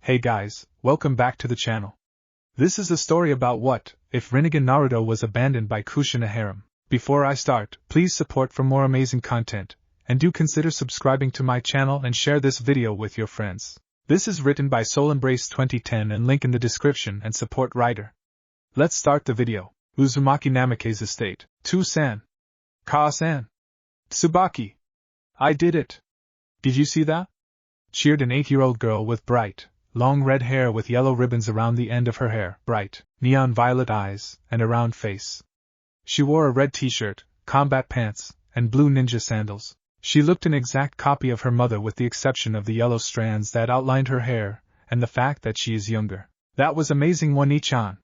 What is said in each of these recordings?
Hey guys, welcome back to the channel. This is a story about what if Rinnegan Naruto was abandoned by Kushina harem. Before I start, please support for more amazing content, and do consider subscribing to my channel and share this video with your friends. This is written by Soul Embrace 2010 and link in the description and support writer. Let's start the video. Uzumaki Namikaze estate. 2-san. Ka-san. Tsubaki. I did it. Did you see that? Cheered an 8-year-old girl with bright, long red hair with yellow ribbons around the end of her hair, bright, neon violet eyes, and a round face. She wore a red t-shirt, combat pants, and blue ninja sandals. She looked an exact copy of her mother with the exception of the yellow strands that outlined her hair, and the fact that she is younger. That was amazing, One-chan.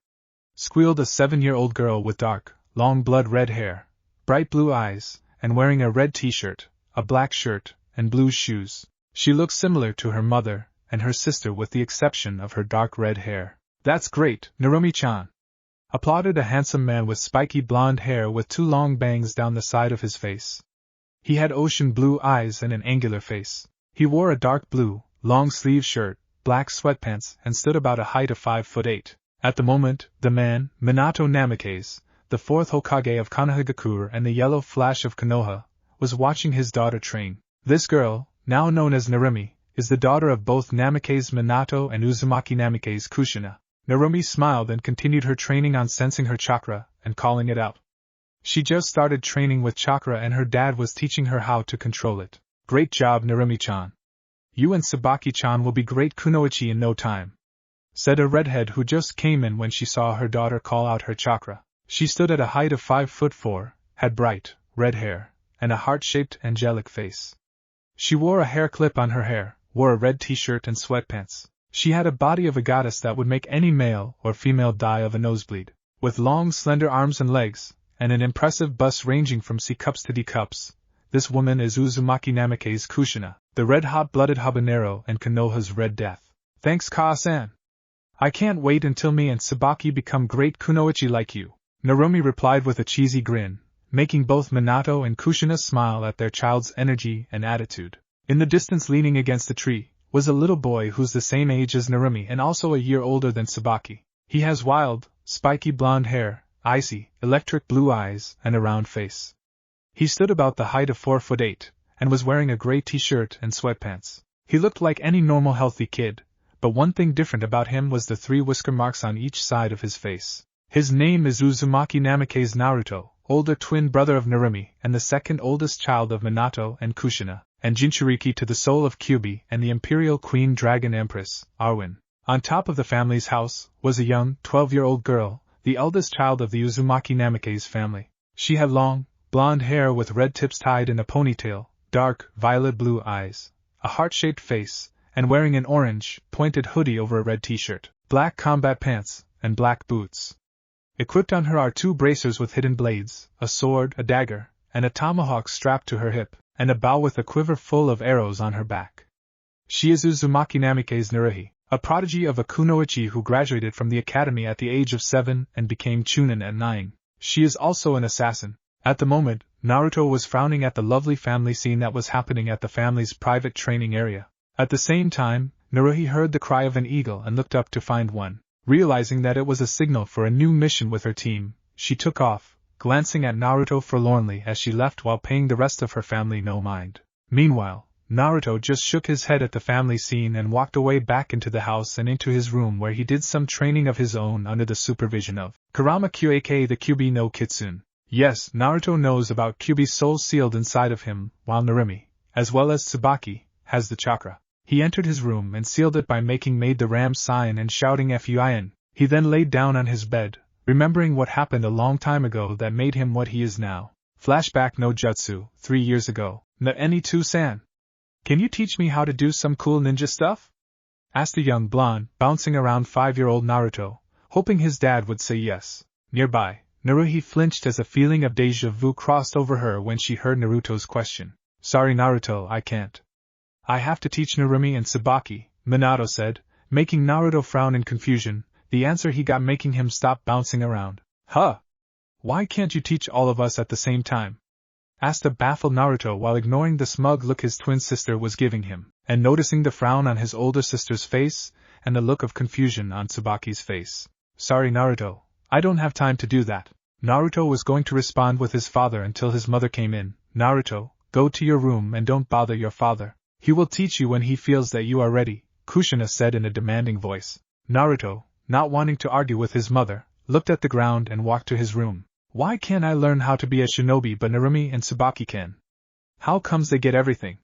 Squealed a 7-year-old girl with dark, long blood red hair, bright blue eyes, and wearing a red t-shirt, a black shirt, and blue shoes. She looked similar to her mother and her sister with the exception of her dark red hair. That's great, Narumi-chan. Applauded a handsome man with spiky blonde hair with 2 long bangs down the side of his face. He had ocean blue eyes and an angular face. He wore a dark blue, long-sleeved shirt, black sweatpants, and stood about a height of 5'8". At the moment, the man, Minato Namikaze, the 4th Hokage of Konohagakure and the Yellow Flash of Konoha, was watching his daughter train. This girl, now known as Narumi, is the daughter of both Namikaze Minato and Uzumaki Namikaze Kushina. Narumi smiled and continued her training on sensing her chakra and calling it out. She just started training with chakra and her dad was teaching her how to control it. Great job, Narumi-chan. You and Tsubaki-chan will be great kunoichi in no time, said a redhead who just came in when she saw her daughter call out her chakra. She stood at a height of 5'4", had bright, red hair, and a heart-shaped angelic face. She wore a hair clip on her hair, wore a red t-shirt and sweatpants. She had a body of a goddess that would make any male or female die of a nosebleed. With long slender arms and legs, and an impressive bust ranging from C-cups to D-cups, this woman is Uzumaki Namikaze Kushina, the red-hot-blooded habanero and Konoha's Red Death. Thanks, Ka-san. I can't wait until me and Tsubaki become great kunoichi like you, Narumi replied with a cheesy grin, making both Minato and Kushina smile at their child's energy and attitude. In the distance, leaning against a tree, was a little boy who's the same age as Narumi and also a year older than Tsubaki. He has wild, spiky blonde hair, icy, electric blue eyes, and a round face. He stood about the height of 4'8", and was wearing a gray t-shirt and sweatpants. He looked like any normal healthy kid, but one thing different about him was the 3 whisker marks on each side of his face. His name is Uzumaki Namikaze Naruto, older twin brother of Narumi and the second oldest child of Minato and Kushina, and Jinchuriki to the soul of Kyubi and the Imperial Queen Dragon Empress, Arwen. On top of the family's house was a young, 12-year-old girl, the eldest child of the Uzumaki Namikaze family. She had long, blonde hair with red tips tied in a ponytail, dark, violet-blue eyes, a heart-shaped face, and wearing an orange, pointed hoodie over a red t-shirt, black combat pants, and black boots. Equipped on her are 2 bracers with hidden blades, a sword, a dagger, and a tomahawk strapped to her hip, and a bow with a quiver full of arrows on her back. She is Uzumaki Namikaze Naruhi, a prodigy of a kunoichi who graduated from the academy at the age of 7 and became chunin at 9. She is also an assassin. At the moment, Naruto was frowning at the lovely family scene that was happening at the family's private training area. At the same time, Naruhi heard the cry of an eagle and looked up to find one. Realizing that it was a signal for a new mission with her team, she took off, glancing at Naruto forlornly as she left while paying the rest of her family no mind. Meanwhile, Naruto just shook his head at the family scene and walked away back into the house and into his room where he did some training of his own under the supervision of Kurama aka the Kyubi no Kitsune. Yes, Naruto knows about Kyubi's soul sealed inside of him, while Narumi, as well as Tsubaki, has the chakra. He entered his room and sealed it by made the ram sign and shouting "Fuin." He then laid down on his bed, remembering what happened a long time ago that made him what he is now. Flashback no jutsu, 3 years ago. Na-eni-2-san. Can you teach me how to do some cool ninja stuff? Asked the young blonde, bouncing around 5-year-old Naruto, hoping his dad would say yes. Nearby, Naruhi flinched as a feeling of déjà vu crossed over her when she heard Naruto's question. Sorry Naruto, I can't. I have to teach Narumi and Tsubaki, Minato said, making Naruto frown in confusion, the answer he got making him stop bouncing around. Huh? Why can't you teach all of us at the same time? Asked a baffled Naruto while ignoring the smug look his twin sister was giving him, and noticing the frown on his older sister's face, and the look of confusion on Tsubaki's face. Sorry Naruto, I don't have time to do that. Naruto was going to respond with his father until his mother came in. Naruto, go to your room and don't bother your father. He will teach you when he feels that you are ready, Kushina said in a demanding voice. Naruto, not wanting to argue with his mother, looked at the ground and walked to his room. Why can't I learn how to be a shinobi but Narumi and Tsubaki can? How comes they get everything?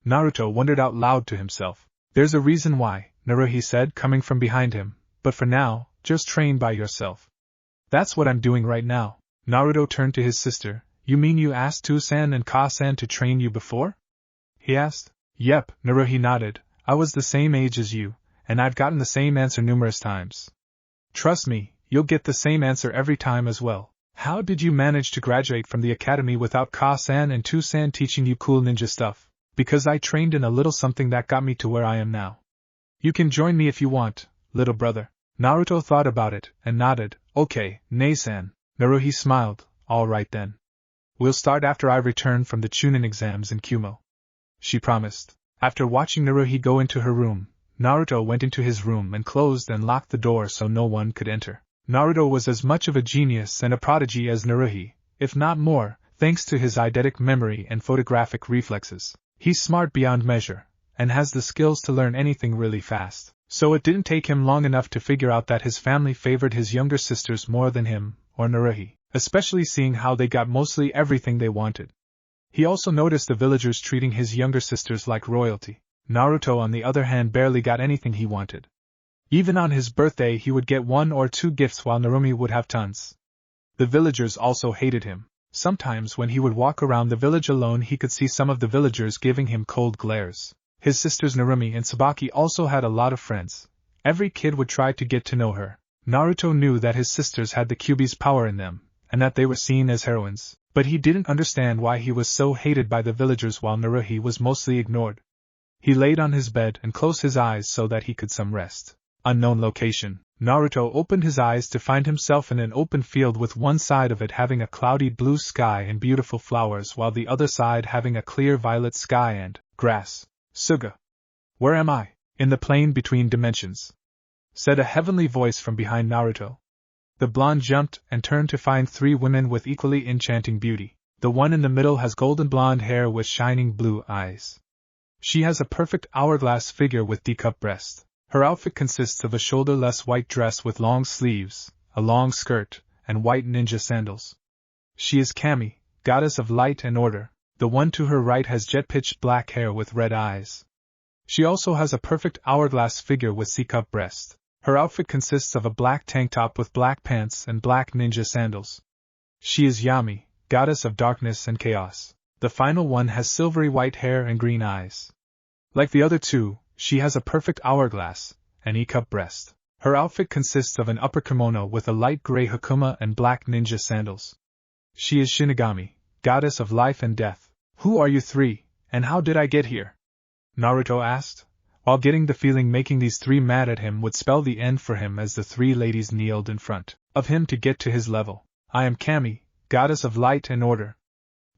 Naruto wondered out loud to himself. There's a reason why, Naruhi said coming from behind him, but for now, just train by yourself. That's what I'm doing right now. Naruto turned to his sister. You mean you asked Tu-san and Ka-san to train you before? He asked. Yep, Naruhi nodded. I was the same age as you, and I've gotten the same answer numerous times. Trust me, you'll get the same answer every time as well. How did you manage to graduate from the academy without Ka-san and Tu-san teaching you cool ninja stuff? Because I trained in a little something that got me to where I am now. You can join me if you want, little brother. Naruto thought about it and nodded. Okay, Nei-san. Naruhi smiled. All right then. We'll start after I return from the Chunin exams in Kumo. She promised. After watching Naruhi go into her room, Naruto went into his room and closed and locked the door so no one could enter. Naruto was as much of a genius and a prodigy as Naruhi, if not more, thanks to his eidetic memory and photographic reflexes. He's smart beyond measure, and has the skills to learn anything really fast. So it didn't take him long enough to figure out that his family favored his younger sisters more than him, or Naruhi, especially seeing how they got mostly everything they wanted. He also noticed the villagers treating his younger sisters like royalty. Naruto on the other hand barely got anything he wanted. Even on his birthday he would get 1 or 2 gifts while Narumi would have tons. The villagers also hated him. Sometimes when he would walk around the village alone he could see some of the villagers giving him cold glares. His sisters Narumi and Tsubaki also had a lot of friends. Every kid would try to get to know her. Naruto knew that his sisters had the Kyuubi's power in them, and that they were seen as heroines, but he didn't understand why he was so hated by the villagers while Naruhi was mostly ignored. He laid on his bed and closed his eyes so that he could some rest. Unknown location. Naruto opened his eyes to find himself in an open field with one side of it having a cloudy blue sky and beautiful flowers while the other side having a clear violet sky and grass. Suga. Where am I? In the plane between dimensions, said a heavenly voice from behind Naruto. The blonde jumped and turned to find 3 women with equally enchanting beauty. The one in the middle has golden blonde hair with shining blue eyes. She has a perfect hourglass figure with D-cup breast. Her outfit consists of a shoulderless white dress with long sleeves, a long skirt, and white ninja sandals. She is Kami, goddess of light and order. The one to her right has jet-pitched black hair with red eyes. She also has a perfect hourglass figure with C-cup breast. Her outfit consists of a black tank top with black pants and black ninja sandals. She is Yami, goddess of darkness and chaos. The final one has silvery white hair and green eyes. Like the other 2, she has a perfect hourglass, an E-cup breast. Her outfit consists of an upper kimono with a light gray hakama and black ninja sandals. She is Shinigami, goddess of life and death. Who are you 3, and how did I get here? Naruto asked, while getting the feeling making these 3 mad at him would spell the end for him as the 3 ladies kneeled in front of him to get to his level. I am Kami, goddess of light and order.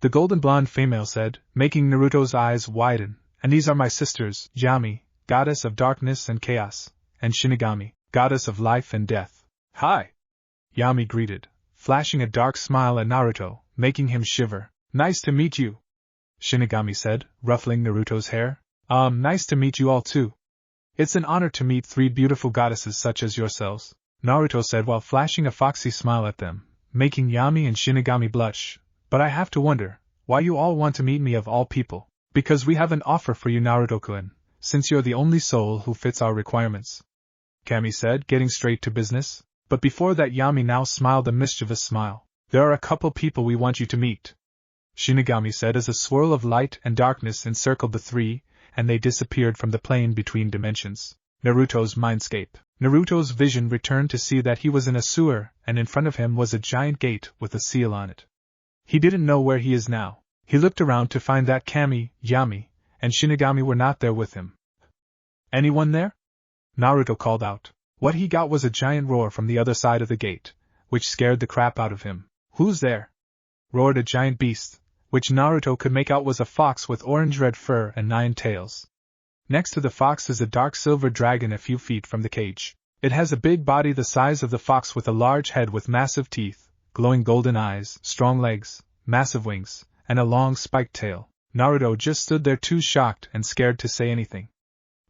The golden blonde female said, making Naruto's eyes widen, and these are my sisters, Yami, goddess of darkness and chaos, and Shinigami, goddess of life and death. Hi! Yami greeted, flashing a dark smile at Naruto, making him shiver. Nice to meet you, Shinigami said, ruffling Naruto's hair. Nice to meet you all too. It's an honor to meet 3 beautiful goddesses such as yourselves, Naruto said while flashing a foxy smile at them, making Yami and Shinigami blush. But I have to wonder, why you all want to meet me of all people? Because we have an offer for you Naruto-kun, since you're the only soul who fits our requirements, Kami said, getting straight to business. But before that Yami now smiled a mischievous smile. There are a couple people we want you to meet, Shinigami said as a swirl of light and darkness encircled the 3, and they disappeared from the plane between dimensions. Naruto's mindscape. Naruto's vision returned to see that he was in a sewer, and in front of him was a giant gate with a seal on it. He didn't know where he is now. He looked around to find that Kami, Yami, and Shinigami were not there with him. Anyone there? Naruto called out. What he got was a giant roar from the other side of the gate, which scared the crap out of him. Who's there? Roared a giant beast, which Naruto could make out was a fox with orange-red fur and 9 tails. Next to the fox is a dark silver dragon a few feet from the cage. It has a big body the size of the fox with a large head with massive teeth, glowing golden eyes, strong legs, massive wings, and a long spiked tail. Naruto just stood there too shocked and scared to say anything.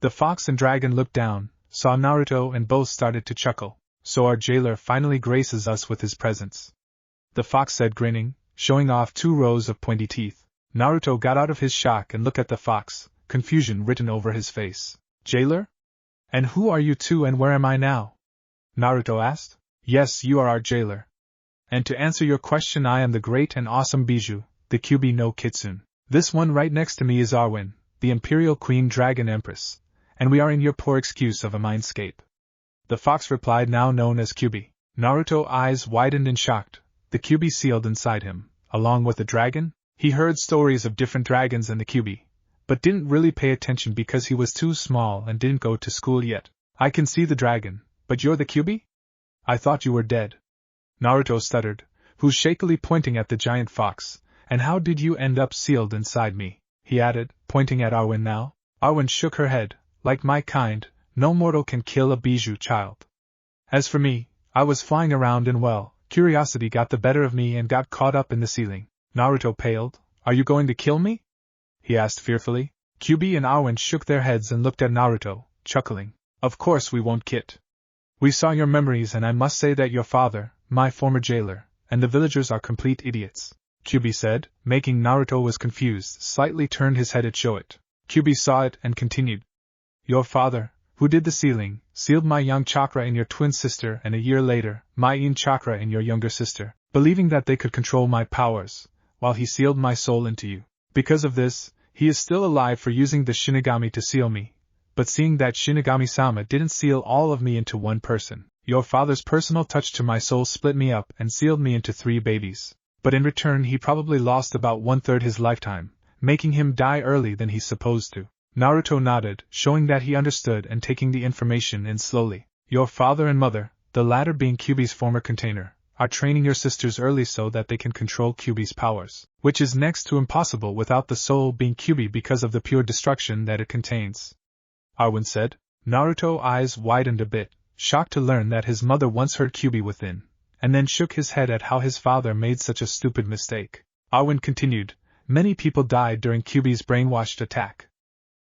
The fox and dragon looked down, saw Naruto and both started to chuckle. So our jailer finally graces us with his presence, the fox said grinning, showing off 2 rows of pointy teeth. Naruto got out of his shock and looked at the fox, confusion written over his face. Jailer? And who are you two and where am I now? Naruto asked. Yes, you are our jailer. And to answer your question, I am the great and awesome Bijou, the Kyuubi no Kitsune. This one right next to me is Arwen, the Imperial Queen Dragon Empress, and we are in your poor excuse of a mindscape. The fox replied, now known as Kyuubi. Naruto's eyes widened in shock. The Kyuubi sealed inside him, along with the dragon? He heard stories of different dragons and the Kyuubi, but didn't really pay attention because he was too small and didn't go to school yet. I can see the dragon, but you're the Kyuubi? I thought you were dead. Naruto stuttered, who's shakily pointing at the giant fox. And how did you end up sealed inside me? He added, pointing at Arwen now. Arwen shook her head. Like my kind, no mortal can kill a Bijou child. As for me, I was flying around and well, curiosity got the better of me and got caught up in the ceiling. Naruto paled. Are you going to kill me? He asked fearfully. Kyuubi and Arwen shook their heads and looked at Naruto, chuckling. Of course we won't, Kit. We saw your memories and I must say that your father, my former jailer, and the villagers are complete idiots. Kyuubi said, making Naruto was confused, slightly turned his head to show it. Kyuubi saw it and continued. Your father, who did the sealing, sealed my young chakra in your twin sister and a year later, my yin chakra in your younger sister, believing that they could control my powers, while he sealed my soul into you. Because of this, he is still alive for using the Shinigami to seal me, but seeing that Shinigami-sama didn't seal all of me into one person, your father's personal touch to my soul split me up and sealed me into 3 babies. But in return he probably lost about 1/3 his lifetime, making him die early than he's supposed to. Naruto nodded, showing that he understood and taking the information in slowly. Your father and mother, the latter being Kyuubi's former container, are training your sisters early so that they can control Kyuubi's powers, which is next to impossible without the soul being Kyuubi because of the pure destruction that it contains. Arwen said. Naruto's eyes widened a bit, shocked to learn that his mother once heard Kyuubi within, and then shook his head at how his father made such a stupid mistake. Arwen continued, many people died during Kyuubi's brainwashed attack.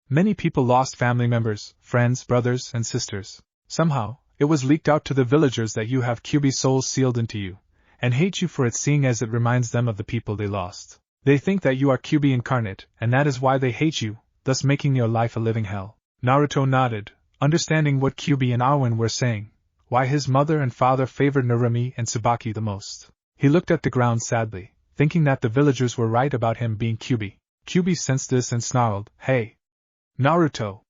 Many people lost family members, friends, brothers, and sisters. Somehow, it was leaked out to the villagers that you have Kyuubi's soul sealed into you, and hate you for it seeing as it reminds them of the people they lost. They think that you are Kyuubi incarnate, and that is why they hate you, thus making your life a living hell. Naruto nodded, understanding what Kyuubi and Arwen were saying. Why his mother and father favored Narumi and Tsubaki the most. He looked at the ground sadly, thinking that the villagers were right about him being Kyuubi. Kyuubi sensed this and snarled, Hey! Naruto!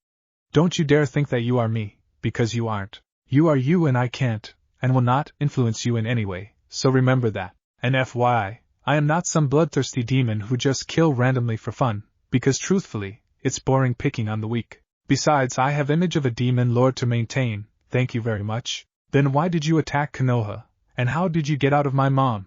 Don't you dare think that you are me, because you aren't. You are you and I can't, and will not, influence you in any way, so remember that. And FYI, I am not some bloodthirsty demon who just kill randomly for fun, because truthfully, it's boring picking on the weak. Besides, I have image of a demon lord to maintain. Thank you very much. Then why did you attack Konoha, and how did you get out of my mom?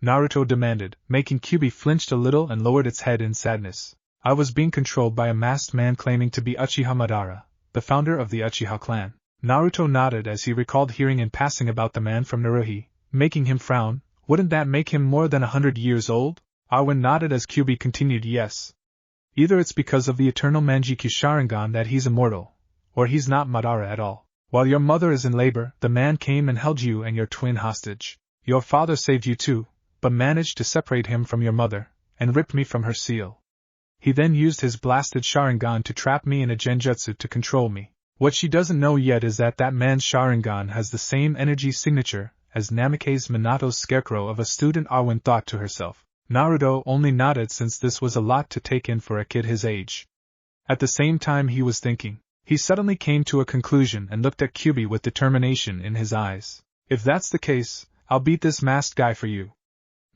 Naruto demanded, making Kyuubi flinched a little and lowered its head in sadness. I was being controlled by a masked man claiming to be Uchiha Madara, the founder of the Uchiha clan. Naruto nodded as he recalled hearing in passing about the man from Naruhi, making him frown. Wouldn't that make him more than 100 years old? Arwen nodded as Kyuubi continued, yes. Either it's because of the eternal Manjikyu Sharingan that he's immortal, or he's not Madara at all. While your mother is in labor, the man came and held you and your twin hostage. Your father saved you too, but managed to separate him from your mother, and ripped me from her seal. He then used his blasted Sharingan to trap me in a genjutsu to control me. What she doesn't know yet is that that man's Sharingan has the same energy signature as Namikaze Minato's scarecrow of a student, Arwen thought to herself. Naruto only nodded since this was a lot to take in for a kid his age. At the same time he was thinking, he suddenly came to a conclusion and looked at Kyuubi with determination in his eyes. If that's the case, I'll beat this masked guy for you,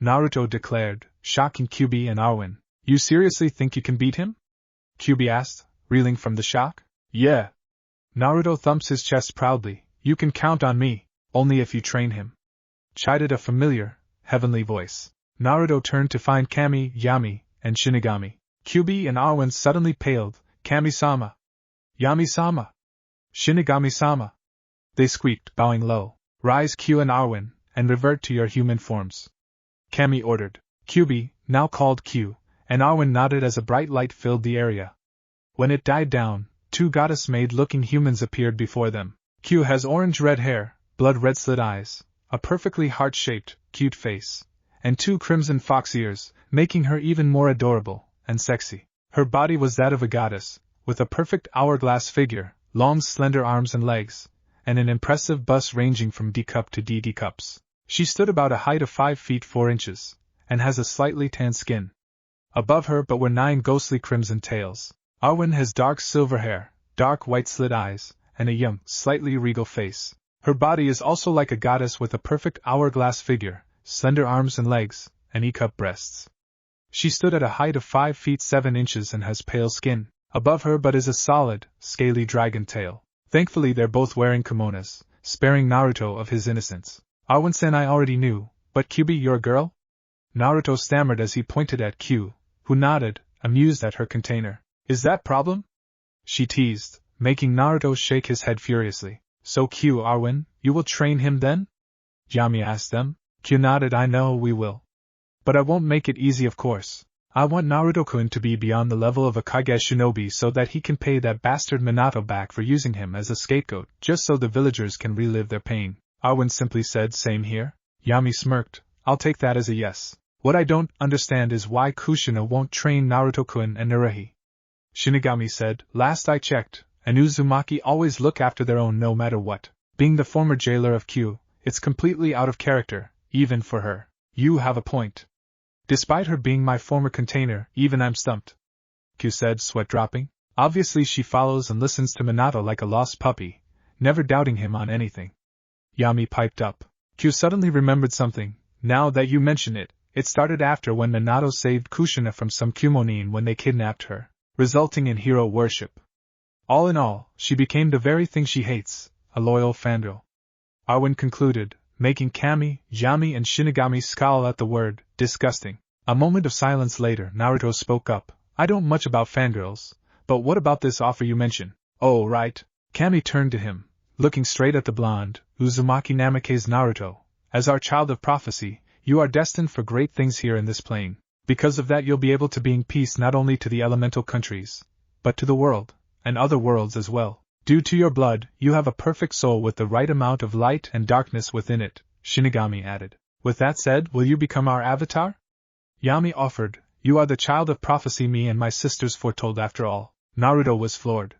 Naruto declared, shocking Kyuubi and Arwen. You seriously think you can beat him? Kyuubi asked, reeling from the shock. Yeah. Naruto thumps his chest proudly. You can count on me, only if you train him. Chided a familiar, heavenly voice. Naruto turned to find Kami, Yami, and Shinigami. Kyuubi and Arwen suddenly paled. Kami-sama. Yami-sama! Shinigami-sama! They squeaked, bowing low. Rise, Q and Arwen, and revert to your human forms. Kami ordered. QB, now called Q, and Arwen nodded as a bright light filled the area. When it died down, two goddess-made-looking humans appeared before them. Q has orange-red hair, blood-red slit eyes, a perfectly heart-shaped, cute face, and two crimson fox ears, making her even more adorable and sexy. Her body was that of a goddess, with a perfect hourglass figure, long slender arms and legs, and an impressive bust ranging from D cup to DD cups. She stood about a height of 5 feet 4 inches, and has a slightly tan skin. Above her but were 9 ghostly crimson tails. Arwen has dark silver hair, dark white slit eyes, and a young, slightly regal face. Her body is also like a goddess with a perfect hourglass figure, slender arms and legs, and E-cup breasts. She stood at a height of 5 feet 7 inches and has pale skin. Above her but is a solid, scaly dragon tail. Thankfully they're both wearing kimonos, sparing Naruto of his innocence. Arwen-san I already knew, but QB you're a girl? Naruto stammered as he pointed at Q, who nodded, amused at her container. Is that problem? She teased, making Naruto shake his head furiously. So Q Arwen, you will train him then? Yami asked them. Q nodded I know we will. But I won't make it easy of course. I want Naruto-kun to be beyond the level of a Kage shinobi so that he can pay that bastard Minato back for using him as a scapegoat, just so the villagers can relive their pain. Arwen simply said same here. Yami smirked. I'll take that as a yes. What I don't understand is why Kushina won't train Naruto-kun and Naruhi. Shinigami said, last I checked, and Uzumaki always look after their own no matter what. Being the former jailer of Q, it's completely out of character, even for her. You have a point. Despite her being my former container, even I'm stumped. Q said, sweat dropping. Obviously she follows and listens to Minato like a lost puppy, never doubting him on anything. Yami piped up. Q suddenly remembered something. Now that you mention it, it started after when Minato saved Kushina from some Kumonin when they kidnapped her, resulting in hero worship. All in all, she became the very thing she hates, a loyal fangirl. Arwen concluded, making Kami, Yami and Shinigami scowl at the word, disgusting. A moment of silence later Naruto spoke up, I don't much about fangirls, but what about this offer you mention? Oh right. Kami turned to him, looking straight at the blonde, Uzumaki Namikaze Naruto. As our child of prophecy, you are destined for great things here in this plane. Because of that you'll be able to bring peace not only to the elemental countries, but to the world, and other worlds as well. Due to your blood, you have a perfect soul with the right amount of light and darkness within it, Shinigami added. With that said, will you become our avatar? Yami offered, you are the child of prophecy me and my sisters foretold after all. Naruto was floored.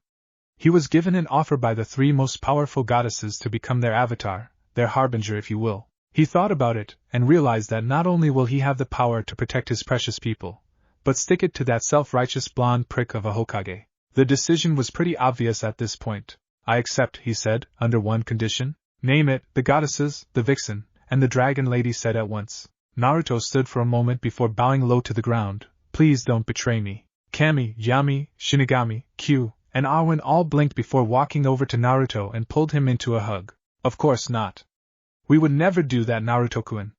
He was given an offer by the 3 most powerful goddesses to become their avatar, their harbinger if you will. He thought about it, and realized that not only will he have the power to protect his precious people, but stick it to that self-righteous blonde prick of a Hokage. The decision was pretty obvious at this point. I accept, he said, under one condition. Name it. The goddesses, the vixen, and the dragon lady said at once. Naruto stood for a moment before bowing low to the ground. Please don't betray me. Kami, Yami, Shinigami, Q, and Arwen all blinked before walking over to Naruto and pulled him into a hug. Of course not. We would never do that, Naruto-kun.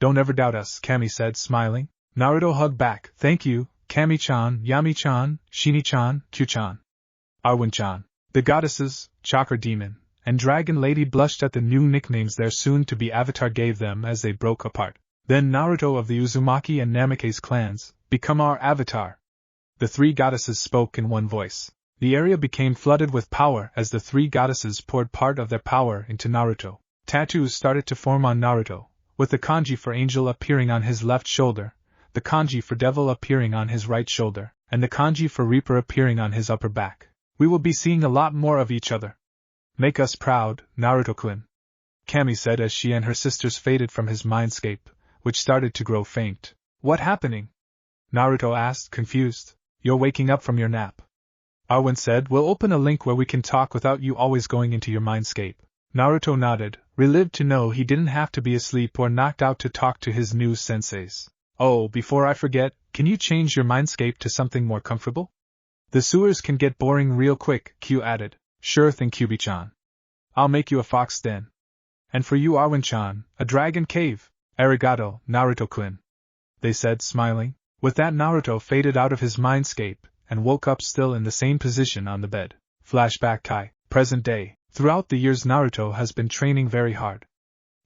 Don't ever doubt us, Kami said, smiling. Naruto hugged back. Thank you, Kami-chan, Yami-chan, Shini-chan, Q-chan. Arwen-chan. The goddesses, Chakra Demon, and Dragon Lady blushed at the new nicknames their soon-to-be avatar gave them as they broke apart. Then Naruto of the Uzumaki and Namikaze clans, become our avatar. The 3 goddesses spoke in one voice. The area became flooded with power as the 3 goddesses poured part of their power into Naruto. Tattoos started to form on Naruto, with the kanji for angel appearing on his left shoulder, the kanji for devil appearing on his right shoulder, and the kanji for reaper appearing on his upper back. We will be seeing a lot more of each other. Make us proud, Naruto-kun. Kami said as she and her sisters faded from his mindscape, which started to grow faint. What happening? Naruto asked, confused. You're waking up from your nap. Arwen said, we'll open a link where we can talk without you always going into your mindscape. Naruto nodded, relieved to know he didn't have to be asleep or knocked out to talk to his new senseis. Oh, before I forget, can you change your mindscape to something more comfortable? The sewers can get boring real quick, Q added. Sure thing, Kyubi-chan. I'll make you a fox den. And for you, Arwen-chan, a dragon cave. Arigato, Naruto-kun. They said, smiling. With that Naruto faded out of his mindscape, and woke up still in the same position on the bed. Flashback Kai, present day. Throughout the years Naruto has been training very hard.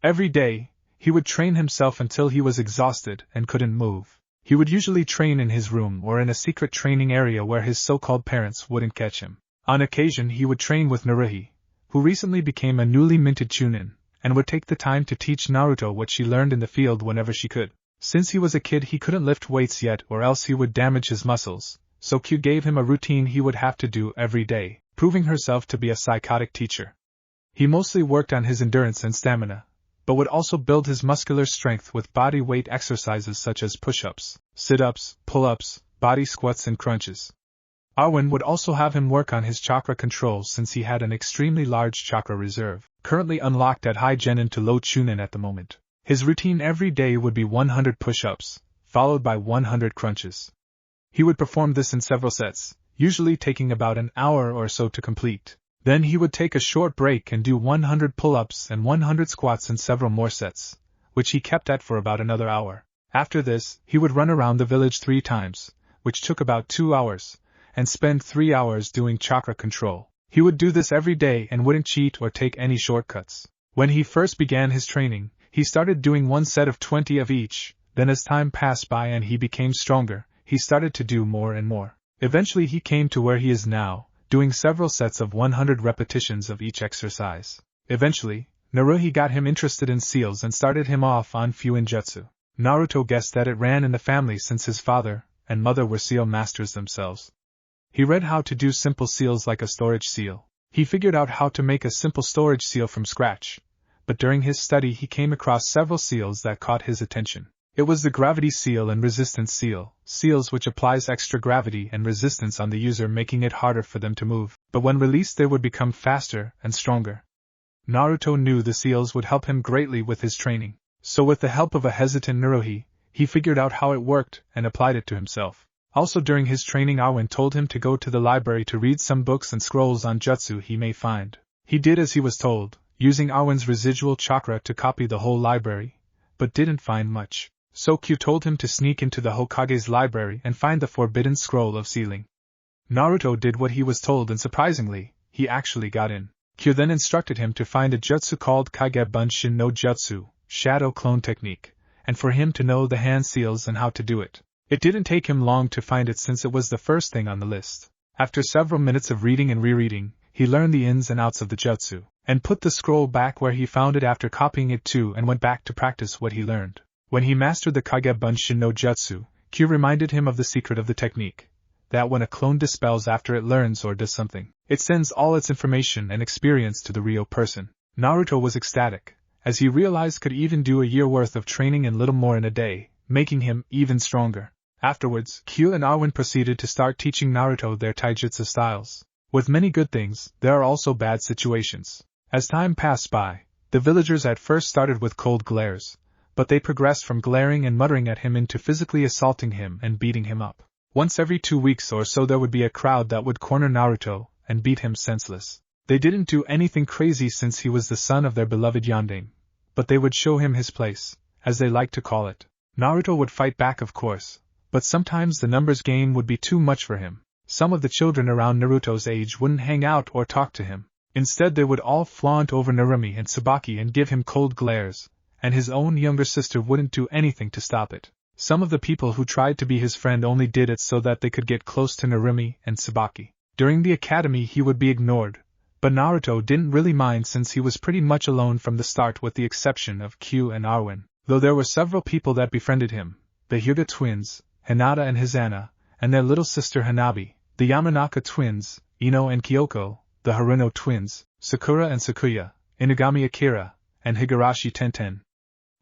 Every day, he would train himself until he was exhausted and couldn't move. He would usually train in his room or in a secret training area where his so-called parents wouldn't catch him. On occasion he would train with Naruhi, who recently became a newly minted Chunin, and would take the time to teach Naruto what she learned in the field whenever she could. Since he was a kid he couldn't lift weights yet or else he would damage his muscles, so Q gave him a routine he would have to do every day, proving herself to be a psychotic teacher. He mostly worked on his endurance and stamina, but would also build his muscular strength with body weight exercises such as push-ups, sit-ups, pull-ups, body squats and crunches. Arwen would also have him work on his chakra control since he had an extremely large chakra reserve, currently unlocked at high genin to low chunin at the moment. His routine every day would be 100 push-ups, followed by 100 crunches. He would perform this in several sets, usually taking about an hour or so to complete. Then he would take a short break and do 100 pull-ups and 100 squats and several more sets, which he kept at for about another hour. After this, he would run around the village 3 times, which took about 2 hours, and spend 3 hours doing chakra control. He would do this every day and wouldn't cheat or take any shortcuts. When he first began his training, he started doing 1 set of 20 of each, then as time passed by and he became stronger, he started to do more and more. Eventually he came to where he is now, doing several sets of 100 repetitions of each exercise. Eventually, Naruhi got him interested in seals and started him off on Fuinjutsu. Naruto guessed that it ran in the family since his father and mother were seal masters themselves. He read how to do simple seals like a storage seal. He figured out how to make a simple storage seal from scratch, but during his study he came across several seals that caught his attention. It was the gravity seal and resistance seal, seals which applies extra gravity and resistance on the user making it harder for them to move, but when released they would become faster and stronger. Naruto knew the seals would help him greatly with his training, so with the help of a hesitant Naruhi, he figured out how it worked and applied it to himself. Also during his training Arwen told him to go to the library to read some books and scrolls on jutsu he may find. He did as he was told, using Arwen's residual chakra to copy the whole library, but didn't find much. So Q told him to sneak into the Hokage's library and find the forbidden scroll of sealing. Naruto did what he was told and surprisingly, he actually got in. Q then instructed him to find a jutsu called Kage Bunshin no Jutsu, shadow clone technique, and for him to know the hand seals and how to do it. It didn't take him long to find it since it was the first thing on the list. After several minutes of reading and rereading, he learned the ins and outs of the jutsu, and put the scroll back where he found it after copying it too and went back to practice what he learned. When he mastered the Kage Bunshin no Jutsu, Q reminded him of the secret of the technique, that when a clone dispels after it learns or does something, it sends all its information and experience to the real person. Naruto was ecstatic, as he realized could even do a year worth of training in little more in a day, making him even stronger. Afterwards, Q and Arwen proceeded to start teaching Naruto their taijutsu styles. With many good things, there are also bad situations. As time passed by, the villagers at first started with cold glares, but they progressed from glaring and muttering at him into physically assaulting him and beating him up. Once every 2 weeks or so there would be a crowd that would corner Naruto and beat him senseless. They didn't do anything crazy since he was the son of their beloved Yandere, but they would show him his place, as they liked to call it. Naruto would fight back of course, but sometimes the numbers game would be too much for him. Some of the children around Naruto's age wouldn't hang out or talk to him. Instead they would all flaunt over Narumi and Tsubaki and give him cold glares, and his own younger sister wouldn't do anything to stop it. Some of the people who tried to be his friend only did it so that they could get close to Narumi and Tsubaki. During the academy he would be ignored, but Naruto didn't really mind since he was pretty much alone from the start with the exception of Q and Arwen, though there were several people that befriended him, the Hyuga twins, Hinata and Hizana, and their little sister Hanabi, the Yamanaka twins, Ino and Kyoko, the Haruno twins, Sakura and Sakuya, Inagami Akira, and Higurashi Tenten.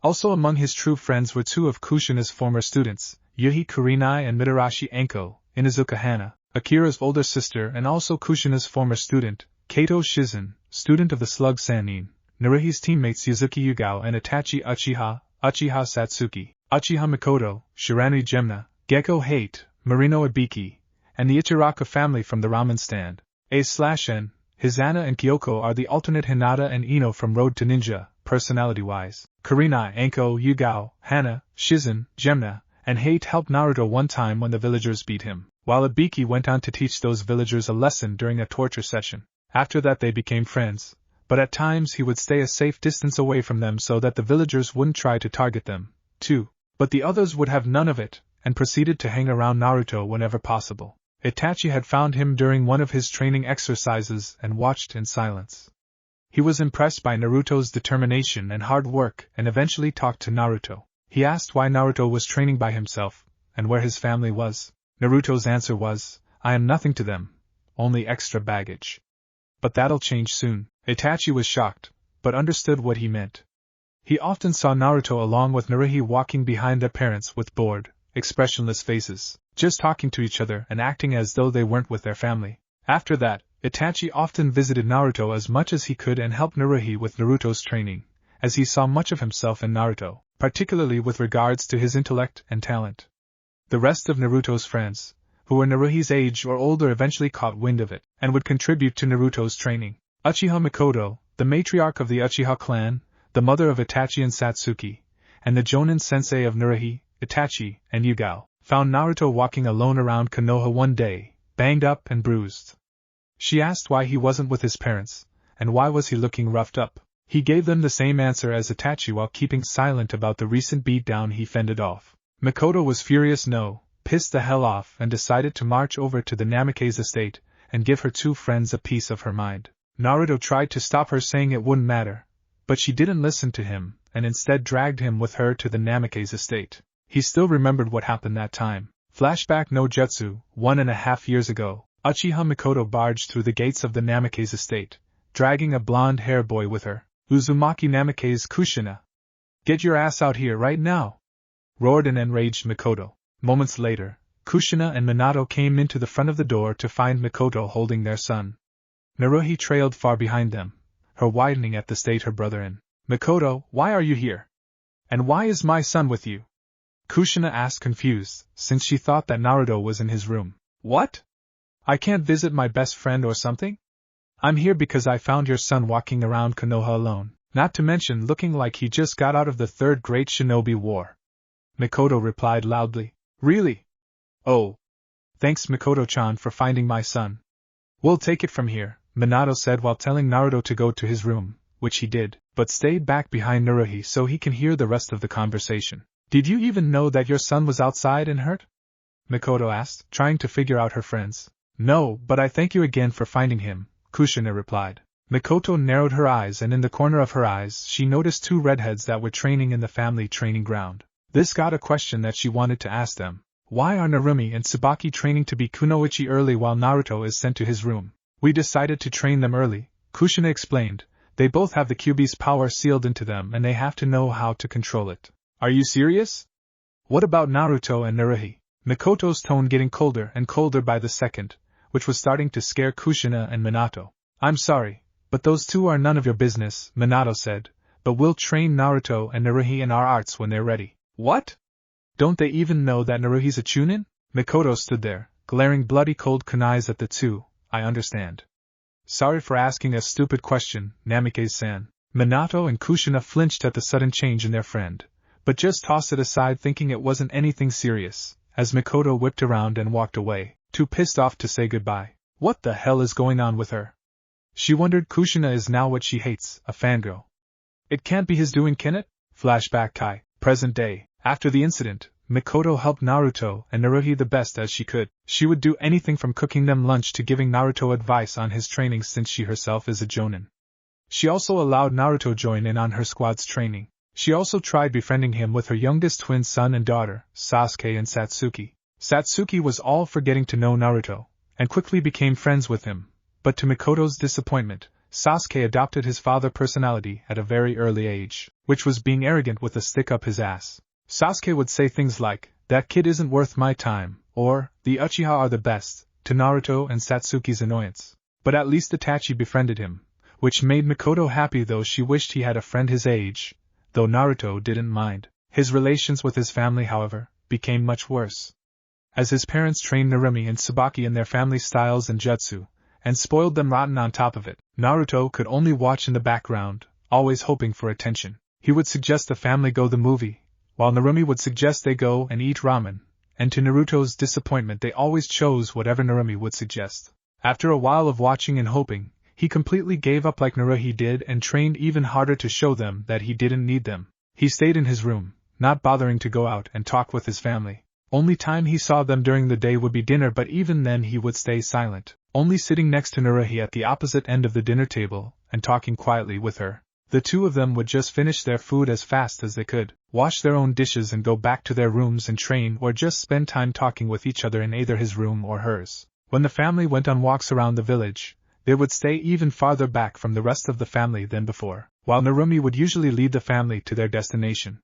Also among his true friends were 2 of Kushina's former students, Yuhi Kurinai and Mitarashi Enko, Inuzuka Hana, Akira's older sister and also Kushina's former student, Kato Shizen, student of the Slug Sannin, Naruhi's teammates Yuzuki Yugao and Itachi Uchiha, Uchiha Satsuki, Uchiha Mikoto, Shirani Gemna, Gekko Hate, Marino Ibiki, and the Ichiraka family from the ramen stand. A/N, Hizana and Kyoko are the alternate Hinata and Ino from Road to Ninja, personality-wise. Kurinai, Enko, Yugao, Hana, Shizen, Gemna, and Hate helped Naruto one time when the villagers beat him. while Ibiki went on to teach those villagers a lesson during a torture session. After that they became friends, but at times he would stay a safe distance away from them so that the villagers wouldn't try to target them, too. But the others would have none of it, and proceeded to hang around Naruto whenever possible. Itachi had found him during one of his training exercises and watched in silence. He was impressed by Naruto's determination and hard work and eventually talked to Naruto. He asked why Naruto was training by himself, and where his family was. Naruto's answer was, "I am nothing to them, only extra baggage." But that'll change soon. Itachi was shocked, but understood what he meant. He often saw Naruto along with Naruhi walking behind their parents with bored, expressionless faces, just talking to each other and acting as though they weren't with their family. After that, Itachi often visited Naruto as much as he could and helped Naruhi with Naruto's training, as he saw much of himself in Naruto, particularly with regards to his intellect and talent. The rest of Naruto's friends, who were Naruhi's age or older, eventually caught wind of it, and would contribute to Naruto's training. Uchiha Mikoto, the matriarch of the Uchiha clan, the mother of Itachi and Satsuki, and the Jonin sensei of Naruhi, Itachi, and Yugao, found Naruto walking alone around Konoha one day, banged up and bruised. She asked why he wasn't with his parents, and why was he looking roughed up. He gave them the same answer as Itachi while keeping silent about the recent beatdown he fended off. Mikoto was furious, pissed the hell off, and decided to march over to the Namikaze estate and give her two friends a piece of her mind. Naruto tried to stop her, saying it wouldn't matter, but she didn't listen to him, and instead dragged him with her to the Namikaze estate. He still remembered what happened that time. Flashback no Jutsu, 1.5 years ago, Uchiha Mikoto barged through the gates of the Namikaze estate, dragging a blonde-haired boy with her. Uzumaki Namikaze Kushina. "Get your ass out here right now!" roared an enraged Mikoto. Moments later, Kushina and Minato came into the front of the door to find Mikoto holding their son. Naruhi trailed far behind them, her widening at the state her brother in. "Mikoto, why are you here? And why is my son with you?" Kushina asked, confused, since she thought that Naruto was in his room. "What? I can't visit my best friend or something? I'm here because I found your son walking around Konoha alone, not to mention looking like he just got out of the Third Great Shinobi War." Mikoto replied loudly. "Really? Oh. Thanks, Mikoto-chan, for finding my son. We'll take it from here," Minato said while telling Naruto to go to his room, which he did, but stayed back behind Naruhi so he can hear the rest of the conversation. "Did you even know that your son was outside and hurt?" Mikoto asked, trying to figure out her friends. "No, but I thank you again for finding him," Kushina replied. Mikoto narrowed her eyes, and in the corner of her eyes she noticed two redheads that were training in the family training ground. This got a question that she wanted to ask them. Why are Narumi and Tsubaki training to be kunoichi early while Naruto is sent to his room? "We decided to train them early," Kushina explained. "They both have the Kyuubi's power sealed into them and they have to know how to control it." "Are you serious? What about Naruto and Naruhi?" Mikoto's tone getting colder and colder by the second, which was starting to scare Kushina and Minato. "I'm sorry, but those two are none of your business," Minato said, "but we'll train Naruto and Naruhi in our arts when they're ready." "What? Don't they even know that Naruhi's a Chunin?" Mikoto stood there, glaring bloody cold kunais at the two. "I understand. Sorry for asking a stupid question, Namikaze-san." Minato and Kushina flinched at the sudden change in their friend, but just tossed it aside thinking it wasn't anything serious, as Mikoto whipped around and walked away, too pissed off to say goodbye. What the hell is going on with her? She wondered. Kushina is now what she hates, a fangirl. It can't be his doing, can it? Flashback Kai, present day. After the incident, Mikoto helped Naruto and Naruhi the best as she could. She would do anything from cooking them lunch to giving Naruto advice on his training since she herself is a jonin. She also allowed Naruto join in on her squad's training. She also tried befriending him with her youngest twin son and daughter, Sasuke and Satsuki. Satsuki was all for getting to know Naruto, and quickly became friends with him, but to Mikoto's disappointment, Sasuke adopted his father personality at a very early age, which was being arrogant with a stick up his ass. Sasuke would say things like, "That kid isn't worth my time," or, "The Uchiha are the best," to Naruto and Satsuki's annoyance. But at least Itachi befriended him, which made Mikoto happy, though she wished he had a friend his age, though Naruto didn't mind. His relations with his family, however, became much worse. As his parents trained Narumi and Tsubaki in their family styles and jutsu, and spoiled them rotten on top of it, Naruto could only watch in the background, always hoping for attention. He would suggest the family go the movie, while Narumi would suggest they go and eat ramen, and to Naruto's disappointment they always chose whatever Narumi would suggest. After a while of watching and hoping, he completely gave up like Naruhi did and trained even harder to show them that he didn't need them. He stayed in his room, not bothering to go out and talk with his family. Only time he saw them during the day would be dinner, but even then he would stay silent, only sitting next to Naruhi at the opposite end of the dinner table, and talking quietly with her. The two of them would just finish their food as fast as they could, wash their own dishes and go back to their rooms and train, or just spend time talking with each other in either his room or hers. When the family went on walks around the village, they would stay even farther back from the rest of the family than before, while Narumi would usually lead the family to their destination.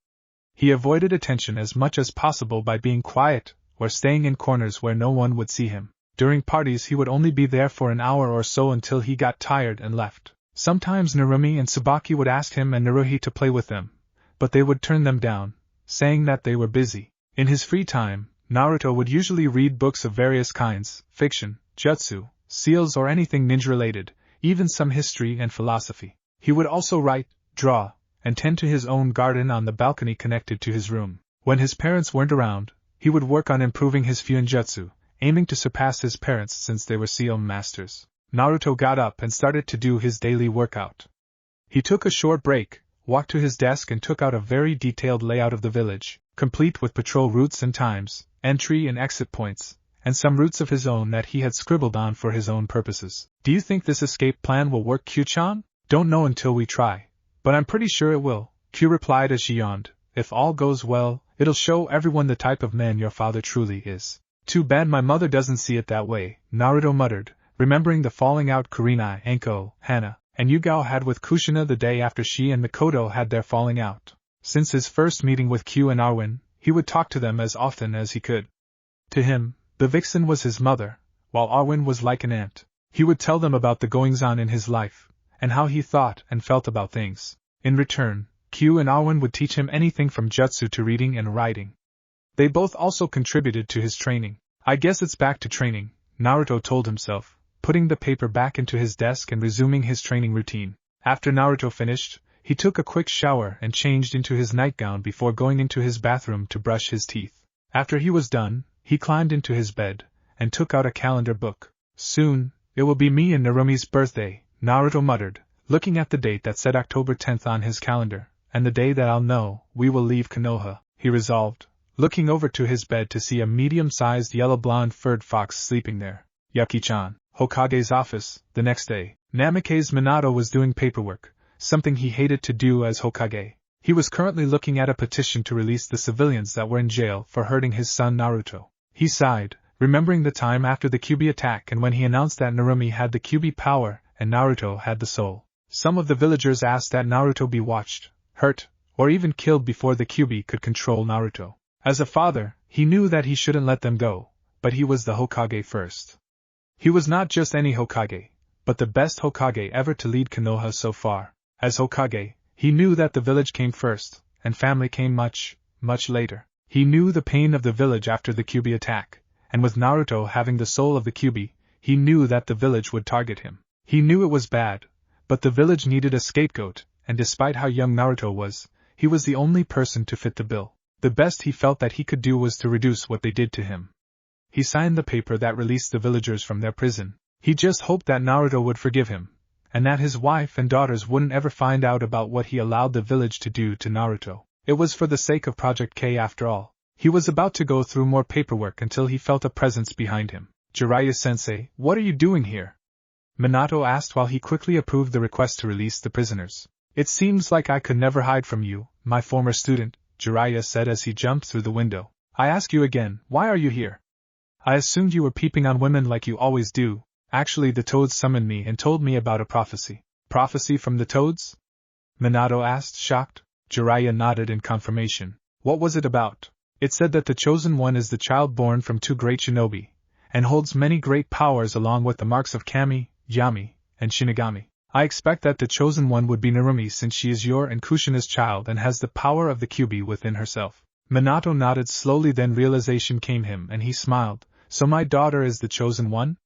He avoided attention as much as possible by being quiet, or staying in corners where no one would see him. During parties he would only be there for an hour or so until he got tired and left. Sometimes Narumi and Tsubaki would ask him and Naruhi to play with them, but they would turn them down, saying that they were busy. In his free time, Naruto would usually read books of various kinds, fiction, jutsu, seals or anything ninja-related, even some history and philosophy. He would also write, draw, and tend to his own garden on the balcony connected to his room. When his parents weren't around, he would work on improving his Fuinjutsu, aiming to surpass his parents since they were seal masters. Naruto got up and started to do his daily workout. He took a short break, walked to his desk and took out a very detailed layout of the village, complete with patrol routes and times, entry and exit points, and some routes of his own that he had scribbled on for his own purposes. "Do you think this escape plan will work, Q-chan?" "Don't know until we try. But I'm pretty sure it will," Q replied as she yawned. "If all goes well, it'll show everyone the type of man your father truly is." "Too bad my mother doesn't see it that way," Naruto muttered, remembering the falling out Kurina, Anko, Hana, and Yugao had with Kushina the day after she and Mikoto had their falling out. Since his first meeting with Q and Arwen, he would talk to them as often as he could. To him, the vixen was his mother, while Arwen was like an aunt. He would tell them about the goings-on in his life, and how he thought and felt about things. In return, Q and Arwen would teach him anything from jutsu to reading and writing. They both also contributed to his training. "I guess it's back to training," Naruto told himself, putting the paper back into his desk and resuming his training routine. After Naruto finished, he took a quick shower and changed into his nightgown before going into his bathroom to brush his teeth. After he was done, he climbed into his bed and took out a calendar book. "Soon, it will be me and Narumi's birthday," Naruto muttered, looking at the date that said October 10th on his calendar, "and the day that I'll know we will leave Konoha," he resolved, looking over to his bed to see a medium-sized yellow-blonde furred fox sleeping there. Yuki-chan, Hokage's office. The next day, Namikaze Minato was doing paperwork, something he hated to do as Hokage. He was currently looking at a petition to release the civilians that were in jail for hurting his son Naruto. He sighed, remembering the time after the Kyuubi attack and when he announced that Narumi had the Kyuubi power and Naruto had the soul. Some of the villagers asked that Naruto be watched, hurt, or even killed before the Kyuubi could control Naruto. As a father, he knew that he shouldn't let them go, but he was the Hokage first. He was not just any Hokage, but the best Hokage ever to lead Konoha so far. As Hokage, he knew that the village came first, and family came much, much later. He knew the pain of the village after the Kyuubi attack, and with Naruto having the soul of the Kyuubi, he knew that the village would target him. He knew it was bad, but the village needed a scapegoat, and despite how young Naruto was, he was the only person to fit the bill. The best he felt that he could do was to reduce what they did to him. He signed the paper that released the villagers from their prison. He just hoped that Naruto would forgive him, and that his wife and daughters wouldn't ever find out about what he allowed the village to do to Naruto. It was for the sake of Project K after all. He was about to go through more paperwork until he felt a presence behind him. "Jiraiya-sensei, what are you doing here?" Minato asked while he quickly approved the request to release the prisoners. "It seems like I could never hide from you, my former student," Jiraiya said as he jumped through the window. "I ask you again, why are you here?" "I assumed you were peeping on women like you always do. Actually, the toads summoned me and told me about a prophecy." "Prophecy from the toads?" Minato asked, shocked. Jiraiya nodded in confirmation. "What was it about?" "It said that the chosen one is the child born from two great shinobi, and holds many great powers along with the marks of Kami, Yami, and Shinigami. I expect that the chosen one would be Narumi since she is your and Kushina's child and has the power of the Kyuubi within herself." Minato nodded slowly, then realization came him and he smiled. "So my daughter is the chosen one?"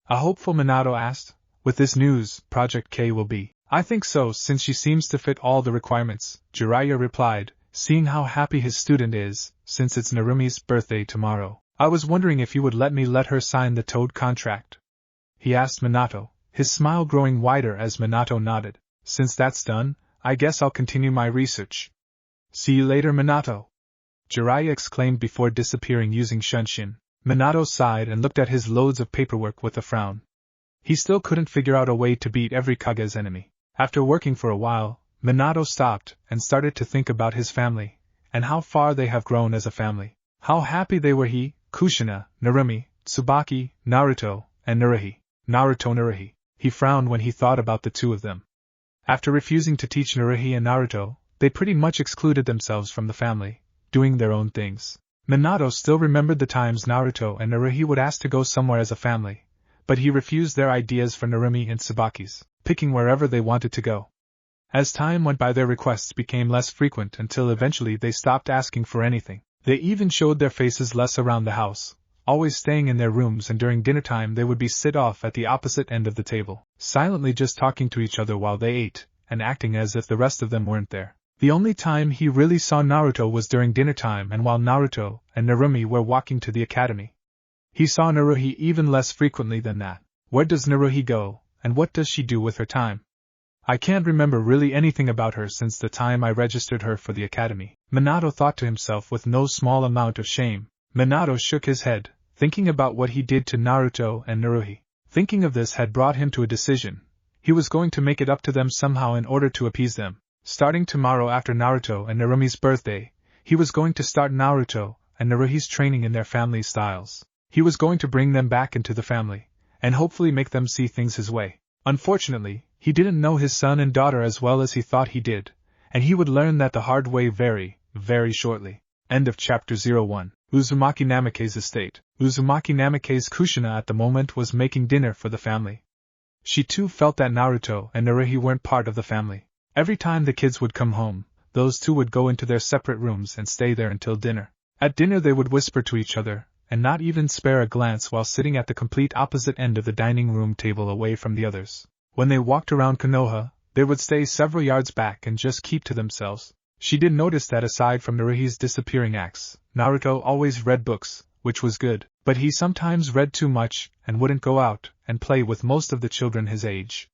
A hopeful Minato asked. "With this news, Project K will be." "I think so, since she seems to fit all the requirements," Jiraiya replied, seeing how happy his student is, since it's Narumi's birthday tomorrow. I was wondering if you would let her sign the toad contract. He asked Minato, his smile growing wider as Minato nodded. Since that's done, I guess I'll continue my research. See you later, Minato. Jiraiya exclaimed before disappearing using Shunshin. Minato sighed and looked at his loads of paperwork with a frown. He still couldn't figure out a way to beat every Kage's enemy. After working for a while, Minato stopped and started to think about his family, and how far they have grown as a family. How happy they were he, Kushina, Narumi, Tsubaki, Naruto, and Naruhi. Naruhi. He frowned when he thought about the two of them. After refusing to teach Naruhi and Naruto, they pretty much excluded themselves from the family, doing their own things. Minato still remembered the times Naruto and Naruhi would ask to go somewhere as a family, but he refused their ideas for Narumi and Tsubaki's, picking wherever they wanted to go. As time went by, their requests became less frequent until eventually they stopped asking for anything. They even showed their faces less around the house, always staying in their rooms, and during dinner time they would sit off at the opposite end of the table, silently just talking to each other while they ate, and acting as if the rest of them weren't there. The only time he really saw Naruto was during dinner time and while Naruto and Narumi were walking to the academy. He saw Naruhi even less frequently than that. Where does Naruhi go, and what does she do with her time? I can't remember really anything about her since the time I registered her for the academy, Minato thought to himself with no small amount of shame. Minato shook his head, thinking about what he did to Naruto and Naruhi. Thinking of this had brought him to a decision. He was going to make it up to them somehow in order to appease them. Starting tomorrow after Naruto and Narumi's birthday, he was going to start Naruto and Naruhi's training in their family styles. He was going to bring them back into the family, and hopefully make them see things his way. Unfortunately, he didn't know his son and daughter as well as he thought he did, and he would learn that the hard way very, very shortly. End of Chapter 01. Uzumaki Namikaze's estate. Uzumaki Namikaze Kushina at the moment was making dinner for the family. She too felt that Naruto and Naruhi weren't part of the family. Every time the kids would come home, those two would go into their separate rooms and stay there until dinner. At dinner they would whisper to each other, and not even spare a glance while sitting at the complete opposite end of the dining room table away from the others. When they walked around Konoha, they would stay several yards back and just keep to themselves. She did notice that aside from Naruhi's disappearing acts, Naruto always read books, which was good, but he sometimes read too much and wouldn't go out and play with most of the children his age.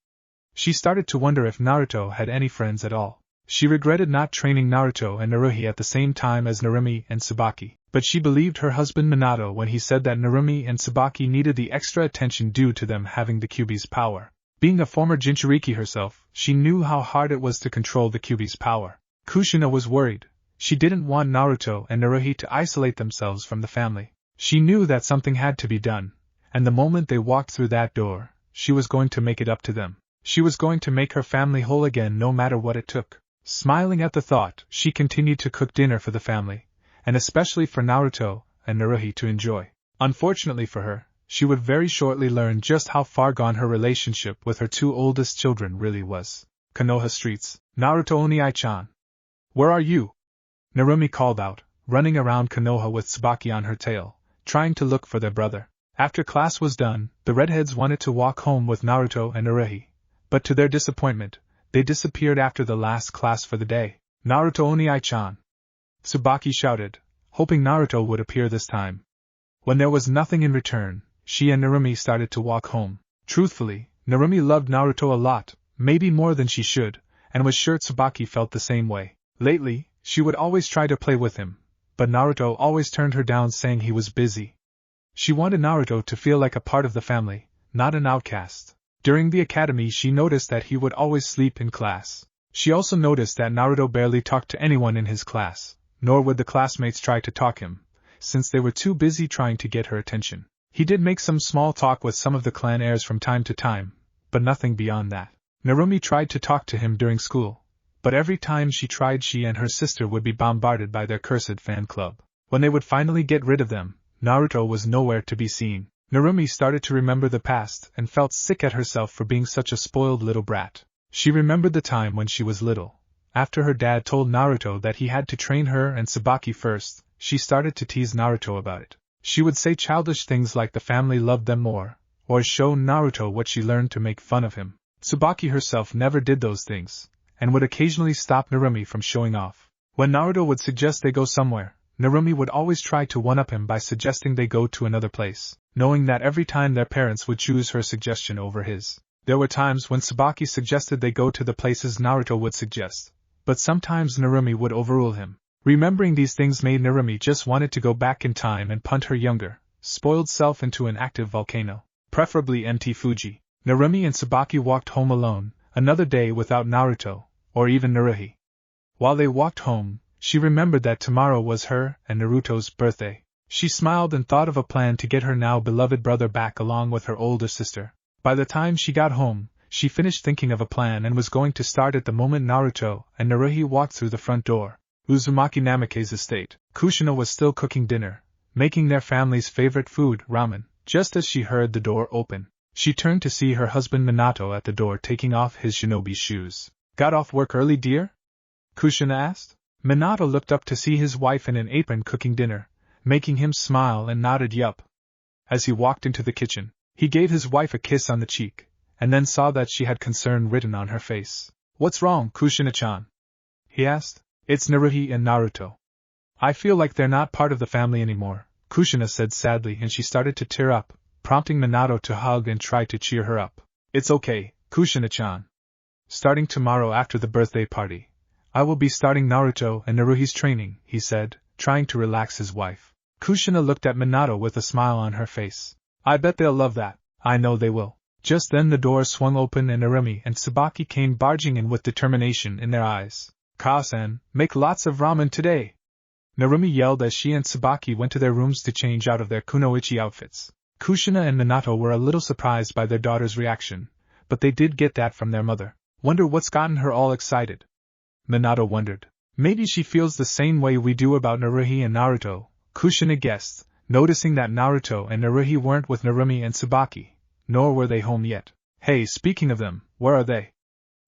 She started to wonder if Naruto had any friends at all. She regretted not training Naruto and Naruhi at the same time as Narumi and Tsubaki, but she believed her husband Minato when he said that Narumi and Tsubaki needed the extra attention due to them having the Kyuubi's power. Being a former Jinchuriki herself, she knew how hard it was to control the Kyuubi's power. Kushina was worried. She didn't want Naruto and Naruhi to isolate themselves from the family. She knew that something had to be done, and the moment they walked through that door, she was going to make it up to them. She was going to make her family whole again no matter what it took. Smiling at the thought, she continued to cook dinner for the family, and especially for Naruto and Naruhi to enjoy. Unfortunately for her, she would very shortly learn just how far gone her relationship with her two oldest children really was. Konoha streets. Naruto Oni-chan. Where are you? Narumi called out, running around Konoha with Tsubaki on her tail, trying to look for their brother. After class was done, the redheads wanted to walk home with Naruto and Naruhi, but to their disappointment, they disappeared after the last class for the day. Naruto Oni-chan. Tsubaki shouted, hoping Naruto would appear this time. When there was nothing in return, she and Narumi started to walk home. Truthfully, Narumi loved Naruto a lot, maybe more than she should, and was sure Tsubaki felt the same way. Lately, she would always try to play with him, but Naruto always turned her down saying he was busy. She wanted Naruto to feel like a part of the family, not an outcast. During the academy she noticed that he would always sleep in class. She also noticed that Naruto barely talked to anyone in his class, nor would the classmates try to talk him, since they were too busy trying to get her attention. He did make some small talk with some of the clan heirs from time to time, but nothing beyond that. Narumi tried to talk to him during school, but every time she tried she and her sister would be bombarded by their cursed fan club. When they would finally get rid of them, Naruto was nowhere to be seen. Narumi started to remember the past and felt sick at herself for being such a spoiled little brat. She remembered the time when she was little. After her dad told Naruto that he had to train her and Tsubaki first, she started to tease Naruto about it. She would say childish things like the family loved them more, or show Naruto what she learned to make fun of him. Tsubaki herself never did those things, and would occasionally stop Narumi from showing off. When Naruto would suggest they go somewhere, Narumi would always try to one-up him by suggesting they go to another place, knowing that every time their parents would choose her suggestion over his. There were times when Tsubaki suggested they go to the places Naruto would suggest, but sometimes Narumi would overrule him. Remembering these things made Narumi just wanted to go back in time and punt her younger, spoiled self into an active volcano, preferably Mt. Fuji. Narumi and Tsubaki walked home alone, another day without Naruto, or even Naruhi. While they walked home, she remembered that tomorrow was her and Naruto's birthday. She smiled and thought of a plan to get her now beloved brother back along with her older sister. By the time she got home, she finished thinking of a plan and was going to start it the moment Naruto and Naruhi walked through the front door. Uzumaki Namikaze estate. Kushina was still cooking dinner, making their family's favorite food, ramen. Just as she heard the door open, she turned to see her husband Minato at the door taking off his shinobi shoes. Got off work early, dear? Kushina asked. Minato looked up to see his wife in an apron cooking dinner, making him smile and nodded yup. As he walked into the kitchen, he gave his wife a kiss on the cheek, and then saw that she had concern written on her face. What's wrong, Kushina-chan? He asked. It's Naruhi and Naruto. I feel like they're not part of the family anymore, Kushina said sadly, and she started to tear up, prompting Minato to hug and try to cheer her up. It's okay, Kushina-chan. Starting tomorrow after the birthday party, I will be starting Naruto and Naruhi's training, he said, trying to relax his wife. Kushina looked at Minato with a smile on her face. I bet they'll love that. I know they will. Just then the door swung open and Narumi and Tsubaki came barging in with determination in their eyes. Kao-san, make lots of ramen today! Narumi yelled as she and Tsubaki went to their rooms to change out of their kunoichi outfits. Kushina and Minato were a little surprised by their daughter's reaction, but they did get that from their mother. Wonder what's gotten her all excited? Minato wondered. Maybe she feels the same way we do about Naruhi and Naruto, Kushina guessed, noticing that Naruto and Naruhi weren't with Narumi and Tsubaki, nor were they home yet. Hey, speaking of them, where are they?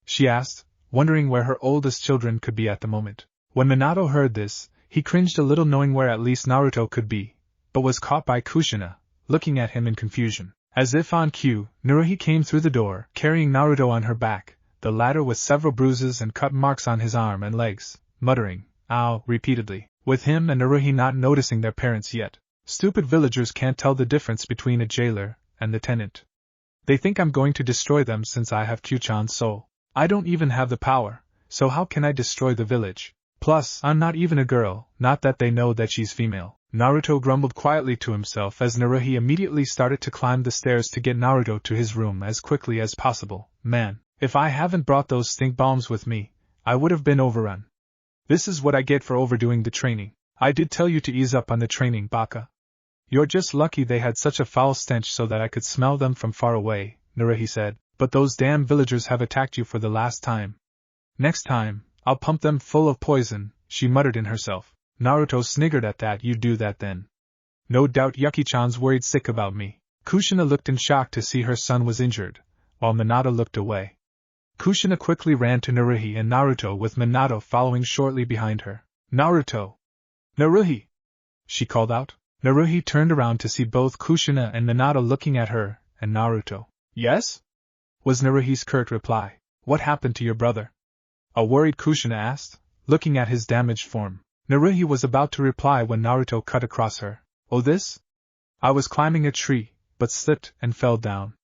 She asked, wondering where her oldest children could be at the moment. When Minato heard this, he cringed a little knowing where at least Naruto could be, but was caught by Kushina, looking at him in confusion. As if on cue, Naruhi came through the door, carrying Naruto on her back, the latter with several bruises and cut marks on his arm and legs, muttering, "Ow," repeatedly, with him and Naruhi not noticing their parents yet. Stupid villagers can't tell the difference between a jailer and the tenant. They think I'm going to destroy them since I have Q-chan's soul. I don't even have the power, so how can I destroy the village? Plus, I'm not even a girl, not that they know that she's female. Naruto grumbled quietly to himself as Naruhi immediately started to climb the stairs to get Naruto to his room as quickly as possible. Man, if I haven't brought those stink bombs with me, I would have been overrun. This is what I get for overdoing the training. I did tell you to ease up on the training, Baka. You're just lucky they had such a foul stench so that I could smell them from far away, Naruhi said, but those damn villagers have attacked you for the last time. Next time, I'll pump them full of poison, she muttered in herself. Naruto sniggered at that. You do that then. No doubt Yuki-chan's worried sick about me. Kushina looked in shock to see her son was injured, while Minato looked away. Kushina quickly ran to Naruhi and Naruto with Minato following shortly behind her. Naruto! Naruhi! She called out. Naruhi turned around to see both Kushina and Minato looking at her and Naruto. Yes? Was Naruhi's curt reply. What happened to your brother? A worried Kushina asked, looking at his damaged form. Naruhi was about to reply when Naruto cut across her. Oh, this? I was climbing a tree, but slipped and fell down.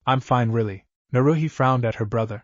I'm fine, really. Naruhi frowned at her brother.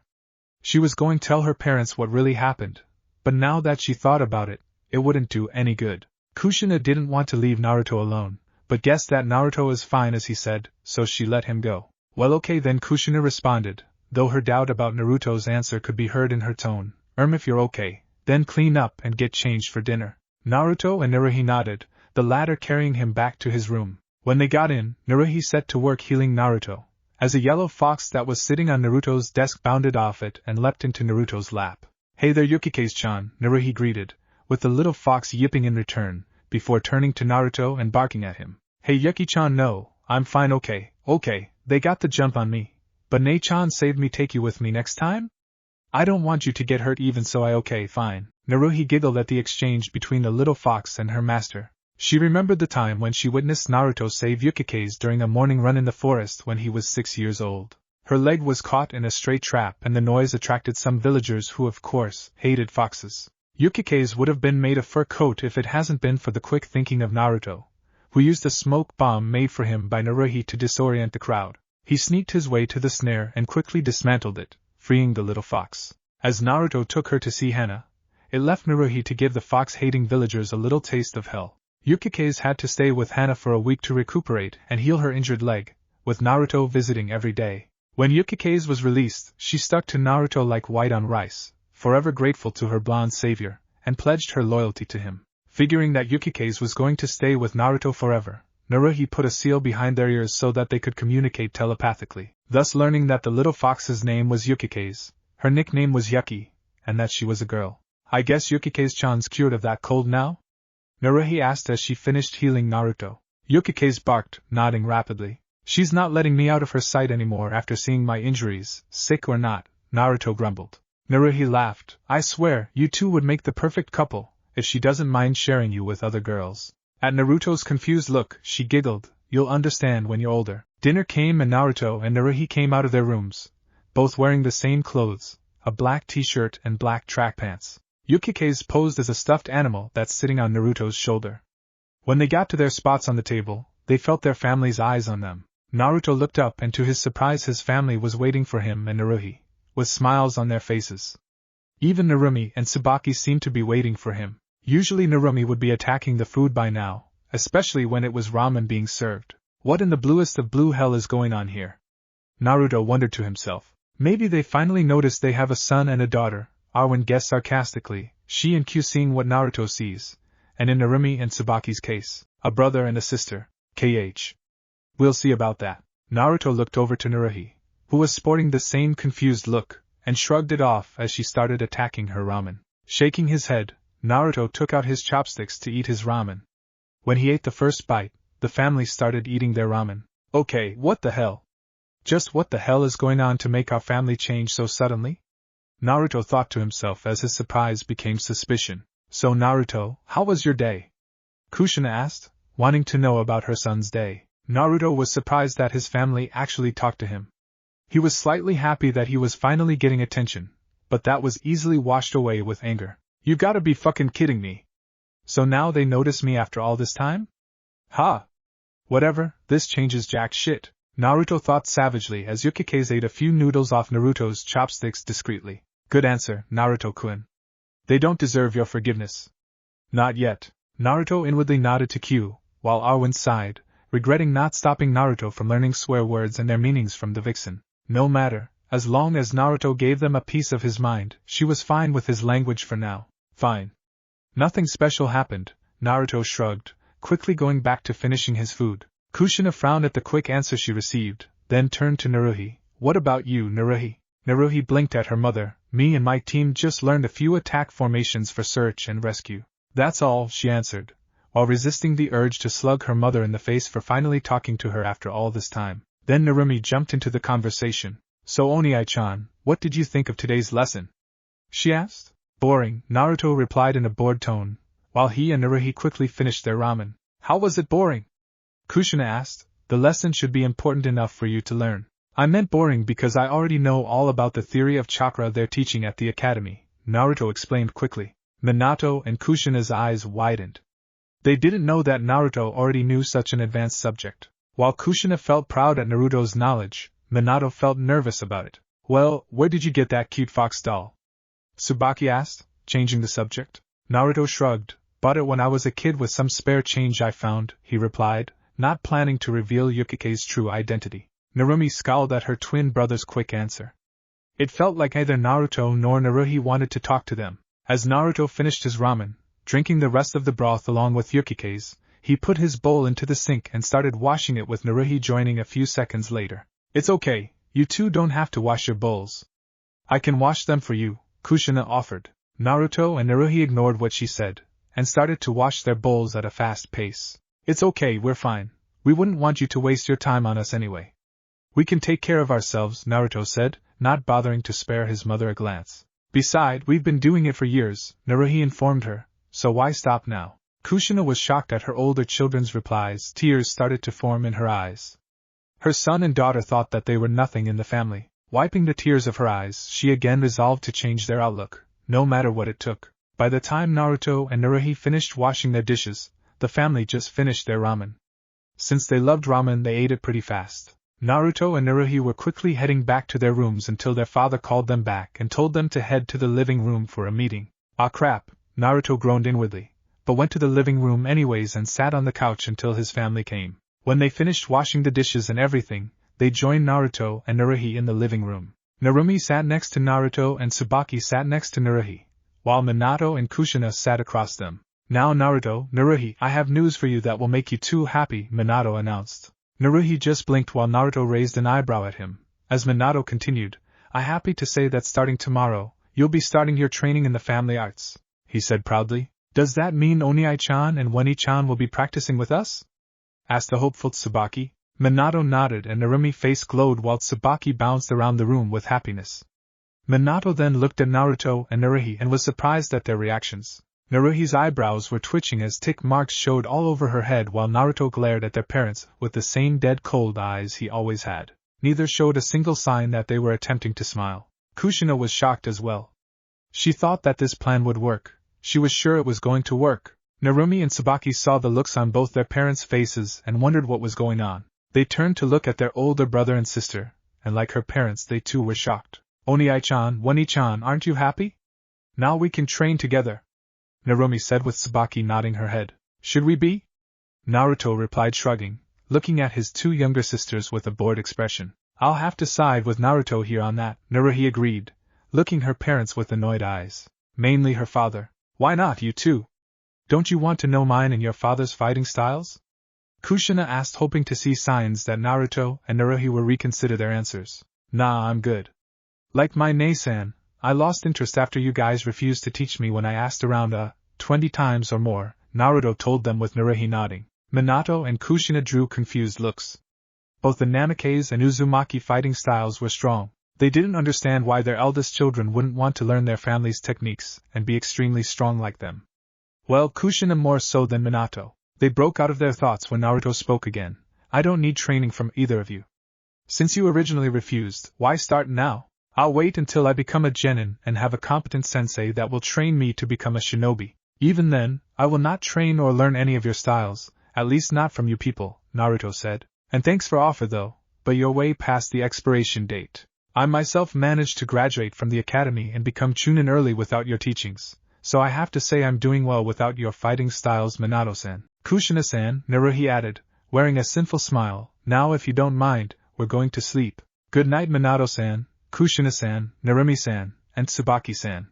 She was going to tell her parents what really happened, but now that she thought about it, it wouldn't do any good. Kushina didn't want to leave Naruto alone, but guessed that Naruto is fine as he said, so she let him go. Well, okay then, Kushina responded, though her doubt about Naruto's answer could be heard in her tone. If you're okay, then clean up and get changed for dinner. Naruto and Naruhi nodded, the latter carrying him back to his room. When they got in, Naruhi set to work healing Naruto, as a yellow fox that was sitting on Naruto's desk bounded off it and leapt into Naruto's lap. Hey there, Yukikaze-chan, Naruhi greeted, with the little fox yipping in return, before turning to Naruto and barking at him. Hey Yuki-chan, no, I'm fine, okay, they got the jump on me, but Nei-chan saved me. Take you with me next time? I don't want you to get hurt even so. Fine. Naruhi giggled at the exchange between the little fox and her master. She remembered the time when she witnessed Naruto save Yukikaze during a morning run in the forest when he was 6 years old. Her leg was caught in a stray trap and the noise attracted some villagers who of course hated foxes. Yukikaze would have been made a fur coat if it hasn't been for the quick thinking of Naruto, who used a smoke bomb made for him by Naruhi to disorient the crowd. He sneaked his way to the snare and quickly dismantled it, freeing the little fox. As Naruto took her to see Hana, it left Naruhi to give the fox-hating villagers a little taste of hell. Yukikaze had to stay with Hana for a week to recuperate and heal her injured leg, with Naruto visiting every day. When Yukikaze was released, she stuck to Naruto like white on rice, forever grateful to her blonde savior, and pledged her loyalty to him. Figuring that Yukikaze was going to stay with Naruto forever, Naruhi put a seal behind their ears so that they could communicate telepathically, thus learning that the little fox's name was Yukikaze, her nickname was Yuki, and that she was a girl. I guess Yukikaze-chan's cured of that cold now? Naruhi asked as she finished healing Naruto. Yukikaze barked, nodding rapidly. She's not letting me out of her sight anymore after seeing my injuries, sick or not, Naruto grumbled. Naruhi laughed. I swear, you two would make the perfect couple, if she doesn't mind sharing you with other girls. At Naruto's confused look, she giggled. You'll understand when you're older. Dinner came and Naruto and Naruhi came out of their rooms, both wearing the same clothes, a black t-shirt and black track pants. Yukikaze posed as a stuffed animal that's sitting on Naruto's shoulder. When they got to their spots on the table, they felt their family's eyes on them. Naruto looked up and to his surprise his family was waiting for him and Naruhi, with smiles on their faces. Even Narumi and Tsubaki seemed to be waiting for him. Usually Narumi would be attacking the food by now, especially when it was ramen being served. What in the bluest of blue hell is going on here? Naruto wondered to himself. Maybe they finally noticed they have a son and a daughter, Arwen guessed sarcastically, she and Q seeing what Naruto sees, and in Narumi and Tsubaki's case, a brother and a sister, KH. We'll see about that. Naruto looked over to Naruhi, who was sporting the same confused look, and shrugged it off as she started attacking her ramen. Shaking his head, Naruto took out his chopsticks to eat his ramen. When he ate the first bite, the family started eating their ramen. Okay, what the hell? Just what the hell is going on to make our family change so suddenly? Naruto thought to himself as his surprise became suspicion. So Naruto, how was your day? Kushina asked, wanting to know about her son's day. Naruto was surprised that his family actually talked to him. He was slightly happy that he was finally getting attention, but that was easily washed away with anger. You gotta be fucking kidding me. So now they notice me after all this time? Ha! Whatever, this changes jack shit. Naruto thought savagely as Yukikaze ate a few noodles off Naruto's chopsticks discreetly. Good answer, Naruto-kun. They don't deserve your forgiveness. Not yet. Naruto inwardly nodded to Q, while Arwen sighed, regretting not stopping Naruto from learning swear words and their meanings from the vixen. No matter, as long as Naruto gave them a piece of his mind, she was fine with his language for now. Fine. Nothing special happened, Naruto shrugged, quickly going back to finishing his food. Kushina frowned at the quick answer she received, then turned to Naruhi. What about you, Naruhi? Naruhi blinked at her mother. Me and my team just learned a few attack formations for search and rescue. That's all, she answered, while resisting the urge to slug her mother in the face for finally talking to her after all this time. Then Narumi jumped into the conversation. So Oniai-chan, what did you think of today's lesson? She asked. Boring, Naruto replied in a bored tone, while he and Naruhi quickly finished their ramen. How was it boring? Kushina asked. The lesson should be important enough for you to learn. I meant boring because I already know all about the theory of chakra they're teaching at the academy, Naruto explained quickly. Minato and Kushina's eyes widened. They didn't know that Naruto already knew such an advanced subject. While Kushina felt proud at Naruto's knowledge, Minato felt nervous about it. Well, where did you get that cute fox doll? Tsubaki asked, changing the subject. Naruto shrugged. Bought it when I was a kid with some spare change I found, he replied, not planning to reveal Yukikaze's true identity. Narumi scowled at her twin brother's quick answer. It felt like neither Naruto nor Naruhi wanted to talk to them. As Naruto finished his ramen, drinking the rest of the broth along with Yukikaze, he put his bowl into the sink and started washing it with Naruhi joining a few seconds later. It's okay, you two don't have to wash your bowls. I can wash them for you, Kushina offered. Naruto and Naruhi ignored what she said, and started to wash their bowls at a fast pace. It's okay, we're fine. We wouldn't want you to waste your time on us anyway. We can take care of ourselves, Naruto said, not bothering to spare his mother a glance. Besides, we've been doing it for years, Naruhi informed her, so why stop now? Kushina was shocked at her older children's replies. Tears started to form in her eyes. Her son and daughter thought that they were nothing in the family. Wiping the tears of her eyes, she again resolved to change their outlook, no matter what it took. By the time Naruto and Naruhi finished washing their dishes, the family just finished their ramen. Since they loved ramen, they ate it pretty fast. Naruto and Naruhi were quickly heading back to their rooms until their father called them back and told them to head to the living room for a meeting. Ah crap, Naruto groaned inwardly, but went to the living room anyways and sat on the couch until his family came. When they finished washing the dishes and everything, they joined Naruto and Naruhi in the living room. Narumi sat next to Naruto and Tsubaki sat next to Naruhi, while Minato and Kushina sat across them. Now Naruto, Naruhi, I have news for you that will make you too happy, Minato announced. Naruhi just blinked while Naruto raised an eyebrow at him. As Minato continued, I'm happy to say that starting tomorrow, you'll be starting your training in the family arts, he said proudly. Does that mean Oniai-chan and Wani-chan will be practicing with us? Asked the hopeful Tsubaki. Minato nodded and Narumi's face glowed while Tsubaki bounced around the room with happiness. Minato then looked at Naruto and Naruhi and was surprised at their reactions. Naruhi's eyebrows were twitching as tick marks showed all over her head while Naruto glared at their parents with the same dead cold eyes he always had. Neither showed a single sign that they were attempting to smile. Kushina was shocked as well. She thought that this plan would work. She was sure it was going to work. Narumi and Tsubaki saw the looks on both their parents' faces and wondered what was going on. They turned to look at their older brother and sister, and like her parents they too were shocked. Oniai-chan, Wani-chan, aren't you happy? Now we can train together, Narumi said with Tsubaki nodding her head. Should we be? Naruto replied shrugging, looking at his two younger sisters with a bored expression. I'll have to side with Naruto here on that, Naruhi agreed, looking her parents with annoyed eyes. Mainly her father. Why not you too? Don't you want to know mine and your father's fighting styles? Kushina asked, hoping to see signs that Naruto and Naruhi would reconsider their answers. Nah, I'm good. Like my Nei-san, I lost interest after you guys refused to teach me when I asked around 20 times or more, Naruto told them with Naruhi nodding. Minato and Kushina drew confused looks. Both the Namikaze and Uzumaki fighting styles were strong. They didn't understand why their eldest children wouldn't want to learn their family's techniques and be extremely strong like them. Well, Kushina more so than Minato. They broke out of their thoughts when Naruto spoke again. I don't need training from either of you. Since you originally refused, why start now? I'll wait until I become a genin and have a competent sensei that will train me to become a shinobi. Even then, I will not train or learn any of your styles, at least not from you people, Naruto said. And thanks for offer though, but you're way past the expiration date. I myself managed to graduate from the academy and become chunin early without your teachings, so I have to say I'm doing well without your fighting styles, Minato-san. Kushina-san, Naruhi added, wearing a sinful smile. Now if you don't mind, we're going to sleep. Good night, Minato-san, Kushina-san, Narumi-san, and Tsubaki-san,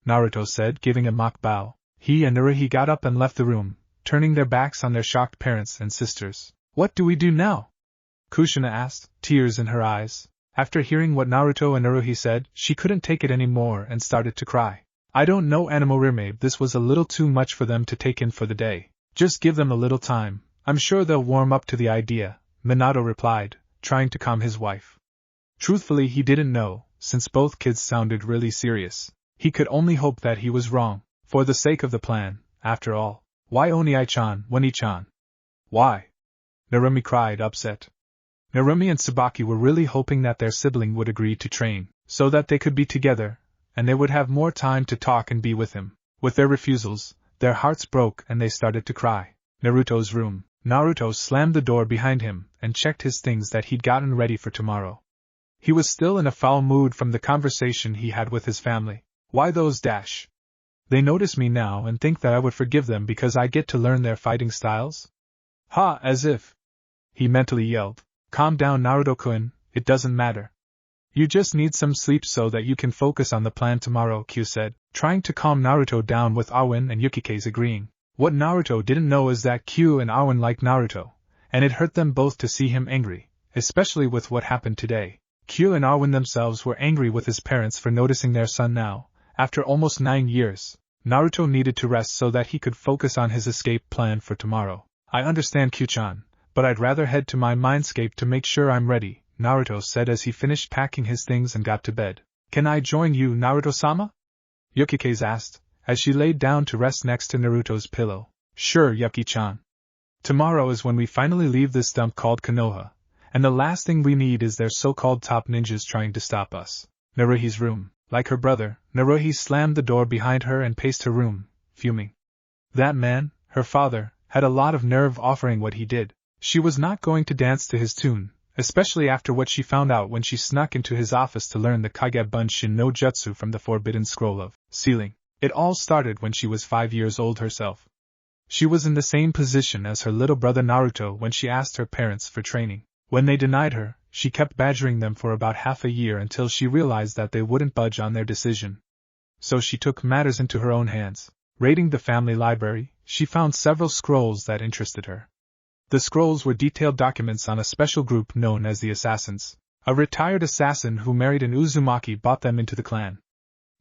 Naruto said, giving a mock bow. He and Naruhi got up and left the room, turning their backs on their shocked parents and sisters. What do we do now? Kushina asked, tears in her eyes. After hearing what Naruto and Naruhi said, she couldn't take it anymore and started to cry. I don't know, Animo-rime, this was a little too much for them to take in for the day. Just give them a little time. I'm sure they'll warm up to the idea, Minato replied, trying to calm his wife. Truthfully, he didn't know, since both kids sounded really serious. He could only hope that he was wrong. For the sake of the plan, after all. Why Oniai-chan, Wani-chan? Why? Narumi cried, upset. Narumi and Tsubaki were really hoping that their sibling would agree to train, so that they could be together, and they would have more time to talk and be with him. With their refusals, their hearts broke and they started to cry. Naruto's room. Naruto slammed the door behind him and checked his things that he'd gotten ready for tomorrow. He was still in a foul mood from the conversation he had with his family. Why those dash? They notice me now and think that I would forgive them because I get to learn their fighting styles? Ha, as if! He mentally yelled. Calm down, Naruto-kun, it doesn't matter. You just need some sleep so that you can focus on the plan tomorrow, Q said, trying to calm Naruto down with Arwen and Yukikaze agreeing. What Naruto didn't know is that Q and Arwen liked Naruto, and it hurt them both to see him angry, especially with what happened today. Q and Arwen themselves were angry with his parents for noticing their son now. After almost 9 years, Naruto needed to rest so that he could focus on his escape plan for tomorrow. I understand, Q-chan, but I'd rather head to my mindscape to make sure I'm ready, Naruto said as he finished packing his things and got to bed. Can I join you, Naruto-sama? Yukikaze asked, as she laid down to rest next to Naruto's pillow. Sure, Yuki-chan. Tomorrow is when we finally leave this dump called Konoha, and the last thing we need is their so-called top ninjas trying to stop us. Naruhi's room. Like her brother, Naruhi slammed the door behind her and paced her room, fuming. That man, her father, had a lot of nerve offering what he did. She was not going to dance to his tune, especially after what she found out when she snuck into his office to learn the Kage Bunshin no Jutsu from the forbidden scroll of sealing. It all started when she was 5 years old herself. She was in the same position as her little brother Naruto when she asked her parents for training. When they denied her, she kept badgering them for about half a year until she realized that they wouldn't budge on their decision. So she took matters into her own hands. Raiding the family library, she found several scrolls that interested her. The scrolls were detailed documents on a special group known as the Assassins. A retired assassin who married an Uzumaki brought them into the clan.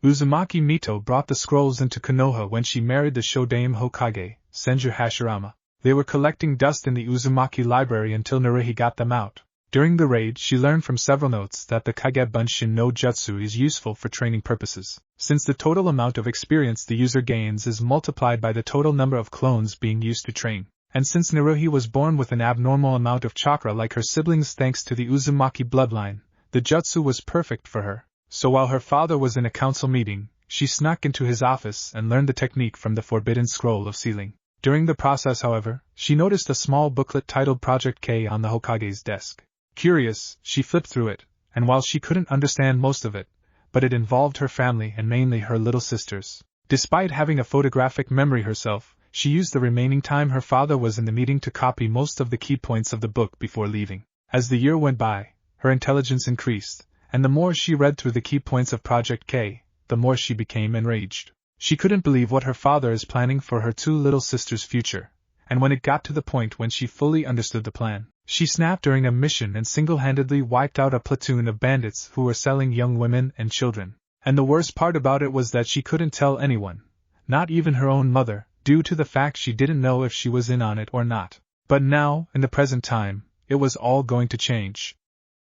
Uzumaki Mito brought the scrolls into Konoha when she married the Shodaime Hokage, Senju Hashirama. They were collecting dust in the Uzumaki library until Naruhi got them out. During the raid, she learned from several notes that the Kage Bunshin no Jutsu is useful for training purposes, since the total amount of experience the user gains is multiplied by the total number of clones being used to train. And since Naruhi was born with an abnormal amount of chakra like her siblings thanks to the Uzumaki bloodline, the jutsu was perfect for her. So while her father was in a council meeting, she snuck into his office and learned the technique from the forbidden scroll of sealing. During the process, however, she noticed a small booklet titled Project K on the Hokage's desk. Curious, she flipped through it, and while she couldn't understand most of it, but it involved her family and mainly her little sisters. Despite having a photographic memory herself, she used the remaining time her father was in the meeting to copy most of the key points of the book before leaving. As the year went by, her intelligence increased, and the more she read through the key points of Project K, the more she became enraged. She couldn't believe what her father is planning for her two little sisters' future, and when it got to the point when she fully understood the plan, she snapped during a mission and single-handedly wiped out a platoon of bandits who were selling young women and children. And the worst part about it was that she couldn't tell anyone, not even her own mother, due to the fact she didn't know if she was in on it or not. But now, in the present time, it was all going to change.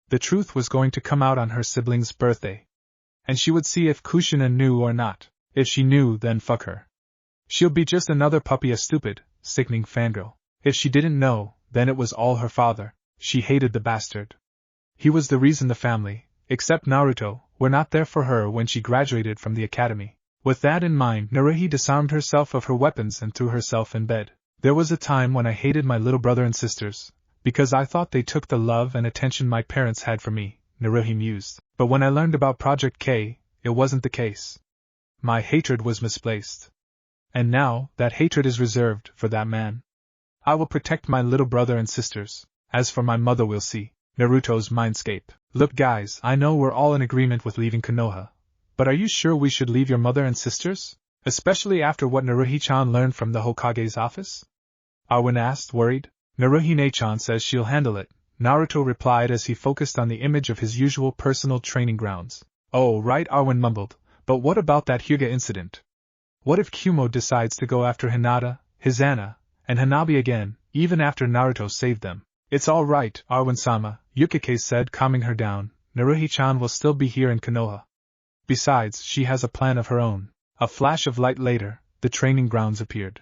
The truth was going to come out on her sibling's birthday. And she would see if Kushina knew or not. If she knew, then fuck her. She'll be just another puppy, a stupid, sickening fangirl. If she didn't know, then it was all her father. She hated the bastard. He was the reason the family, except Naruto, were not there for her when she graduated from the academy. With that in mind, Naruhi disarmed herself of her weapons and threw herself in bed. There was a time when I hated my little brother and sisters, because I thought they took the love and attention my parents had for me, Naruhi mused. But when I learned about Project K, it wasn't the case. My hatred was misplaced. And now, that hatred is reserved for that man. I will protect my little brother and sisters. As for my mother, we'll see. Naruto's mindscape. Look guys, I know we're all in agreement with leaving Konoha. But are you sure we should leave your mother and sisters? Especially after what Naruhi-chan learned from the Hokage's office? Arwen asked, worried. Naruhi-ne-chan says she'll handle it, Naruto replied as he focused on the image of his usual personal training grounds. Oh right, Arwen mumbled, but what about that Hyuga incident? What if Kumo decides to go after Hinata, Hizana, and Hanabi again, even after Naruto saved them? It's all right, Arwen-sama, Yukike said, calming her down. Naruhi-chan will still be here in Konoha. Besides, she has a plan of her own. A flash of light later, the training grounds appeared.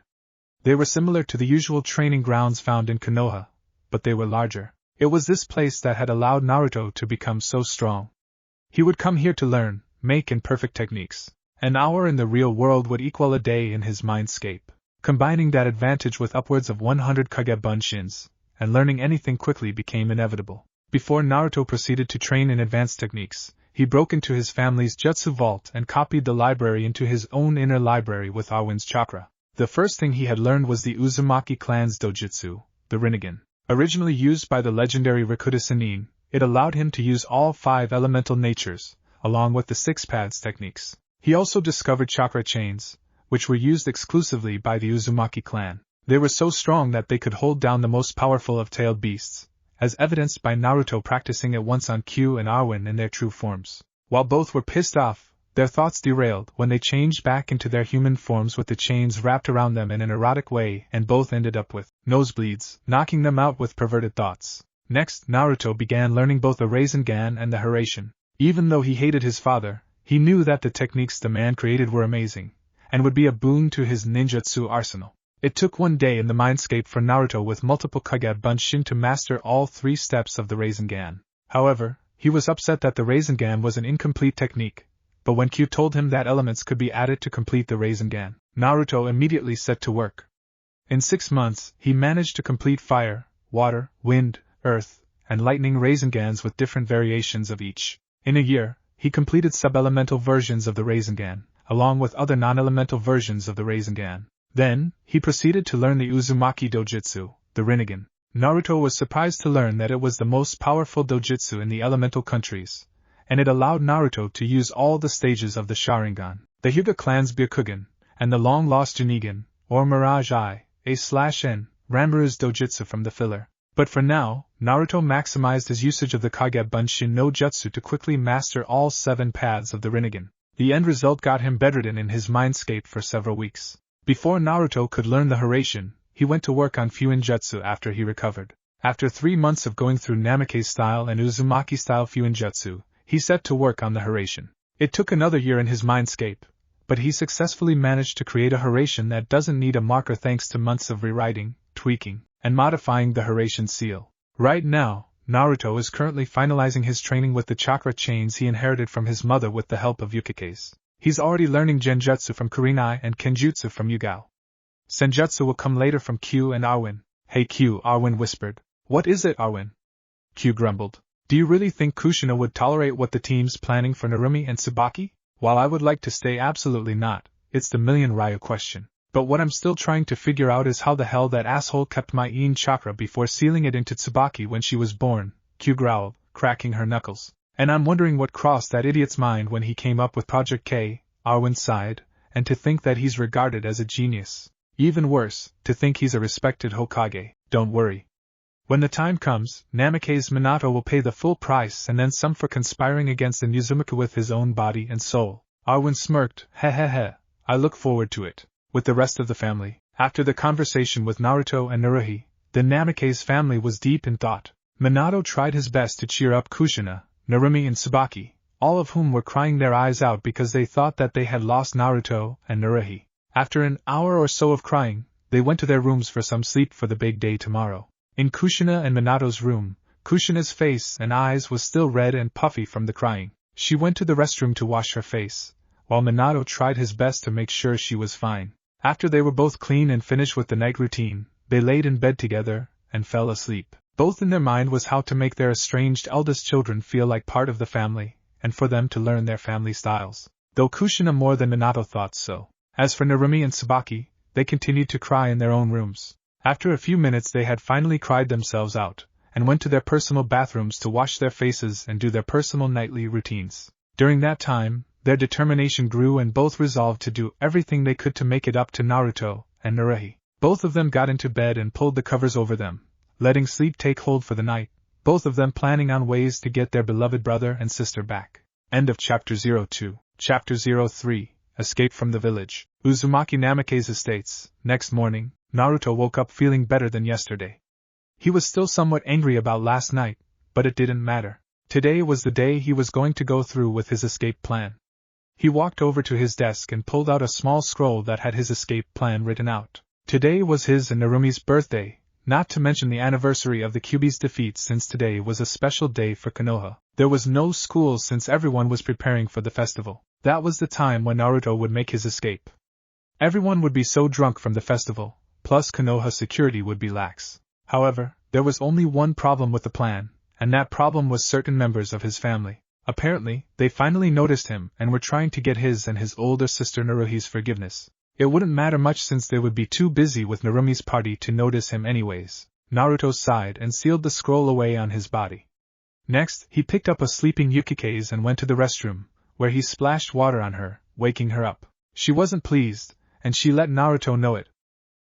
They were similar to the usual training grounds found in Konoha, but they were larger. It was this place that had allowed Naruto to become so strong. He would come here to learn, make and perfect techniques. An hour in the real world would equal a day in his mindscape. Combining that advantage with upwards of 100 Kage Bunshins, and learning anything quickly became inevitable. Before Naruto proceeded to train in advanced techniques, he broke into his family's jutsu vault and copied the library into his own inner library with Arwen's chakra. The first thing he had learned was the Uzumaki clan's dojutsu, the Rinnegan. Originally used by the legendary Rakuta Sannin, it allowed him to use all 5 elemental natures, along with the 6 paths techniques. He also discovered chakra chains, which were used exclusively by the Uzumaki clan. They were so strong that they could hold down the most powerful of tailed beasts, as evidenced by Naruto practicing it once on Q and Arwen in their true forms. While both were pissed off, their thoughts derailed when they changed back into their human forms with the chains wrapped around them in an erotic way, and both ended up with nosebleeds, knocking them out with perverted thoughts. Next, Naruto began learning both the Rasengan and the Haraishin. Even though he hated his father, he knew that the techniques the man created were amazing, and would be a boon to his ninjutsu arsenal. It took one day in the mindscape for Naruto with multiple Kage Bunshin to master all 3 steps of the Rasengan. However, he was upset that the Rasengan was an incomplete technique, but when Q told him that elements could be added to complete the Rinnegan, Naruto immediately set to work. In 6 months, he managed to complete fire, water, wind, earth, and lightning Ringans with different variations of each. In a year, he completed sub-elemental versions of the Rinnegan, along with other non-elemental versions of the Rinnegan. Then, he proceeded to learn the Uzumaki Dojutsu, the Rinnegan. Naruto was surprised to learn that it was the most powerful dojutsu in the elemental countries, and it allowed Naruto to use all the stages of the Sharingan, the Hyuga clan's Byakugan, and the long-lost Rinnegan, or Mirage I/N, Ranmaru's dojutsu from the filler. But for now, Naruto maximized his usage of the Kage Bunshin no Jutsu to quickly master all 7 paths of the Rinnegan. The end result got him bedridden in his mindscape for several weeks. Before Naruto could learn the Haraishin, he went to work on Fuinjutsu after he recovered. After 3 months of going through Namikaze style and Uzumaki style Fuinjutsu, he set to work on the Haraishin. It took another year in his mindscape, but he successfully managed to create a Haraishin that doesn't need a marker thanks to months of rewriting, tweaking, and modifying the Haraishin seal. Right now, Naruto is currently finalizing his training with the chakra chains he inherited from his mother with the help of Yukikaze. He's already learning Genjutsu from Kurinai and Kenjutsu from Yugao. Senjutsu will come later from Q and Arwen. Hey Q, Arwen whispered. What is it, Arwen? Q grumbled. Do you really think Kushina would tolerate what the team's planning for Narumi and Tsubaki? While I would like to stay absolutely not, it's the million Ryu question. But what I'm still trying to figure out is how the hell that asshole kept my Yin chakra before sealing it into Tsubaki when she was born, Q growled, cracking her knuckles. And I'm wondering what crossed that idiot's mind when he came up with Project K, Arwen sighed, and to think that he's regarded as a genius. Even worse, to think he's a respected Hokage. Don't worry. When the time comes, Namikaze Minato will pay the full price and then some for conspiring against the Uzumaki with his own body and soul. Arwen smirked, heh. I look forward to it. With the rest of the family, after the conversation with Naruto and Naruhi, the Namikaze family was deep in thought. Minato tried his best to cheer up Kushina, Narumi and Tsubaki, all of whom were crying their eyes out because they thought that they had lost Naruto and Naruhi. After an hour or so of crying, they went to their rooms for some sleep for the big day tomorrow. In Kushina and Minato's room, Kushina's face and eyes was still red and puffy from the crying. She went to the restroom to wash her face, while Minato tried his best to make sure she was fine. After they were both clean and finished with the night routine, they laid in bed together and fell asleep. Both in their mind was how to make their estranged eldest children feel like part of the family, and for them to learn their family styles. Though Kushina more than Minato thought so. As for Narumi and Tsubaki, they continued to cry in their own rooms. After a few minutes they had finally cried themselves out, and went to their personal bathrooms to wash their faces and do their personal nightly routines. During that time, their determination grew and both resolved to do everything they could to make it up to Naruto and Naruhi. Both of them got into bed and pulled the covers over them, letting sleep take hold for the night, both of them planning on ways to get their beloved brother and sister back. End of Chapter 02. Chapter 03. Escape from the village. Uzumaki Namikaze Estates. Next morning, Naruto woke up feeling better than yesterday. He was still somewhat angry about last night, but it didn't matter. Today was the day he was going to go through with his escape plan. He walked over to his desk and pulled out a small scroll that had his escape plan written out. Today was his and Narumi's birthday, not to mention the anniversary of the Kyuubi's defeat, since today was a special day for Konoha. There was no school since everyone was preparing for the festival. That was the time when Naruto would make his escape. Everyone would be so drunk from the festival, plus Konoha security would be lax. However, there was only one problem with the plan, and that problem was certain members of his family. Apparently, they finally noticed him and were trying to get his and his older sister Naruhi's forgiveness. It wouldn't matter much since they would be too busy with Narumi's party to notice him anyways. Naruto sighed and sealed the scroll away on his body. Next, he picked up a sleeping Yukikaze and went to the restroom, where he splashed water on her, waking her up. She wasn't pleased, and she let Naruto know it.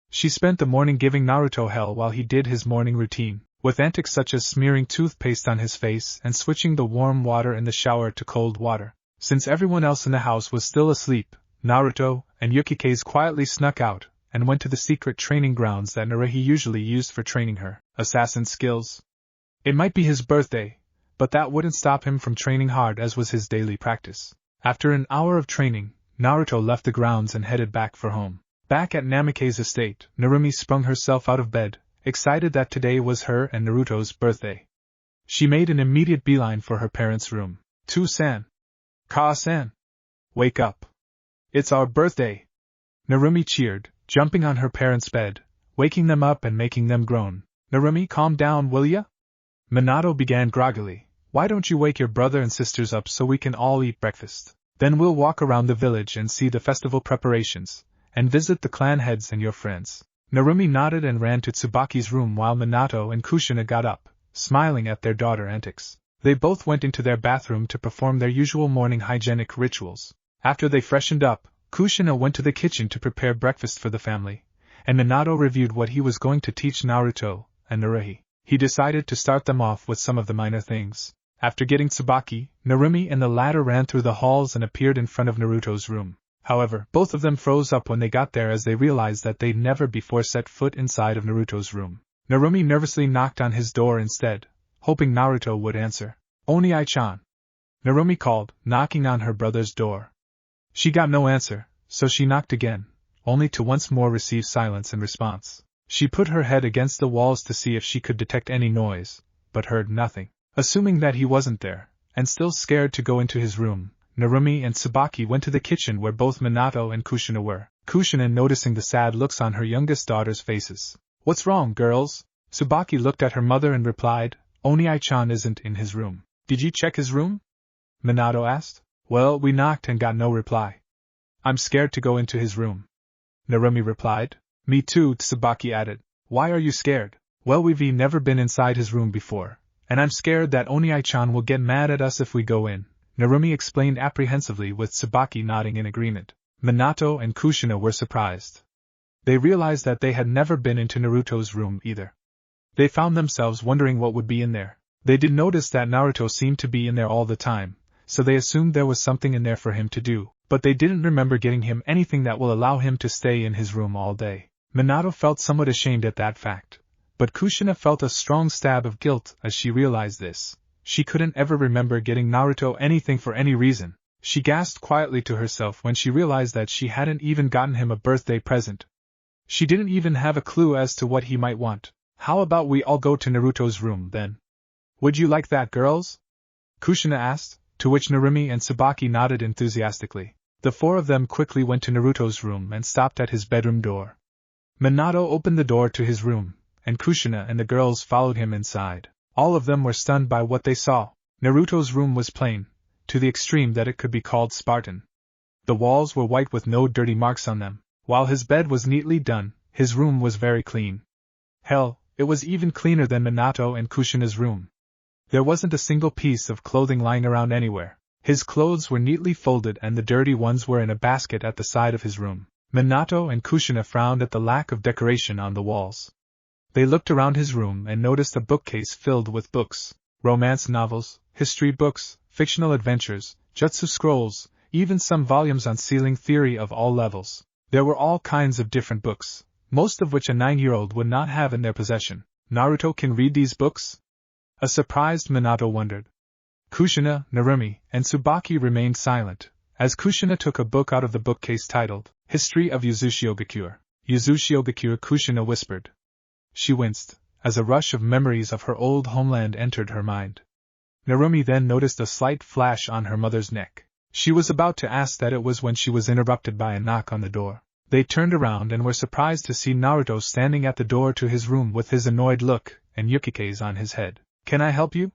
She spent the morning giving Naruto hell while he did his morning routine, with antics such as smearing toothpaste on his face and switching the warm water in the shower to cold water. Since everyone else in the house was still asleep, Naruto and Yukikaze quietly snuck out and went to the secret training grounds that Naruhi usually used for training her assassin skills. It might be his birthday, but that wouldn't stop him from training hard, as was his daily practice. After an hour of training, Naruto left the grounds and headed back for home. Back at Namikaze estate, Narumi sprung herself out of bed, excited that today was her and Naruto's birthday. She made an immediate beeline for her parents' room. "To-san. Ka-san. Wake up. It's our birthday. Narumi cheered, jumping on her parents' bed, waking them up and making them groan. Narumi, calm down, will ya? Minato began groggily. Why don't you wake your brother and sisters up so we can all eat breakfast? Then we'll walk around the village and see the festival preparations, and visit the clan heads and your friends. Narumi nodded and ran to Tsubaki's room while Minato and Kushina got up, smiling at their daughter antics. They both went into their bathroom to perform their usual morning hygienic rituals. After they freshened up, Kushina went to the kitchen to prepare breakfast for the family, and Minato reviewed what he was going to teach Naruto and Naruhi. He decided to start them off with some of the minor things. After getting Tsubaki, Narumi and the latter ran through the halls and appeared in front of Naruto's room. However, both of them froze up when they got there as they realized that they'd never before set foot inside of Naruto's room. Narumi nervously knocked on his door instead, hoping Naruto would answer. Oni-chan. Narumi called, knocking on her brother's door. She got no answer, so she knocked again, only to once more receive silence in response. She put her head against the walls to see if she could detect any noise, but heard nothing. Assuming that he wasn't there, and still scared to go into his room, Narumi and Tsubaki went to the kitchen where both Minato and Kushina were. Kushina noticing the sad looks on her youngest daughter's faces. What's wrong, girls? Tsubaki looked at her mother and replied, Oni-chan isn't in his room. Did you check his room? Minato asked. Well, we knocked and got no reply. I'm scared to go into his room. Narumi replied. Me too, Tsubaki added. Why are you scared? Well, we've never been inside his room before, and I'm scared that Oni-chan will get mad at us if we go in, Narumi explained apprehensively with Tsubaki nodding in agreement. Minato and Kushina were surprised. They realized that they had never been into Naruto's room either. They found themselves wondering what would be in there. They did notice that Naruto seemed to be in there all the time, so they assumed there was something in there for him to do, but they didn't remember getting him anything that will allow him to stay in his room all day. Minato felt somewhat ashamed at that fact, but Kushina felt a strong stab of guilt as she realized this. She couldn't ever remember getting Naruto anything for any reason. She gasped quietly to herself when she realized that she hadn't even gotten him a birthday present. She didn't even have a clue as to what he might want. How about we all go to Naruto's room, then? Would you like that, girls? Kushina asked, to which Narumi and Tsubaki nodded enthusiastically. The four of them quickly went to Naruto's room and stopped at his bedroom door. Minato opened the door to his room, and Kushina and the girls followed him inside. All of them were stunned by what they saw. Naruto's room was plain, to the extreme that it could be called Spartan. The walls were white with no dirty marks on them. While his bed was neatly done, his room was very clean. Hell, it was even cleaner than Minato and Kushina's room. There wasn't a single piece of clothing lying around anywhere. His clothes were neatly folded and the dirty ones were in a basket at the side of his room. Minato and Kushina frowned at the lack of decoration on the walls. They looked around his room and noticed a bookcase filled with books, romance novels, history books, fictional adventures, jutsu scrolls, even some volumes on sealing theory of all levels. There were all kinds of different books, most of which a 9-year-old would not have in their possession. Naruto can read these books? A surprised Minato wondered. Kushina, Narumi, and Tsubaki remained silent, as Kushina took a book out of the bookcase titled, History of Yuzushiogakure. Yuzushiogakure, Kushina whispered. She winced, as a rush of memories of her old homeland entered her mind. Narumi then noticed a slight flash on her mother's neck. She was about to ask that it was when she was interrupted by a knock on the door. They turned around and were surprised to see Naruto standing at the door to his room with his annoyed look and Yukikaze on his head. Can I help you?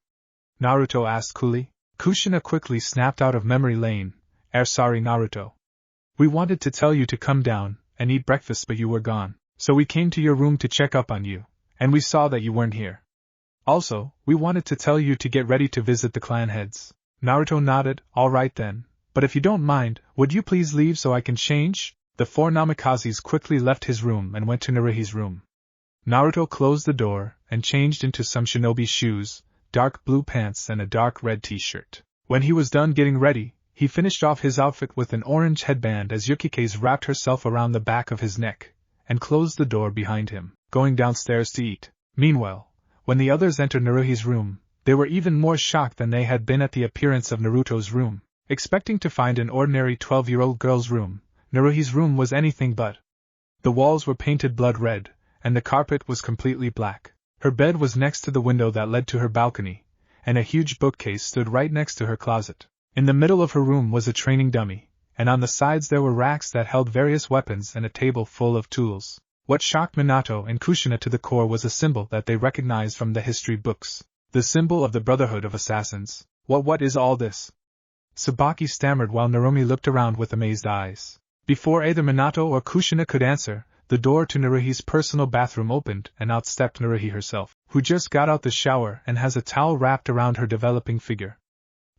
Naruto asked coolly. Kushina quickly snapped out of memory lane. Sorry, Naruto. We wanted to tell you to come down and eat breakfast, but you were gone. So we came to your room to check up on you, and we saw that you weren't here. Also, we wanted to tell you to get ready to visit the clan heads. Naruto nodded. All right then, but if you don't mind, would you please leave so I can change? The four Namikazes quickly left his room and went to Naruhi's room. Naruto closed the door and changed into some shinobi shoes, dark blue pants and a dark red t-shirt. When he was done getting ready, he finished off his outfit with an orange headband as Yukikaze wrapped herself around the back of his neck, and closed the door behind him, going downstairs to eat. Meanwhile, when the others entered Naruhi's room, they were even more shocked than they had been at the appearance of Naruto's room. Expecting to find an ordinary 12-year-old girl's room, Naruhi's room was anything but. The walls were painted blood red, and the carpet was completely black. Her bed was next to the window that led to her balcony, and a huge bookcase stood right next to her closet. In the middle of her room was a training dummy, and on the sides there were racks that held various weapons and a table full of tools. What shocked Minato and Kushina to the core was a symbol that they recognized from the history books. The symbol of the Brotherhood of Assassins. What is all this? Tsubaki stammered while Narumi looked around with amazed eyes. Before either Minato or Kushina could answer, the door to Naruhi's personal bathroom opened and out stepped Naruhi herself, who just got out the shower and has a towel wrapped around her developing figure.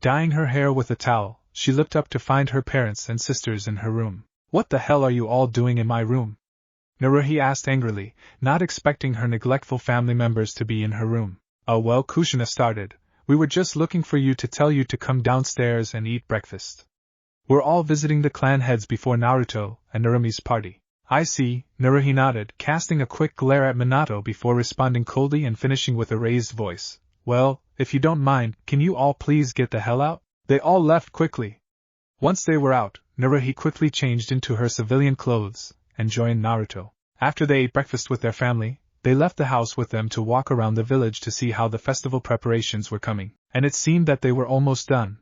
Dyeing her hair with a towel, she looked up to find her parents and sisters in her room. "What the hell are you all doing in my room?" Naruhi asked angrily, not expecting her neglectful family members to be in her room. "Oh well," Kushina started, "we were just looking for you to tell you to come downstairs and eat breakfast. We're all visiting the clan heads before Naruto and Narumi's party." "I see," Naruhi nodded, casting a quick glare at Minato before responding coldly and finishing with a raised voice. "Well, if you don't mind, can you all please get the hell out?" They all left quickly. Once they were out, Naruhi quickly changed into her civilian clothes and joined Naruto. After they ate breakfast with their family, they left the house with them to walk around the village to see how the festival preparations were coming, and it seemed that they were almost done.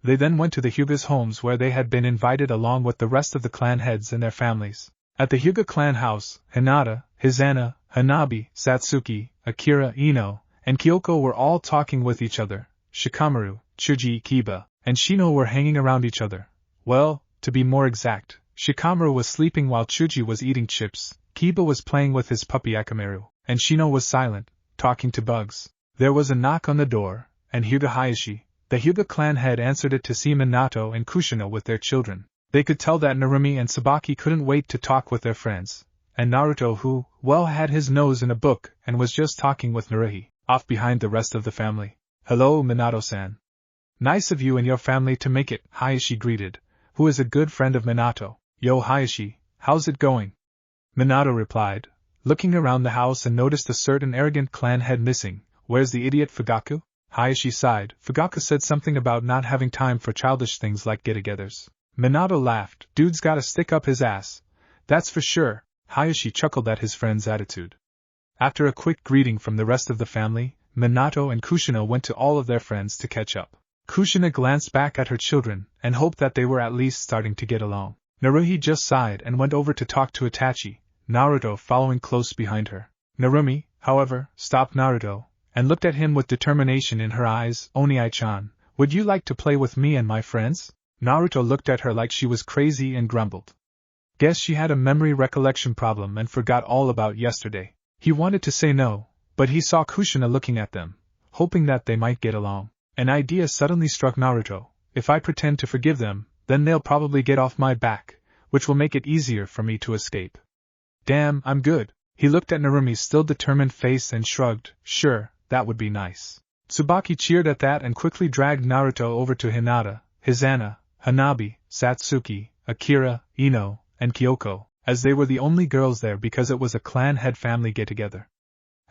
They then went to the Hyuga's homes where they had been invited along with the rest of the clan heads and their families. At the Hyuga clan house, Hinata, Hizana, Hanabi, Satsuki, Akira, Ino, and Kyoko were all talking with each other. Shikamaru, Chuji, Kiba, and Shino were hanging around each other. Well, to be more exact, Shikamaru was sleeping while Chuji was eating chips, Kiba was playing with his puppy Akamaru, and Shino was silent, talking to bugs. There was a knock on the door, and Hyuga Hayashi, the Hyuga clan head, answered it to see Minato and Kushina with their children. They could tell that Narumi and Tsubaki couldn't wait to talk with their friends, and Naruto, who, well, had his nose in a book and was just talking with Naruhi, off behind the rest of the family. "Hello, Minato-san. Nice of you and your family to make it," Hayashi greeted, who is a good friend of Minato. "Yo Hayashi, how's it going?" Minato replied, looking around the house and noticed a certain arrogant clan head missing. "Where's the idiot Fugaku?" Hayashi sighed. Fugaku said something about not having time for childish things like get-togethers. Minato laughed. "Dude's gotta stick up his ass, that's for sure." Hayashi chuckled at his friend's attitude. After a quick greeting from the rest of the family, Minato and Kushina went to all of their friends to catch up. Kushina glanced back at her children and hoped that they were at least starting to get along. Naruhi just sighed and went over to talk to Itachi, Naruto following close behind her. Narumi, however, stopped Naruto and looked at him with determination in her eyes. "Oniai-chan, would you like to play with me and my friends?" Naruto looked at her like she was crazy and grumbled. Guess she had a memory recollection problem and forgot all about yesterday. He wanted to say no, but he saw Kushina looking at them, hoping that they might get along. An idea suddenly struck Naruto. If I pretend to forgive them, then they'll probably get off my back, which will make it easier for me to escape. Damn, I'm good. He looked at Narumi's still determined face and shrugged. Sure, that would be nice. Tsubaki cheered at that and quickly dragged Naruto over to Hinata, Hizana, Hanabi, Satsuki, Akira, Ino, and Kyoko, as they were the only girls there because it was a clan head family get-together.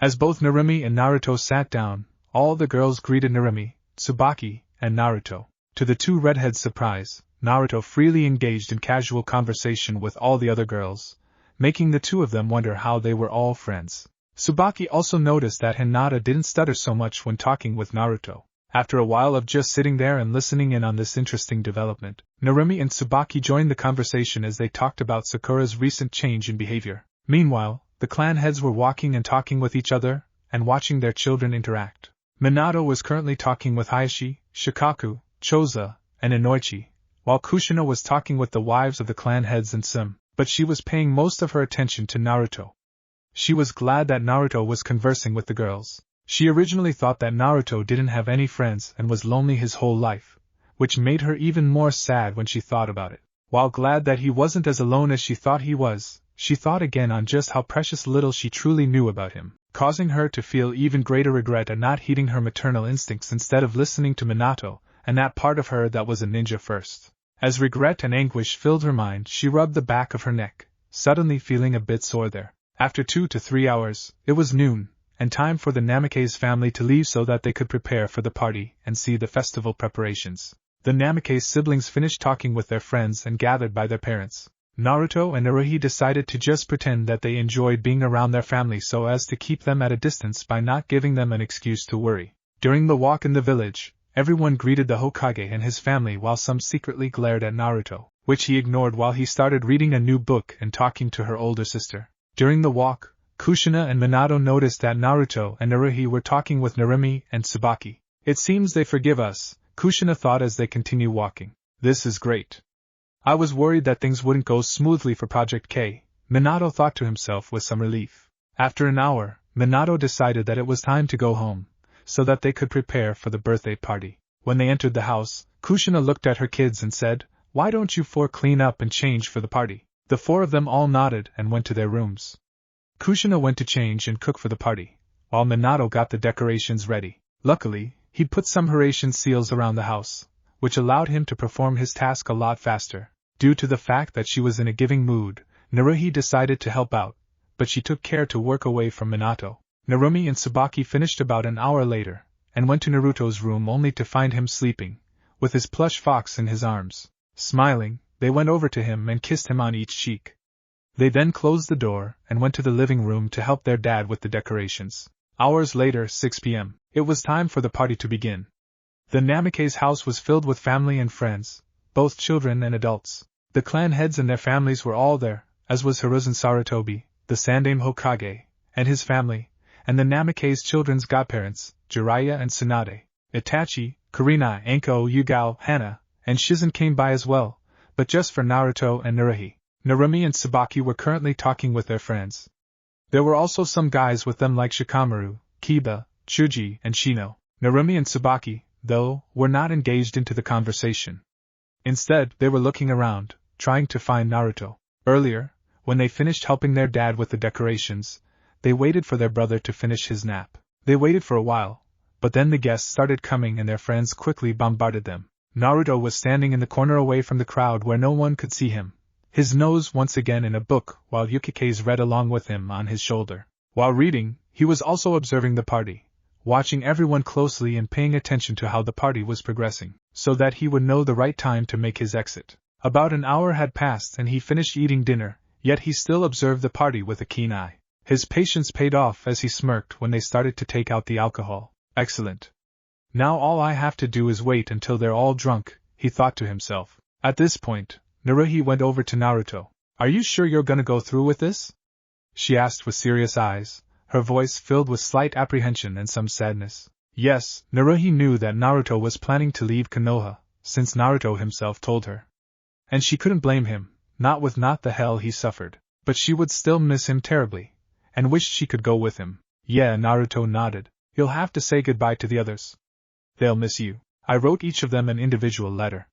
As both Narumi and Naruto sat down, all the girls greeted Narumi, Tsubaki, and Naruto. To the two redheads' surprise, Naruto freely engaged in casual conversation with all the other girls, making the two of them wonder how they were all friends. Tsubaki also noticed that Hinata didn't stutter so much when talking with Naruto. After a while of just sitting there and listening in on this interesting development, Narumi and Tsubaki joined the conversation as they talked about Sakura's recent change in behavior. Meanwhile, the clan heads were walking and talking with each other, and watching their children interact. Minato was currently talking with Hayashi, Shikaku, Choza, and Inoichi, while Kushina was talking with the wives of the clan heads and Sim, but she was paying most of her attention to Naruto. She was glad that Naruto was conversing with the girls. She originally thought that Naruto didn't have any friends and was lonely his whole life, which made her even more sad when she thought about it. While glad that he wasn't as alone as she thought he was, she thought again on just how precious little she truly knew about him, causing her to feel even greater regret at not heeding her maternal instincts instead of listening to Minato, and that part of her that was a ninja first. As regret and anguish filled her mind, she rubbed the back of her neck, suddenly feeling a bit sore there. After 2 to 3 hours, it was noon, and time for the Namikaze family to leave so that they could prepare for the party and see the festival preparations. The Namikaze siblings finished talking with their friends and gathered by their parents. Naruto and Naruhi decided to just pretend that they enjoyed being around their family so as to keep them at a distance by not giving them an excuse to worry. During the walk in the village, Everyone greeted the Hokage and his family while some secretly glared at Naruto, which he ignored while he started reading a new book and talking to her older sister. During the walk, Kushina and Minato noticed that Naruto and Naruhi were talking with Narumi and Tsubaki. It seems they forgive us, Kushina thought as they continue walking. This is great. I was worried that things wouldn't go smoothly for Project K, Minato thought to himself with some relief. After an hour, Minato decided that it was time to go home, so that they could prepare for the birthday party. When they entered the house, Kushina looked at her kids and said, "Why don't you four clean up and change for the party?" The four of them all nodded and went to their rooms. Kushina went to change and cook for the party, while Minato got the decorations ready. Luckily, he'd put some Haration seals around the house, which allowed him to perform his task a lot faster. Due to the fact that she was in a giving mood, Naruhi decided to help out, but she took care to work away from Minato. Narumi and Tsubaki finished about an hour later, and went to Naruto's room only to find him sleeping, with his plush fox in his arms. Smiling, they went over to him and kissed him on each cheek. They then closed the door and went to the living room to help their dad with the decorations. Hours later, 6 p.m., it was time for the party to begin. The Namikaze house was filled with family and friends, both children and adults. The clan heads and their families were all there, as was Hiruzen Sarutobi, the Sandaime Hokage, and his family, and the Namikaze children's godparents, Jiraiya and Tsunade. Itachi, Kurina, Anko, Yugao, Hana, and Shizen came by as well, but just for Naruto and Naruhi. Narumi and Tsubaki were currently talking with their friends. There were also some guys with them like Shikamaru, Kiba, Chuji, and Shino. Narumi and Tsubaki, though, were not engaged into the conversation. Instead, they were looking around, trying to find Naruto. Earlier, when they finished helping their dad with the decorations, they waited for their brother to finish his nap. They waited for a while, but then the guests started coming and their friends quickly bombarded them. Naruto was standing in the corner away from the crowd where no one could see him, his nose once again in a book while Yukikaze read along with him on his shoulder. While reading, he was also observing the party, watching everyone closely and paying attention to how the party was progressing, so that he would know the right time to make his exit. About an hour had passed and he finished eating dinner, yet he still observed the party with a keen eye. His patience paid off as he smirked when they started to take out the alcohol. Excellent. Now all I have to do is wait until they're all drunk, he thought to himself. At this point, Naruhi went over to Naruto. Are you sure you're gonna go through with this? She asked with serious eyes, her voice filled with slight apprehension and some sadness. Yes, Naruhi knew that Naruto was planning to leave Konoha, since Naruto himself told her. And she couldn't blame him, not the hell he suffered. But she would still miss him terribly, and wished she could go with him. Yeah, Naruto nodded. You'll have to say goodbye to the others. They'll miss you. I wrote each of them an individual letter.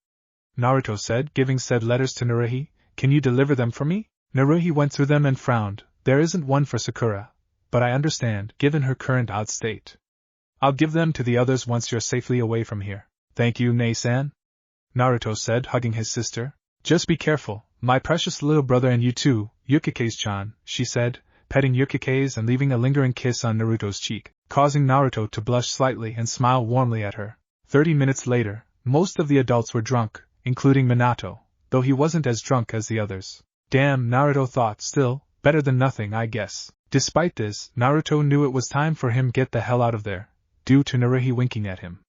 Naruto said, giving said letters to Naruhi. Can you deliver them for me? Naruhi went through them and frowned. There isn't one for Sakura, but I understand, given her current odd state. I'll give them to the others once you're safely away from here. Thank you, Nei-san, Naruto said, hugging his sister. Just be careful, my precious little brother, and you too, Yukikaze-chan, she said, petting Yukikaze and leaving a lingering kiss on Naruto's cheek, causing Naruto to blush slightly and smile warmly at her. 30 minutes later, most of the adults were drunk, including Minato, though he wasn't as drunk as the others. Damn, Naruto thought, still, better than nothing, I guess. Despite this, Naruto knew it was time for him to get the hell out of there, due to Naruhi winking at him.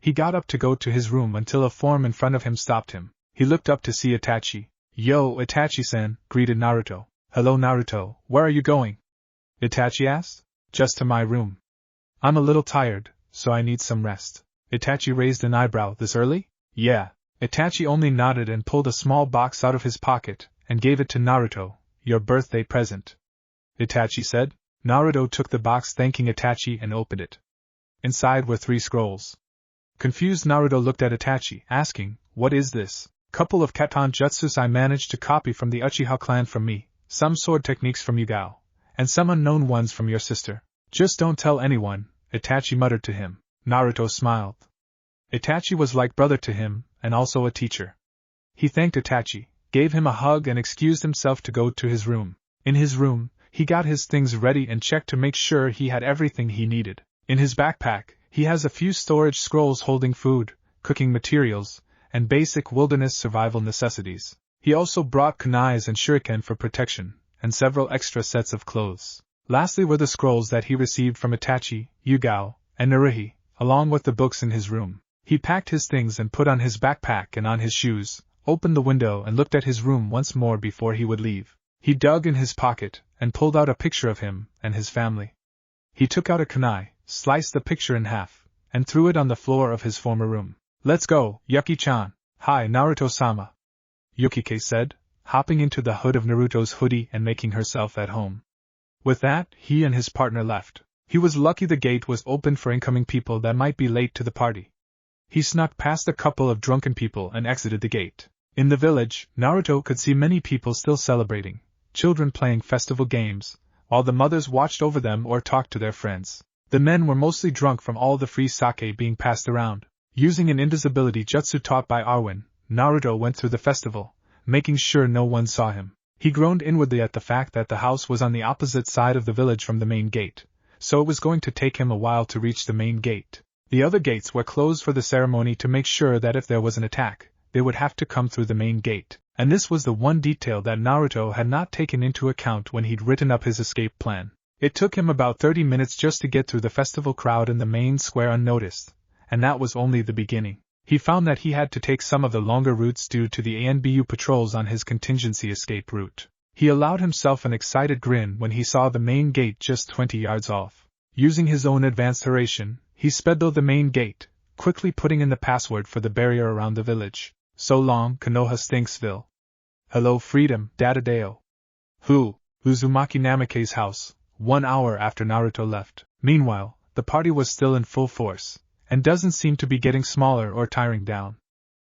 He got up to go to his room until a form in front of him stopped him. He looked up to see Itachi. Yo, Itachi-san, greeted Naruto. Hello Naruto, where are you going? Itachi asked. Just to my room. I'm a little tired, so I need some rest. Itachi raised an eyebrow. This early? Yeah. Itachi only nodded and pulled a small box out of his pocket and gave it to Naruto. Your birthday present, Itachi said. Naruto took the box thanking Itachi and opened it. Inside were 3 scrolls. Confused, Naruto looked at Itachi, asking, what is this? Couple of Katon jutsus I managed to copy from the Uchiha clan from me, some sword techniques from Yugao, and some unknown ones from your sister. Just don't tell anyone, Itachi muttered to him. Naruto smiled. Itachi was like brother to him, and also a teacher. He thanked Itachi, gave him a hug and excused himself to go to his room. In his room, he got his things ready and checked to make sure he had everything he needed. In his backpack, he has a few storage scrolls holding food, cooking materials, and basic wilderness survival necessities. He also brought kunais and shuriken for protection, and several extra sets of clothes. Lastly were the scrolls that he received from Itachi, Yugao, and Naruhi, along with the books in his room. He packed his things and put on his backpack and on his shoes, opened the window and looked at his room once more before he would leave. He dug in his pocket and pulled out a picture of him and his family. He took out a kunai, sliced the picture in half, and threw it on the floor of his former room. "Let's go, Yuki-chan." "Hi, Naruto-sama," Yukike said, hopping into the hood of Naruto's hoodie and making herself at home. With that, he and his partner left. He was lucky the gate was open for incoming people that might be late to the party. He snuck past a couple of drunken people and exited the gate. In the village, Naruto could see many people still celebrating, children playing festival games, while the mothers watched over them or talked to their friends. The men were mostly drunk from all the free sake being passed around. Using an invisibility jutsu taught by Arwen, Naruto went through the festival, making sure no one saw him. He groaned inwardly at the fact that the house was on the opposite side of the village from the main gate, so it was going to take him a while to reach the main gate. The other gates were closed for the ceremony to make sure that if there was an attack, they would have to come through the main gate, and this was the one detail that Naruto had not taken into account when he'd written up his escape plan. It took him about 30 minutes just to get through the festival crowd in the main square unnoticed, and that was only the beginning. He found that he had to take some of the longer routes due to the ANBU patrols on his contingency escape route. He allowed himself an excited grin when he saw the main gate just 20 yards off. Using his own advanced oration, he sped through the main gate, quickly putting in the password for the barrier around the village. "So long, Konoha Stinksville." "Hello freedom, Dadadeo." "Who?" Uzumaki Namikaze's house, 1 hour after Naruto left. Meanwhile, the party was still in full force, and doesn't seem to be getting smaller or tiring down.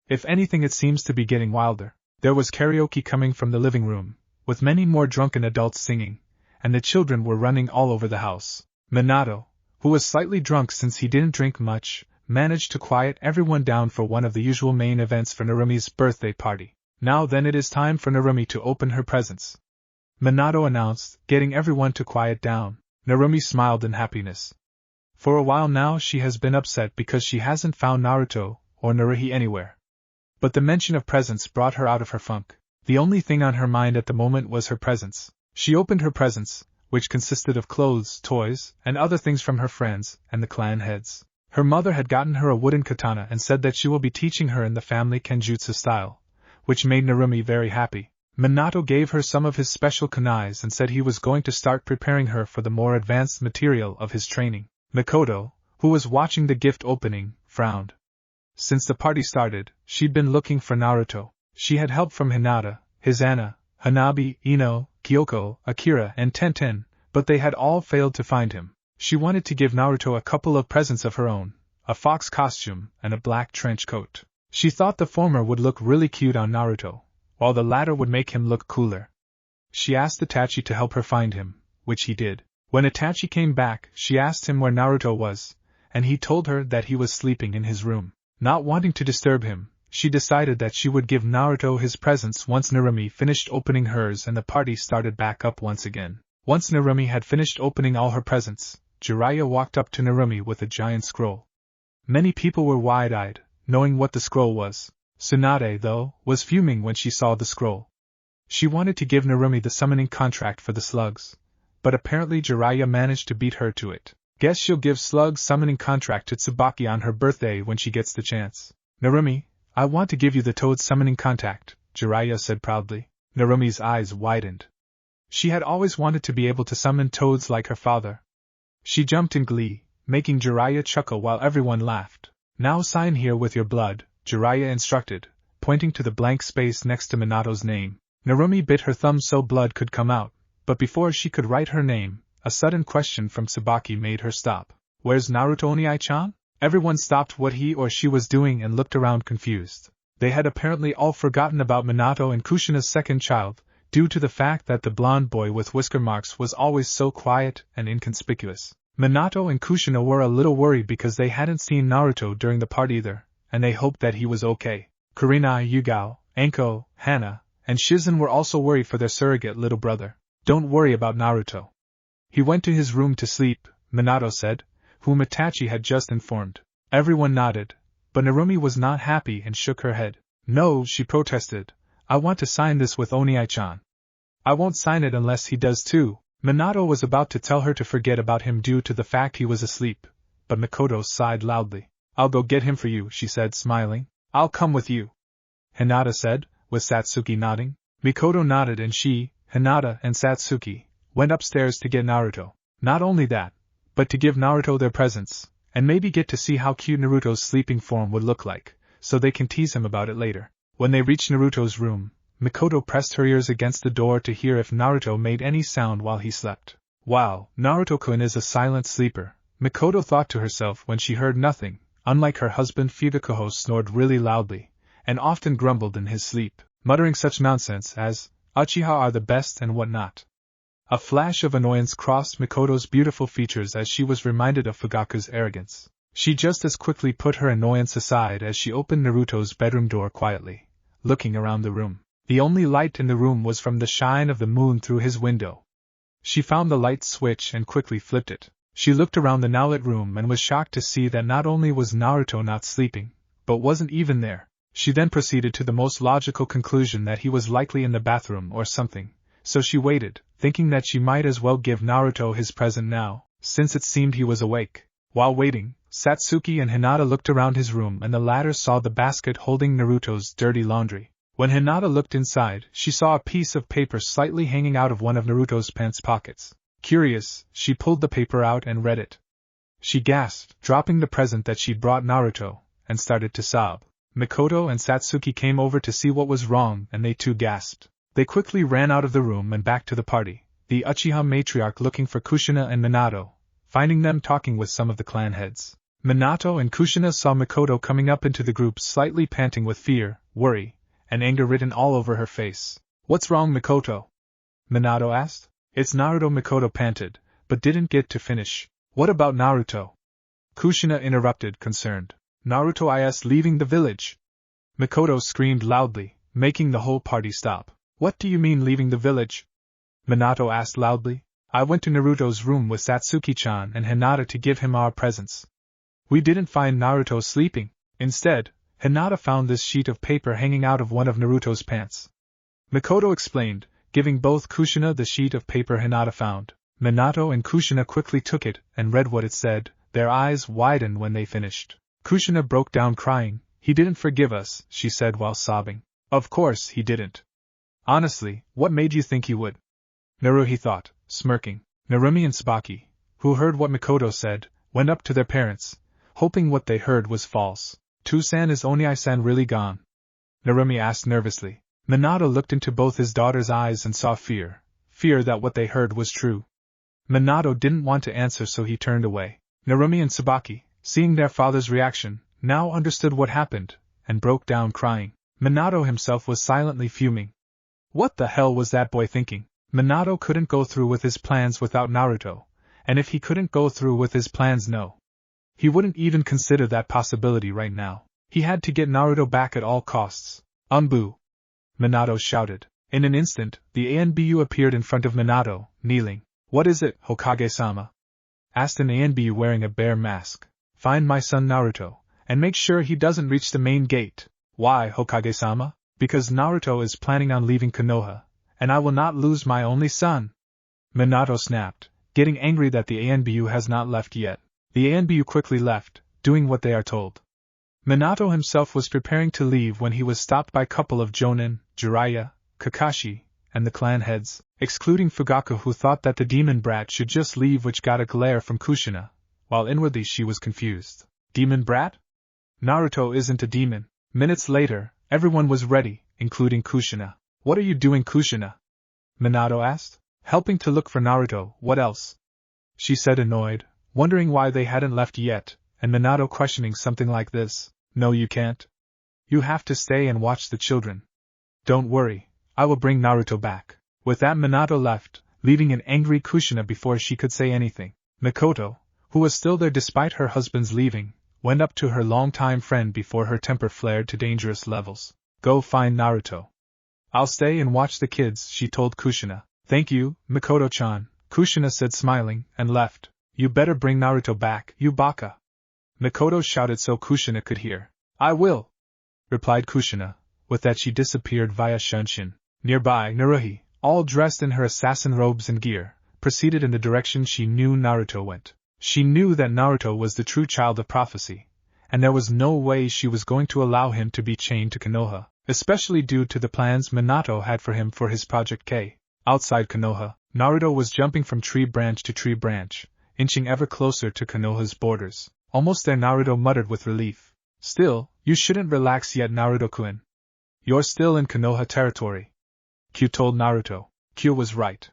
If anything, it seems to be getting wilder. There was karaoke coming from the living room, with many more drunken adults singing, and the children were running all over the house. Minato, who was slightly drunk since he didn't drink much, managed to quiet everyone down for one of the usual main events for Narumi's birthday party. "Now then, it is time for Narumi to open her presents," Minato announced, getting everyone to quiet down. Narumi smiled in happiness. For a while now she has been upset because she hasn't found Naruto or Naruhi anywhere. But the mention of presents brought her out of her funk. The only thing on her mind at the moment was her presents. She opened her presents, which consisted of clothes, toys, and other things from her friends and the clan heads. Her mother had gotten her a wooden katana and said that she will be teaching her in the family kenjutsu style, which made Narumi very happy. Minato gave her some of his special kunais and said he was going to start preparing her for the more advanced material of his training. Mikoto, who was watching the gift opening, frowned. Since the party started, she'd been looking for Naruto. She had help from Hinata, Hizana, Hanabi, Ino, Kyoko, Akira, and Tenten, but they had all failed to find him. She wanted to give Naruto a couple of presents of her own, a fox costume and a black trench coat. She thought the former would look really cute on Naruto, while the latter would make him look cooler. She asked Itachi to help her find him, which he did. When Itachi came back, she asked him where Naruto was, and he told her that he was sleeping in his room. Not wanting to disturb him, she decided that she would give Naruto his presents once Narumi finished opening hers and the party started back up once again. Once Narumi had finished opening all her presents, Jiraiya walked up to Narumi with a giant scroll. Many people were wide-eyed, knowing what the scroll was. Tsunade, though, was fuming when she saw the scroll. She wanted to give Narumi the summoning contract for the slugs, but apparently Jiraiya managed to beat her to it. "Guess she'll give Slug's summoning contract to Tsubaki on her birthday when she gets the chance." "Narumi, I want to give you the Toad's summoning contract," Jiraiya said proudly. Narumi's eyes widened. She had always wanted to be able to summon toads like her father. She jumped in glee, making Jiraiya chuckle while everyone laughed. "Now sign here with your blood," Jiraiya instructed, pointing to the blank space next to Minato's name. Narumi bit her thumb so blood could come out, but before she could write her name, a sudden question from Tsubaki made her stop. "Where's Naruto Oniai-chan?" Everyone stopped what he or she was doing and looked around confused. They had apparently all forgotten about Minato and Kushina's second child, due to the fact that the blonde boy with whisker marks was always so quiet and inconspicuous. Minato and Kushina were a little worried because they hadn't seen Naruto during the part either, and they hoped that he was okay. Kurinai, Yugao, Anko, Hana, and Shizen were also worried for their surrogate little brother. "Don't worry about Naruto. He went to his room to sleep," Minato said, whom Itachi had just informed. Everyone nodded, but Narumi was not happy and shook her head. "No," she protested, "I want to sign this with Oniai-chan." "I won't sign it unless he does too." Minato was about to tell her to forget about him due to the fact he was asleep, but Mikoto sighed loudly. I'll go get him for you, she said, smiling. I'll come with you, Hinata said, with Satsuki nodding. Mikoto nodded and she, Hinata, and Satsuki went upstairs to get Naruto. Not only that, but to give Naruto their presents, and maybe get to see how cute Naruto's sleeping form would look like, so they can tease him about it later. When they reached Naruto's room, Mikoto pressed her ears against the door to hear if Naruto made any sound while he slept. Wow, Naruto-kun is a silent sleeper, Mikoto thought to herself when she heard nothing. Unlike her husband, Fugakuho snored really loudly, and often grumbled in his sleep, muttering such nonsense as, Uchiha are the best and what not. A flash of annoyance crossed Mikoto's beautiful features as she was reminded of Fugaku's arrogance. She just as quickly put her annoyance aside as she opened Naruto's bedroom door quietly, looking around the room. The only light in the room was from the shine of the moon through his window. She found the light switch and quickly flipped it. She looked around the now lit room and was shocked to see that not only was Naruto not sleeping, but wasn't even there. She then proceeded to the most logical conclusion that he was likely in the bathroom or something, so she waited, thinking that she might as well give Naruto his present now, since it seemed he was awake. While waiting, Satsuki and Hinata looked around his room and the latter saw the basket holding Naruto's dirty laundry. When Hinata looked inside, she saw a piece of paper slightly hanging out of one of Naruto's pants pockets. Curious, she pulled the paper out and read it. She gasped, dropping the present that she'd brought Naruto, and started to sob. Mikoto and Satsuki came over to see what was wrong and they too gasped. They quickly ran out of the room and back to the party, the Uchiha matriarch looking for Kushina and Minato, finding them talking with some of the clan heads. Minato and Kushina saw Mikoto coming up into the group slightly panting with fear, worry, and anger written all over her face. What's wrong, Mikoto? Minato asked. It's Naruto, Mikoto panted, but didn't get to finish. What about Naruto? Kushina interrupted, concerned. Naruto is leaving the village. Mikoto screamed loudly, making the whole party stop. What do you mean leaving the village? Minato asked loudly. I went to Naruto's room with Satsuki-chan and Hinata to give him our presents. We didn't find Naruto sleeping. Instead, Hinata found this sheet of paper hanging out of one of Naruto's pants. Mikoto explained, giving both Kushina the sheet of paper Hinata found. Minato and Kushina quickly took it and read what it said, their eyes widened when they finished. Kushina broke down crying. He didn't forgive us, she said while sobbing. Of course he didn't. Honestly, what made you think he would? Naruhi thought, smirking. Narumi and Tsubaki, who heard what Mikoto said, went up to their parents, hoping what they heard was false. Tusan, is Oniai-san really gone? Narumi asked nervously. Minato looked into both his daughter's eyes and saw fear that what they heard was true. Minato didn't want to answer, so he turned away. Narumi and Tsubaki, seeing their father's reaction, now understood what happened, and broke down crying. Minato himself was silently fuming. What the hell was that boy thinking? Minato couldn't go through with his plans without Naruto, and if he couldn't go through with his plans he wouldn't even consider that possibility right now. He had to get Naruto back at all costs. Umbu! Minato shouted. In an instant, the ANBU appeared in front of Minato, kneeling. What is it, Hokage-sama? Asked an ANBU wearing a bear mask. Find my son Naruto, and make sure he doesn't reach the main gate. Why, Hokage-sama? Because Naruto is planning on leaving Konoha, and I will not lose my only son. Minato snapped, getting angry that the ANBU has not left yet. The ANBU quickly left, doing what they are told. Minato himself was preparing to leave when he was stopped by a couple of Jonin, Jiraiya, Kakashi, and the clan heads, excluding Fugaku, who thought that the demon brat should just leave, which got a glare from Kushina, while inwardly she was confused. Demon brat? Naruto isn't a demon. Minutes later, everyone was ready, including Kushina. What are you doing, Kushina? Minato asked. Helping to look for Naruto, what else? She said, annoyed, wondering why they hadn't left yet, and Minato questioning something like this. No, you can't. You have to stay and watch the children. Don't worry, I will bring Naruto back. With that, Minato left, leaving an angry Kushina before she could say anything. Mikoto, who was still there despite her husband's leaving, went up to her longtime friend before her temper flared to dangerous levels. Go find Naruto. I'll stay and watch the kids, she told Kushina. Thank you, Mikoto-chan, Kushina said smiling, and left. You better bring Naruto back, you baka. Mikoto shouted so Kushina could hear. I will, replied Kushina. With that she disappeared via Shunshin. Nearby, Naruhi, all dressed in her assassin robes and gear, proceeded in the direction she knew Naruto went. She knew that Naruto was the true child of prophecy, and there was no way she was going to allow him to be chained to Konoha, especially due to the plans Minato had for him for his Project K. Outside Konoha, Naruto was jumping from tree branch to tree branch, inching ever closer to Konoha's borders. Almost there, Naruto muttered with relief. Still, you shouldn't relax yet, Naruto-kun. You're still in Konoha territory. Q told Naruto. Q was right.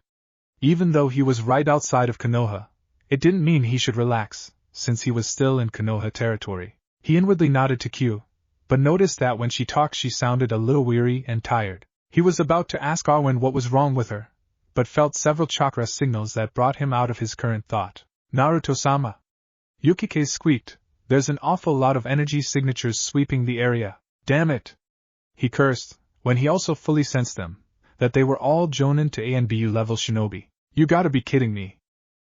Even though he was right outside of Konoha, it didn't mean he should relax, since he was still in Konoha territory. He inwardly nodded to Q, but noticed that when she talked she sounded a little weary and tired. He was about to ask Arwen what was wrong with her, but felt several chakra signals that brought him out of his current thought. Naruto-sama. Yukike squeaked, there's an awful lot of energy signatures sweeping the area. Damn it! He cursed, when he also fully sensed them, that they were all Jonin to ANBU level shinobi. You gotta be kidding me.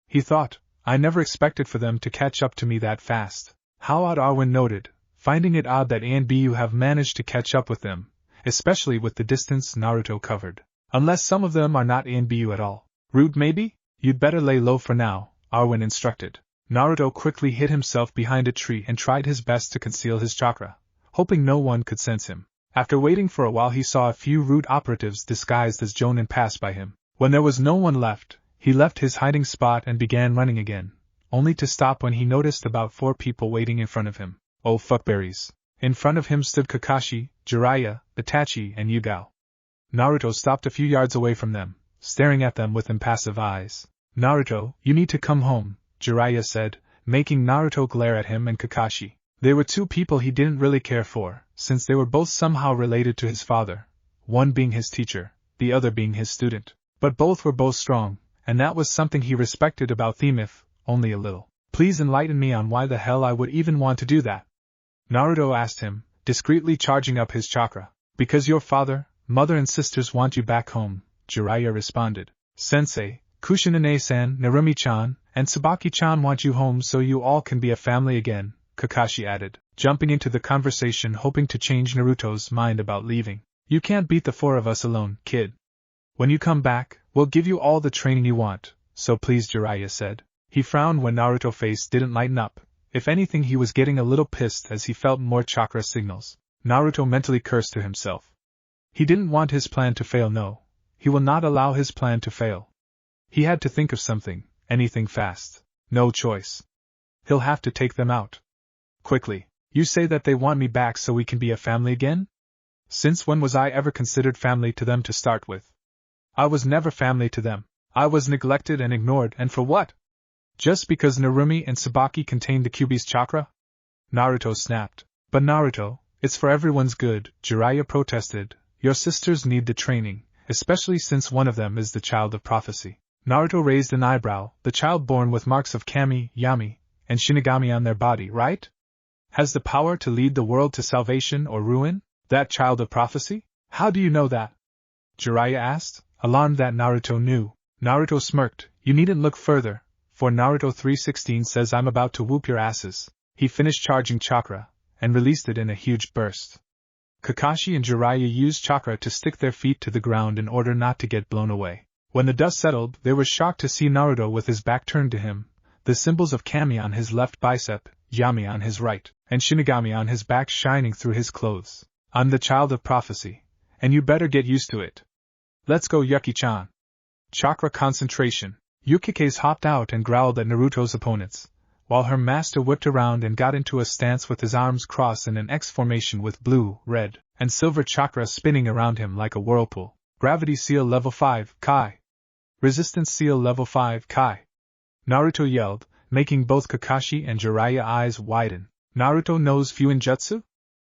He thought, I never expected for them to catch up to me that fast. How odd, Arwen noted, finding it odd that ANBU have managed to catch up with them, especially with the distance Naruto covered. Unless some of them are not ANBU at all. Rude maybe? You'd better lay low for now, Arwen instructed. Naruto quickly hid himself behind a tree and tried his best to conceal his chakra, hoping no one could sense him. After waiting for a while he saw a few rude operatives disguised as Jonin pass by him. When there was no one left, he left his hiding spot and began running again, only to stop when he noticed about 4 people waiting in front of him. Oh fuckberries. In front of him stood Kakashi, Jiraiya, Itachi, and Yugao. Naruto stopped a few yards away from them, staring at them with impassive eyes. Naruto, you need to come home, Jiraiya said, making Naruto glare at him and Kakashi. They were 2 people he didn't really care for, since they were both somehow related to his father, one being his teacher, the other being his student. But both were both strong, and that was something he respected about them, if only a little. Please enlighten me on why the hell I would even want to do that, Naruto asked him, discreetly charging up his chakra. Because your father, mother and sisters want you back home, Jiraiya responded. Sensei, Kushina-san, Narumi-chan, and Tsubaki-chan want you home so you all can be a family again, Kakashi added, jumping into the conversation hoping to change Naruto's mind about leaving. You can't beat the 4 of us alone, kid. When you come back, we'll give you all the training you want, so please, Jiraiya said. He frowned when Naruto's face didn't lighten up. If anything, he was getting a little pissed as he felt more chakra signals. Naruto mentally cursed to himself. He didn't want his plan to fail, no. He will not allow his plan to fail. He had to think of something, anything fast. No choice. He'll have to take them out. Quickly. You say that they want me back so we can be a family again? Since when was I ever considered family to them to start with? I was never family to them. I was neglected and ignored, and for what? Just because Narumi and Tsubaki contained the Kyuubi's chakra? Naruto snapped. But Naruto, it's for everyone's good, Jiraiya protested. Your sisters need the training, especially since one of them is the child of prophecy. Naruto raised an eyebrow, the child born with marks of Kami, Yami, and Shinigami on their body, right? Has the power to lead the world to salvation or ruin? That child of prophecy? How do you know that? Jiraiya asked, alarmed that Naruto knew. Naruto smirked. You needn't look further, for Naruto 3:16 says I'm about to whoop your asses. He finished charging chakra, and released it in a huge burst. Kakashi and Jiraiya used chakra to stick their feet to the ground in order not to get blown away. When the dust settled, they were shocked to see Naruto with his back turned to him, the symbols of Kami on his left bicep, Yami on his right, and Shinigami on his back shining through his clothes. I'm the child of prophecy, and you better get used to it. Let's go, Yuki-chan. Chakra concentration. Yukike's hopped out and growled at Naruto's opponents, while her master whipped around and got into a stance with his arms crossed in an X formation with blue, red, and silver chakra spinning around him like a whirlpool. Gravity Seal Level 5, Kai. Resistance Seal Level 5, Kai. Naruto yelled, making both Kakashi and Jiraiya eyes widen. Naruto knows Fuinjutsu?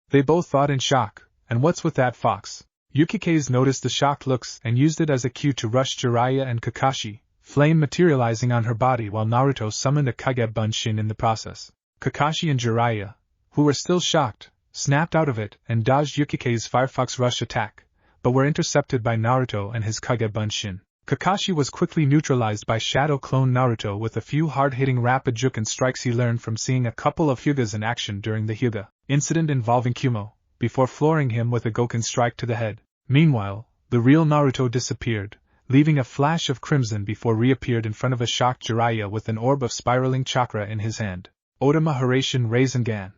They both thought in shock, and what's with that fox? Yukike's noticed the shocked looks and used it as a cue to rush Jiraiya and Kakashi, flame materializing on her body while Naruto summoned a Kage Bunshin in the process. Kakashi and Jiraiya, who were still shocked, snapped out of it and dodged Yukike's Firefox Rush attack, but were intercepted by Naruto and his Kage Bunshin. Kakashi was quickly neutralized by Shadow Clone Naruto with a few hard-hitting rapid Juken strikes he learned from seeing a couple of Hyugas in action during the Hyuga incident involving Kumo, before flooring him with a Goken strike to the head. Meanwhile, the real Naruto disappeared, leaving a flash of crimson before reappeared in front of a shocked Jiraiya with an orb of spiraling chakra in his hand. Otama Haraishin Rasengan.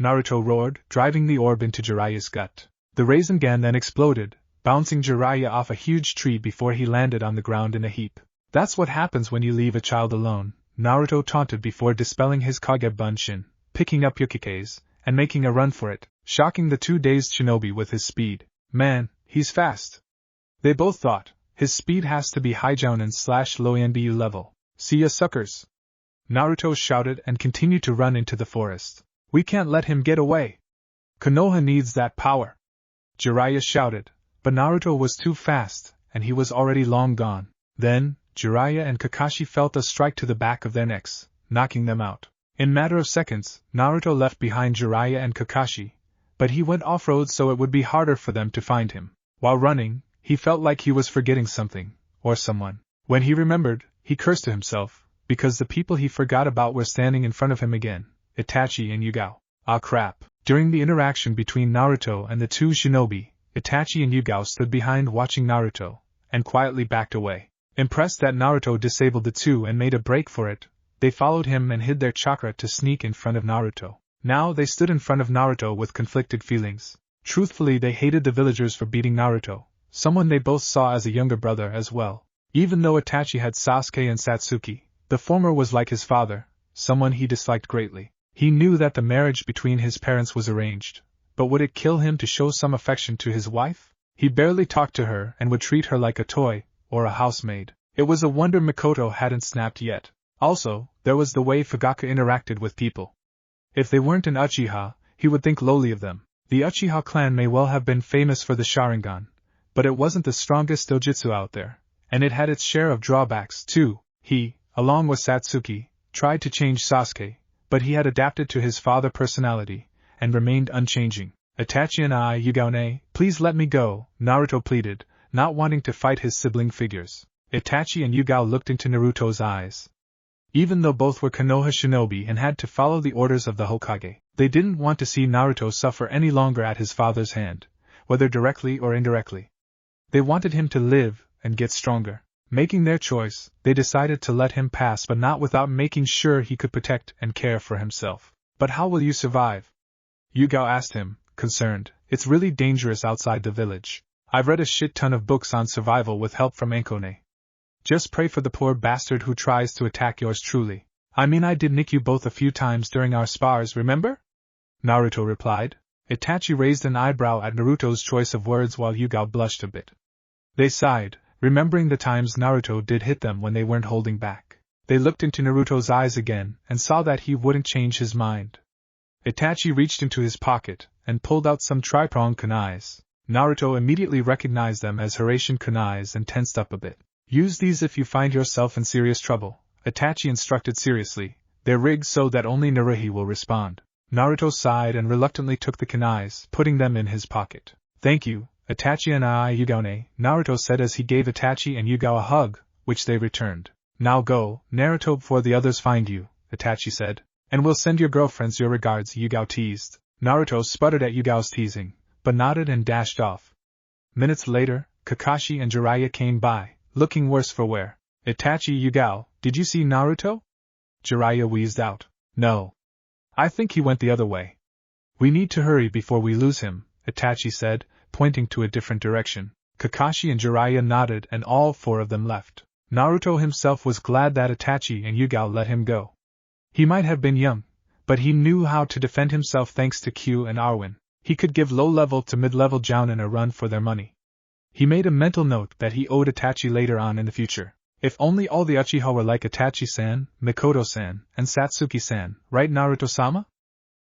Naruto roared, driving the orb into Jiraiya's gut. The Rinnegan then exploded, bouncing Jiraiya off a huge tree before he landed on the ground in a heap. That's what happens when you leave a child alone, Naruto taunted before dispelling his Kage Bunshin, picking up Yukikaze, and making a run for it, shocking the 2 dazed shinobi with his speed. Man, he's fast. They both thought, his speed has to be Haijounen/low NBU level. See ya suckers! Naruto shouted and continued to run into the forest. We can't let him get away. Konoha needs that power. Jiraiya shouted, but Naruto was too fast, and he was already long gone. Then, Jiraiya and Kakashi felt a strike to the back of their necks, knocking them out. In matter of seconds, Naruto left behind Jiraiya and Kakashi, but he went off-road so it would be harder for them to find him. While running, he felt like he was forgetting something, or someone. When he remembered, he cursed to himself, because the people he forgot about were standing in front of him again, Itachi and Yugao. Ah crap. During the interaction between Naruto and the two shinobi, Itachi and Yugao stood behind watching Naruto, and quietly backed away. Impressed that Naruto disabled the two and made a break for it, they followed him and hid their chakra to sneak in front of Naruto. Now they stood in front of Naruto with conflicted feelings. Truthfully, they hated the villagers for beating Naruto, someone they both saw as a younger brother as well. Even though Itachi had Sasuke and Satsuki, the former was like his father, someone he disliked greatly. He knew that the marriage between his parents was arranged, but would it kill him to show some affection to his wife? He barely talked to her and would treat her like a toy, or a housemaid. It was a wonder Mikoto hadn't snapped yet. Also, there was the way Fugaku interacted with people. If they weren't an Uchiha, he would think lowly of them. The Uchiha clan may well have been famous for the Sharingan, but it wasn't the strongest dojutsu out there, and it had its share of drawbacks too. He, along with Satsuki, tried to change Sasuke, but he had adapted to his father personality, and remained unchanging. Itachi and Yugao, please let me go, Naruto pleaded, not wanting to fight his sibling figures. Itachi and Yugao looked into Naruto's eyes. Even though both were Konoha shinobi and had to follow the orders of the Hokage, they didn't want to see Naruto suffer any longer at his father's hand, whether directly or indirectly. They wanted him to live and get stronger. Making their choice, they decided to let him pass, but not without making sure he could protect and care for himself. But how will you survive? Yugao asked him, concerned. It's really dangerous outside the village. I've read a shit ton of books on survival with help from Ankone. Just pray for the poor bastard who tries to attack yours truly. I mean, I did nick you both a few times during our spars, remember? Naruto replied. Itachi raised an eyebrow at Naruto's choice of words while Yugao blushed a bit. They sighed, remembering the times Naruto did hit them when they weren't holding back. They looked into Naruto's eyes again and saw that he wouldn't change his mind. Itachi reached into his pocket and pulled out some tri-pronged kunais. Naruto immediately recognized them as Haration kunais and tensed up a bit. Use these if you find yourself in serious trouble, Itachi instructed seriously. They're rigged so that only Naruhi will respond. Naruto sighed and reluctantly took the kunais, putting them in his pocket. Thank you, Itachi and Yugao, Naruto said as he gave Itachi and Yugao a hug, which they returned. Now go, Naruto, before the others find you, Itachi said. And we'll send your girlfriends your regards, Yugao teased. Naruto sputtered at Yugao's teasing, but nodded and dashed off. Minutes later, Kakashi and Jiraiya came by, looking worse for wear. Itachi, Yugao, did you see Naruto? Jiraiya wheezed out. No. I think he went the other way. We need to hurry before we lose him, Itachi said, pointing to a different direction. Kakashi and Jiraiya nodded and all four of them left. Naruto himself was glad that Itachi and Yugao let him go. He might have been young, but he knew how to defend himself thanks to Q and Arwen. He could give low-level to mid-level jounin a run for their money. He made a mental note that he owed Itachi later on in the future. If only all the Uchiha were like Itachi-san, Mikoto-san, and Satsuki-san, right, Naruto-sama?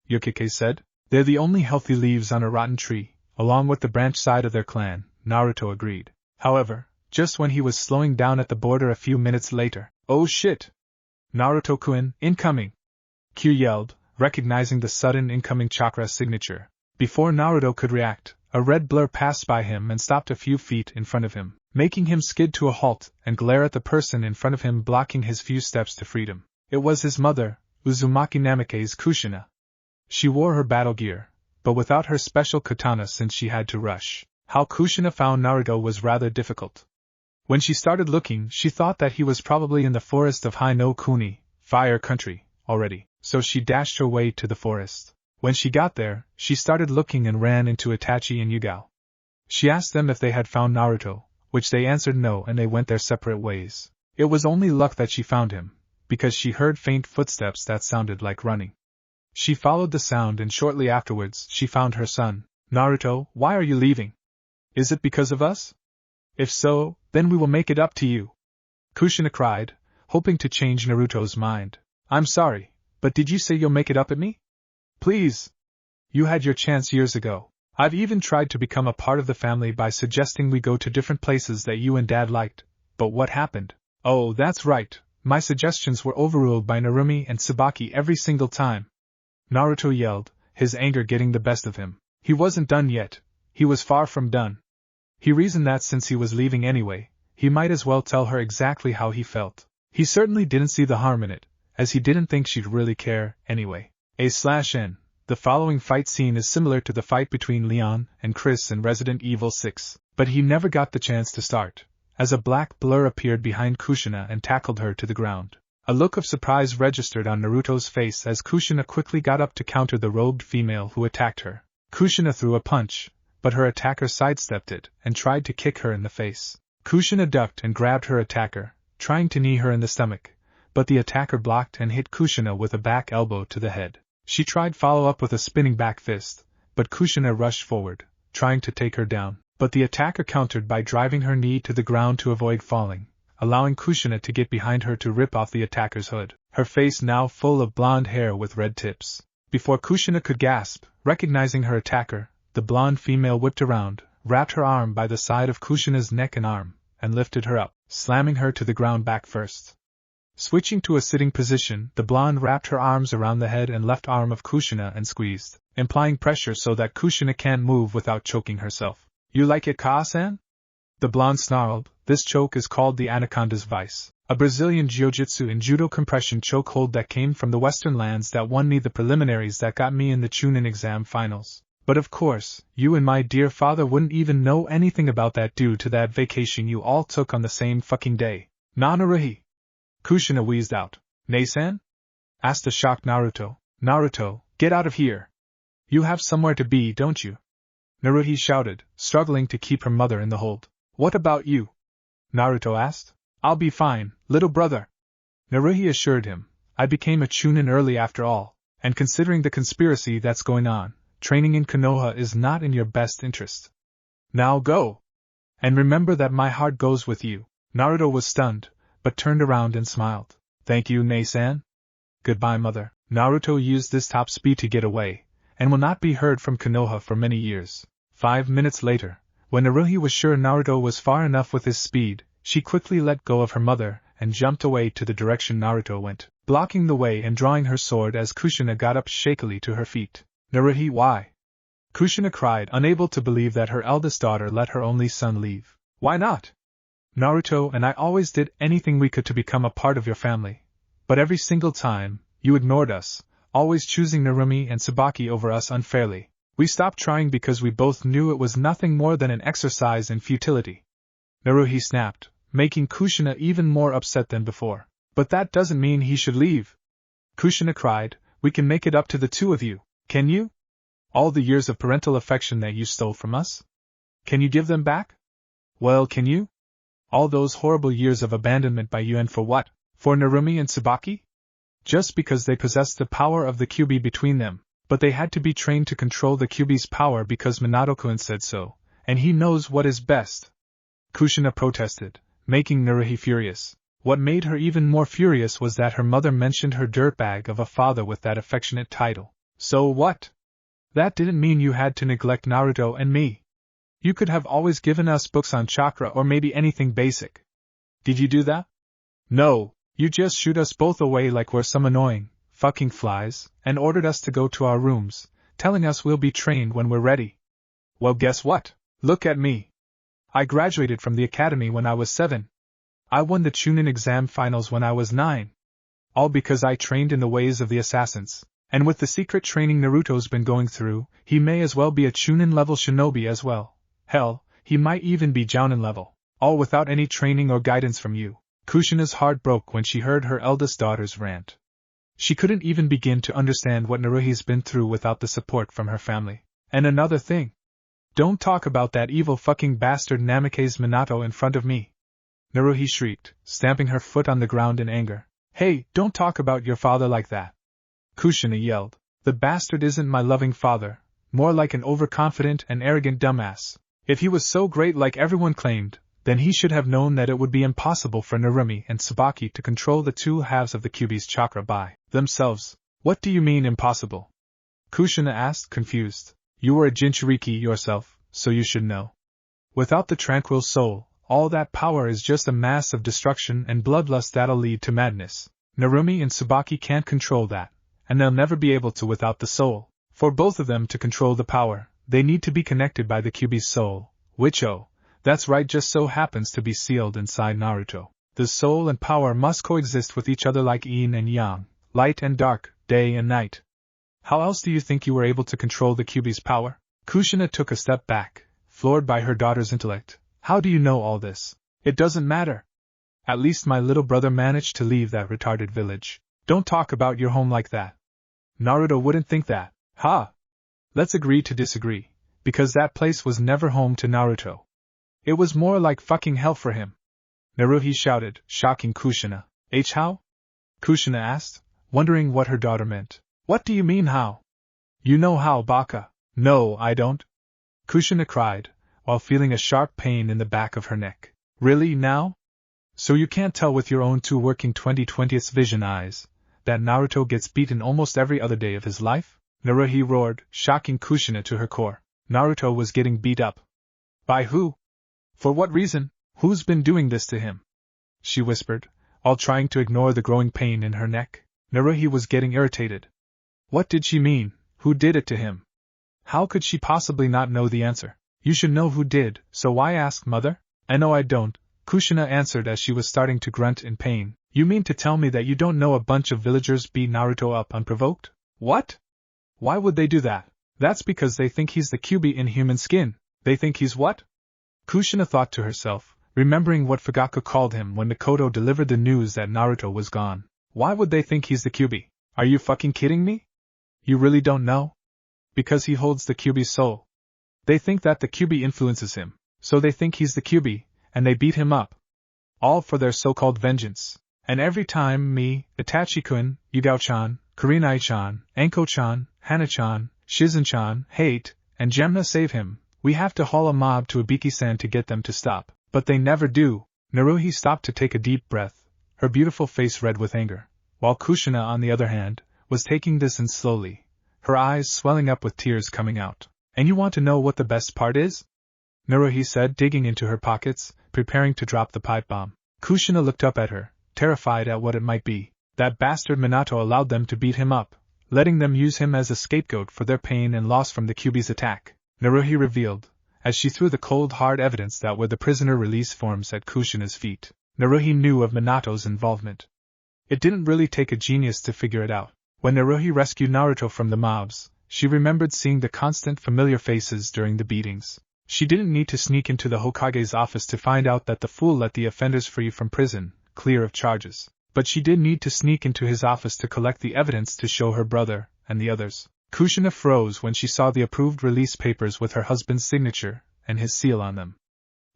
Yukikaze said. They're the only healthy leaves on a rotten tree, along with the branch side of their clan, Naruto agreed. However, just when he was slowing down at the border a few minutes later, oh shit! Naruto-kun, incoming! Q yelled, recognizing the sudden incoming chakra signature. Before Naruto could react, a red blur passed by him and stopped a few feet in front of him, making him skid to a halt and glare at the person in front of him, blocking his few steps to freedom. It was his mother, Uzumaki Namikaze Kushina. She wore her battle gear, but without her special katana since she had to rush. How Kushina found Naruto was rather difficult. When she started looking, she thought that he was probably in the forest of Hai no Kuni, Fire Country, already, so she dashed her way to the forest. When she got there, she started looking and ran into Itachi and Yugao. She asked them if they had found Naruto, which they answered no, and they went their separate ways. It was only luck that she found him, because she heard faint footsteps that sounded like running. She followed the sound and shortly afterwards she found her son. Naruto, why are you leaving? Is it because of us? If so, then we will make it up to you. Kushina cried, hoping to change Naruto's mind. I'm sorry, but did you say you'll make it up at me? Please. You had your chance years ago. I've even tried to become a part of the family by suggesting we go to different places that you and Dad liked, but what happened? Oh, that's right, my suggestions were overruled by Narumi and Tsubaki every single time. Naruto yelled, his anger getting the best of him. He wasn't done yet, he was far from done. He reasoned that since he was leaving anyway, he might as well tell her exactly how he felt. He certainly didn't see the harm in it, as he didn't think she'd really care, anyway. A/N. The following fight scene is similar to the fight between Leon and Chris in Resident Evil 6, but he never got the chance to start, as a black blur appeared behind Kushina and tackled her to the ground. A look of surprise registered on Naruto's face as Kushina quickly got up to counter the robed female who attacked her. Kushina threw a punch, but her attacker sidestepped it and tried to kick her in the face. Kushina ducked and grabbed her attacker, trying to knee her in the stomach, but the attacker blocked and hit Kushina with a back elbow to the head. She tried follow-up with a spinning back fist, but Kushina rushed forward, trying to take her down, but the attacker countered by driving her knee to the ground to avoid falling, allowing Kushina to get behind her to rip off the attacker's hood, her face now full of blonde hair with red tips. Before Kushina could gasp, recognizing her attacker, the blonde female whipped around, wrapped her arm by the side of Kushina's neck and arm, and lifted her up, slamming her to the ground back first. Switching to a sitting position, the blonde wrapped her arms around the head and left arm of Kushina and squeezed, implying pressure so that Kushina can't move without choking herself. You like it, Ka-san? The blonde snarled. This choke is called the Anaconda's Vice, a Brazilian jiu-jitsu and judo compression chokehold that came from the Western lands that won me the preliminaries that got me in the Chunin exam finals. But of course, you and my dear father wouldn't even know anything about that due to that vacation you all took on the same fucking day. Naruhi. Kushina wheezed out. Nei-san? Asked the shocked Naruto. Naruto, get out of here. You have somewhere to be, don't you? Naruhi shouted, struggling to keep her mother in the hold. What about you? Naruto asked. I'll be fine, little brother. Naruhi assured him. I became a Chunin early after all, and considering the conspiracy that's going on, training in Konoha is not in your best interest. Now go! And remember that my heart goes with you. Naruto was stunned, but turned around and smiled. Thank you, Nei-san. Goodbye, mother. Naruto used this top speed to get away, and will not be heard from Konoha for many years. 5 minutes later, when Naruhi was sure Naruto was far enough with his speed, she quickly let go of her mother and jumped away to the direction Naruto went, blocking the way and drawing her sword as Kushina got up shakily to her feet. Naruhi, why? Kushina cried, unable to believe that her eldest daughter let her only son leave. Why not? Naruto and I always did anything we could to become a part of your family, but every single time, you ignored us, always choosing Narumi and Tsubaki over us unfairly. We stopped trying because we both knew it was nothing more than an exercise in futility. Naruhi snapped, making Kushina even more upset than before. But that doesn't mean he should leave. Kushina cried, we can make it up to the two of you, can you? All the years of parental affection that you stole from us? Can you give them back? Well, can you? All those horrible years of abandonment by you, and for what? For Narumi and Tsubaki? Just because they possessed the power of the Kyuubi between them, but they had to be trained to control the Kyuubi's power because Minato-kun said so, and he knows what is best. Kushina protested, making Naruhi furious. What made her even more furious was that her mother mentioned her dirtbag of a father with that affectionate title. So what? That didn't mean you had to neglect Naruto and me. You could have always given us books on chakra or maybe anything basic. Did you do that? No, you just shoot us both away like we're some annoying, fucking flies, and ordered us to go to our rooms, telling us we'll be trained when we're ready. Well, guess what? Look at me. I graduated from the academy when I was 7. I won the Chunin exam finals when I was 9. All because I trained in the ways of the assassins. And with the secret training Naruto's been going through, he may as well be a Chunin-level shinobi as well. Hell, he might even be Jounin level. All without any training or guidance from you. Kushina's heart broke when she heard her eldest daughter's rant. She couldn't even begin to understand what Naruhi's been through without the support from her family. And another thing. Don't talk about that evil fucking bastard Namikaze Minato in front of me. Naruhi shrieked, stamping her foot on the ground in anger. Hey, don't talk about your father like that. Kushina yelled. The bastard isn't my loving father, more like an overconfident and arrogant dumbass. If he was so great like everyone claimed, then he should have known that it would be impossible for Narumi and Tsubaki to control the two halves of the Kyuubi's chakra by themselves. What do you mean impossible? Kushina asked, confused. You were a Jinchuriki yourself, so you should know. Without the tranquil soul, all that power is just a mass of destruction and bloodlust that'll lead to madness. Narumi and Tsubaki can't control that, and they'll never be able to without the soul. For both of them to control the power, they need to be connected by the Kyuubi's soul, which that's right, just so happens to be sealed inside Naruto. The soul and power must coexist with each other like yin and yang, light and dark, day and night. How else do you think you were able to control the Kyuubi's power? Kushina took a step back, floored by her daughter's intellect. How do you know all this? It doesn't matter. At least my little brother managed to leave that retarded village. Don't talk about your home like that. Naruto wouldn't think that. Ha! Let's agree to disagree, because that place was never home to Naruto. It was more like fucking hell for him. Naruhi shouted, shocking Kushina. How? Kushina asked, wondering what her daughter meant. What do you mean how? You know how, Baka. No, I don't. Kushina cried, while feeling a sharp pain in the back of her neck. Really, now? So you can't tell with your own two working 20/20th vision eyes that Naruto gets beaten almost every other day of his life? Naruhi roared, shocking Kushina to her core. Naruto was getting beat up. By who? For what reason? Who's been doing this to him? She whispered, all trying to ignore the growing pain in her neck. Naruhi was getting irritated. What did she mean? Who did it to him? How could she possibly not know the answer? You should know who did, so why ask, mother? I know I don't, Kushina answered as she was starting to grunt in pain. You mean to tell me that you don't know a bunch of villagers beat Naruto up unprovoked? What? Why would they do that? That's because they think he's the Kyuubi in human skin. They think he's what? Kushina thought to herself, remembering what Fugaku called him when Mikoto delivered the news that Naruto was gone. Why would they think he's the Kyuubi? Are you fucking kidding me? You really don't know? Because he holds the Kyuubi's soul. They think that the Kyuubi influences him, so they think he's the Kyuubi, and they beat him up. All for their so-called vengeance. And every time me, Itachi-kun, Yugao-chan, Kurenai-chan, Anko-chan, Hana-chan, Shizen-chan, hate, and Gemna save him, we have to haul a mob to Ibiki-san to get them to stop. But they never do. Naruhi stopped to take a deep breath, her beautiful face red with anger, while Kushina, on the other hand, was taking this in slowly, her eyes swelling up with tears coming out. And you want to know what the best part is? Naruhi said, digging into her pockets, preparing to drop the pipe bomb. Kushina looked up at her, terrified at what it might be. That bastard Minato allowed them to beat him up, letting them use him as a scapegoat for their pain and loss from the Kyuubi's attack. Naruhi revealed, as she threw the cold hard evidence that were the prisoner release forms at Kushina's feet. Naruhi knew of Minato's involvement. It didn't really take a genius to figure it out. When Naruhi rescued Naruto from the mobs, she remembered seeing the constant familiar faces during the beatings. She didn't need to sneak into the Hokage's office to find out that the fool let the offenders free from prison, clear of charges. But she did need to sneak into his office to collect the evidence to show her brother, and the others. Kushina froze when she saw the approved release papers with her husband's signature, and his seal on them.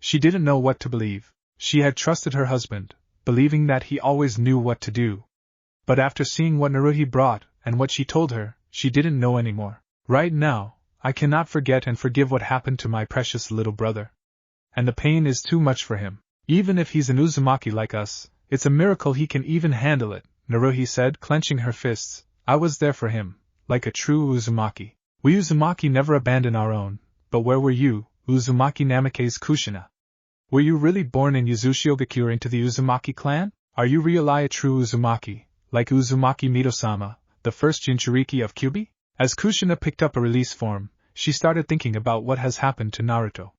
She didn't know what to believe. She had trusted her husband, believing that he always knew what to do. But after seeing what Naruhi brought, and what she told her, she didn't know anymore. Right now, I cannot forget and forgive what happened to my precious little brother. And the pain is too much for him. Even if he's an Uzumaki like us, it's a miracle he can even handle it, Naruhi said, clenching her fists. I was there for him, like a true Uzumaki. We Uzumaki never abandon our own, but where were you, Uzumaki Namikaze Kushina? Were you really born in Yuzushiogakure into the Uzumaki clan? Are you really a true Uzumaki, like Uzumaki Midosama, the first Jinchuriki of Kyuubi? As Kushina picked up a release form, she started thinking about what has happened to Naruto.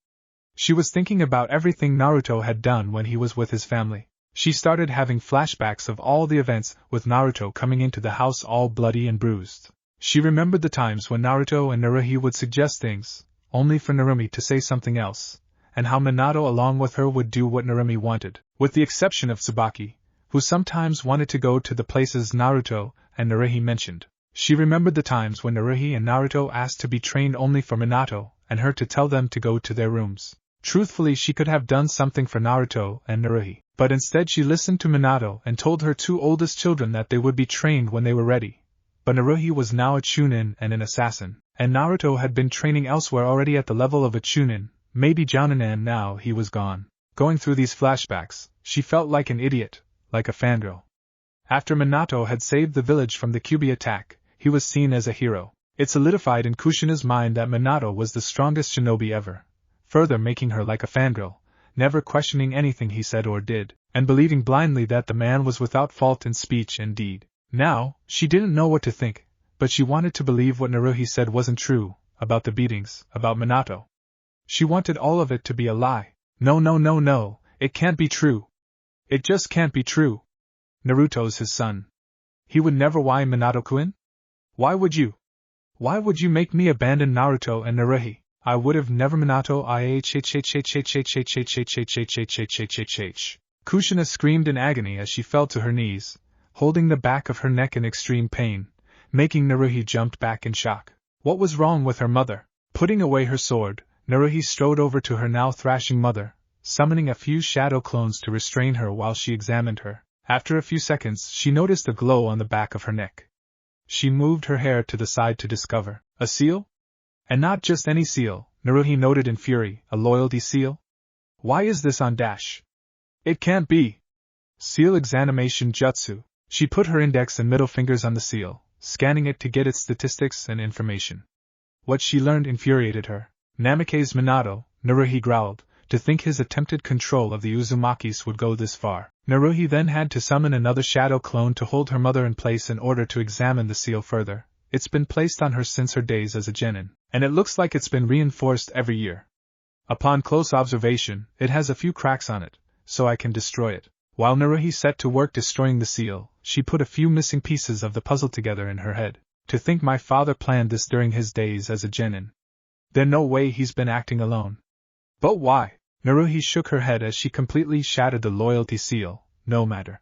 She was thinking about everything Naruto had done when he was with his family. She started having flashbacks of all the events, with Naruto coming into the house all bloody and bruised. She remembered the times when Naruto and Naruhi would suggest things, only for Narumi to say something else, and how Minato along with her would do what Narumi wanted, with the exception of Tsubaki, who sometimes wanted to go to the places Naruto, and Naruhi mentioned. She remembered the times when Naruhi and Naruto asked to be trained only for Minato, and her to tell them to go to their rooms. Truthfully, she could have done something for Naruto and Naruhi, but instead she listened to Minato and told her two oldest children that they would be trained when they were ready. But Naruhi was now a Chunin and an assassin, and Naruto had been training elsewhere already at the level of a Chunin, maybe Jounin, and now he was gone. Going through these flashbacks, she felt like an idiot, like a fangirl. After Minato had saved the village from the Kyuubi attack, he was seen as a hero. It solidified in Kushina's mind that Minato was the strongest shinobi ever, further making her like a fangirl, never questioning anything he said or did, and believing blindly that the man was without fault in speech and deed. Now, she didn't know what to think, but she wanted to believe what Naruhi said wasn't true, about the beatings, about Minato. She wanted all of it to be a lie. No, it can't be true. It just can't be true. Naruto's his son. He would never. Why Minato-kun? Why would you? Why would you make me abandon Naruto and Naruhi? I would have never. Minato Kushina screamed in agony as she fell to her knees, holding the back of her neck in extreme pain, making Naruhi jump back in shock. What was wrong with her mother? Putting away her sword, Naruhi strode over to her now thrashing mother, summoning a few shadow clones to restrain her while she examined her. After a few seconds, she noticed a glow on the back of her neck. She moved her hair to the side to discover a seal? And not just any seal, Naruhi noted in fury, a loyalty seal? Why is this on dash? It can't be! Seal examination jutsu. She put her index and middle fingers on the seal, scanning it to get its statistics and information. What she learned infuriated her. Namikaze Minato, Naruhi growled, to think his attempted control of the Uzumakis would go this far. Naruhi then had to summon another shadow clone to hold her mother in place in order to examine the seal further. It's been placed on her since her days as a genin, and it looks like it's been reinforced every year. Upon close observation, it has a few cracks on it, so I can destroy it. While Naruhi set to work destroying the seal, she put a few missing pieces of the puzzle together in her head. To think my father planned this during his days as a genin. There's no way he's been acting alone. But why? Naruhi shook her head as she completely shattered the loyalty seal. No matter.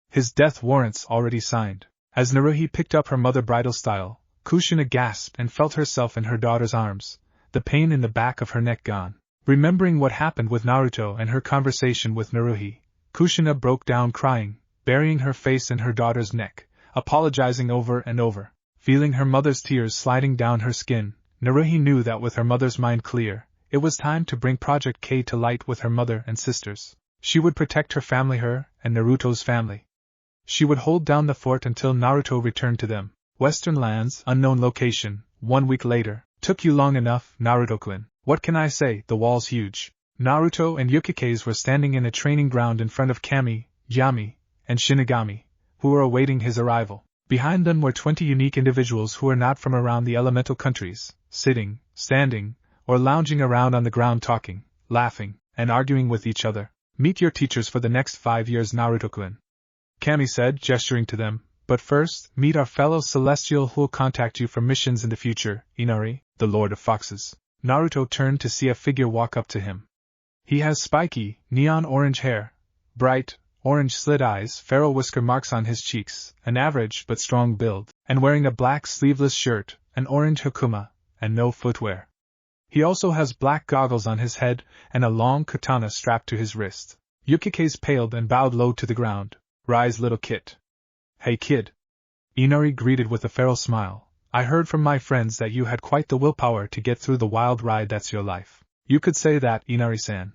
His death warrant's already signed. As Naruhi picked up her mother bridal style, Kushina gasped and felt herself in her daughter's arms, the pain in the back of her neck gone. Remembering what happened with Naruto and her conversation with Naruhi, Kushina broke down crying, burying her face in her daughter's neck, apologizing over and over. Feeling her mother's tears sliding down her skin, Naruhi knew that with her mother's mind clear, it was time to bring Project K to light with her mother and sisters. She would protect her family, her and Naruto's family. She would hold down the fort until Naruto returned to them. Western lands, unknown location, 1 week later. Took you long enough, Naruto-kun. What can I say, the wall's huge. Naruto and Yukikaze were standing in a training ground in front of Kami, Yami, and Shinigami, who were awaiting his arrival. Behind them were 20 unique individuals who were not from around the elemental countries, sitting, standing, or lounging around on the ground talking, laughing, and arguing with each other. Meet your teachers for the next 5 years, Naruto-kun. Kami said, gesturing to them. But first, meet our fellow Celestial who'll contact you for missions in the future, Inari, the Lord of Foxes. Naruto turned to see a figure walk up to him. He has spiky, neon orange hair, bright, orange slit eyes, feral whisker marks on his cheeks, an average but strong build, and wearing a black sleeveless shirt, an orange hakama, and no footwear. He also has black goggles on his head, and a long katana strapped to his wrist. Yukikaze paled and bowed low to the ground. Rise, little kid. Hey kid. Inari greeted with a feral smile. I heard from my friends that you had quite the willpower to get through the wild ride that's your life. You could say that, Inari-san.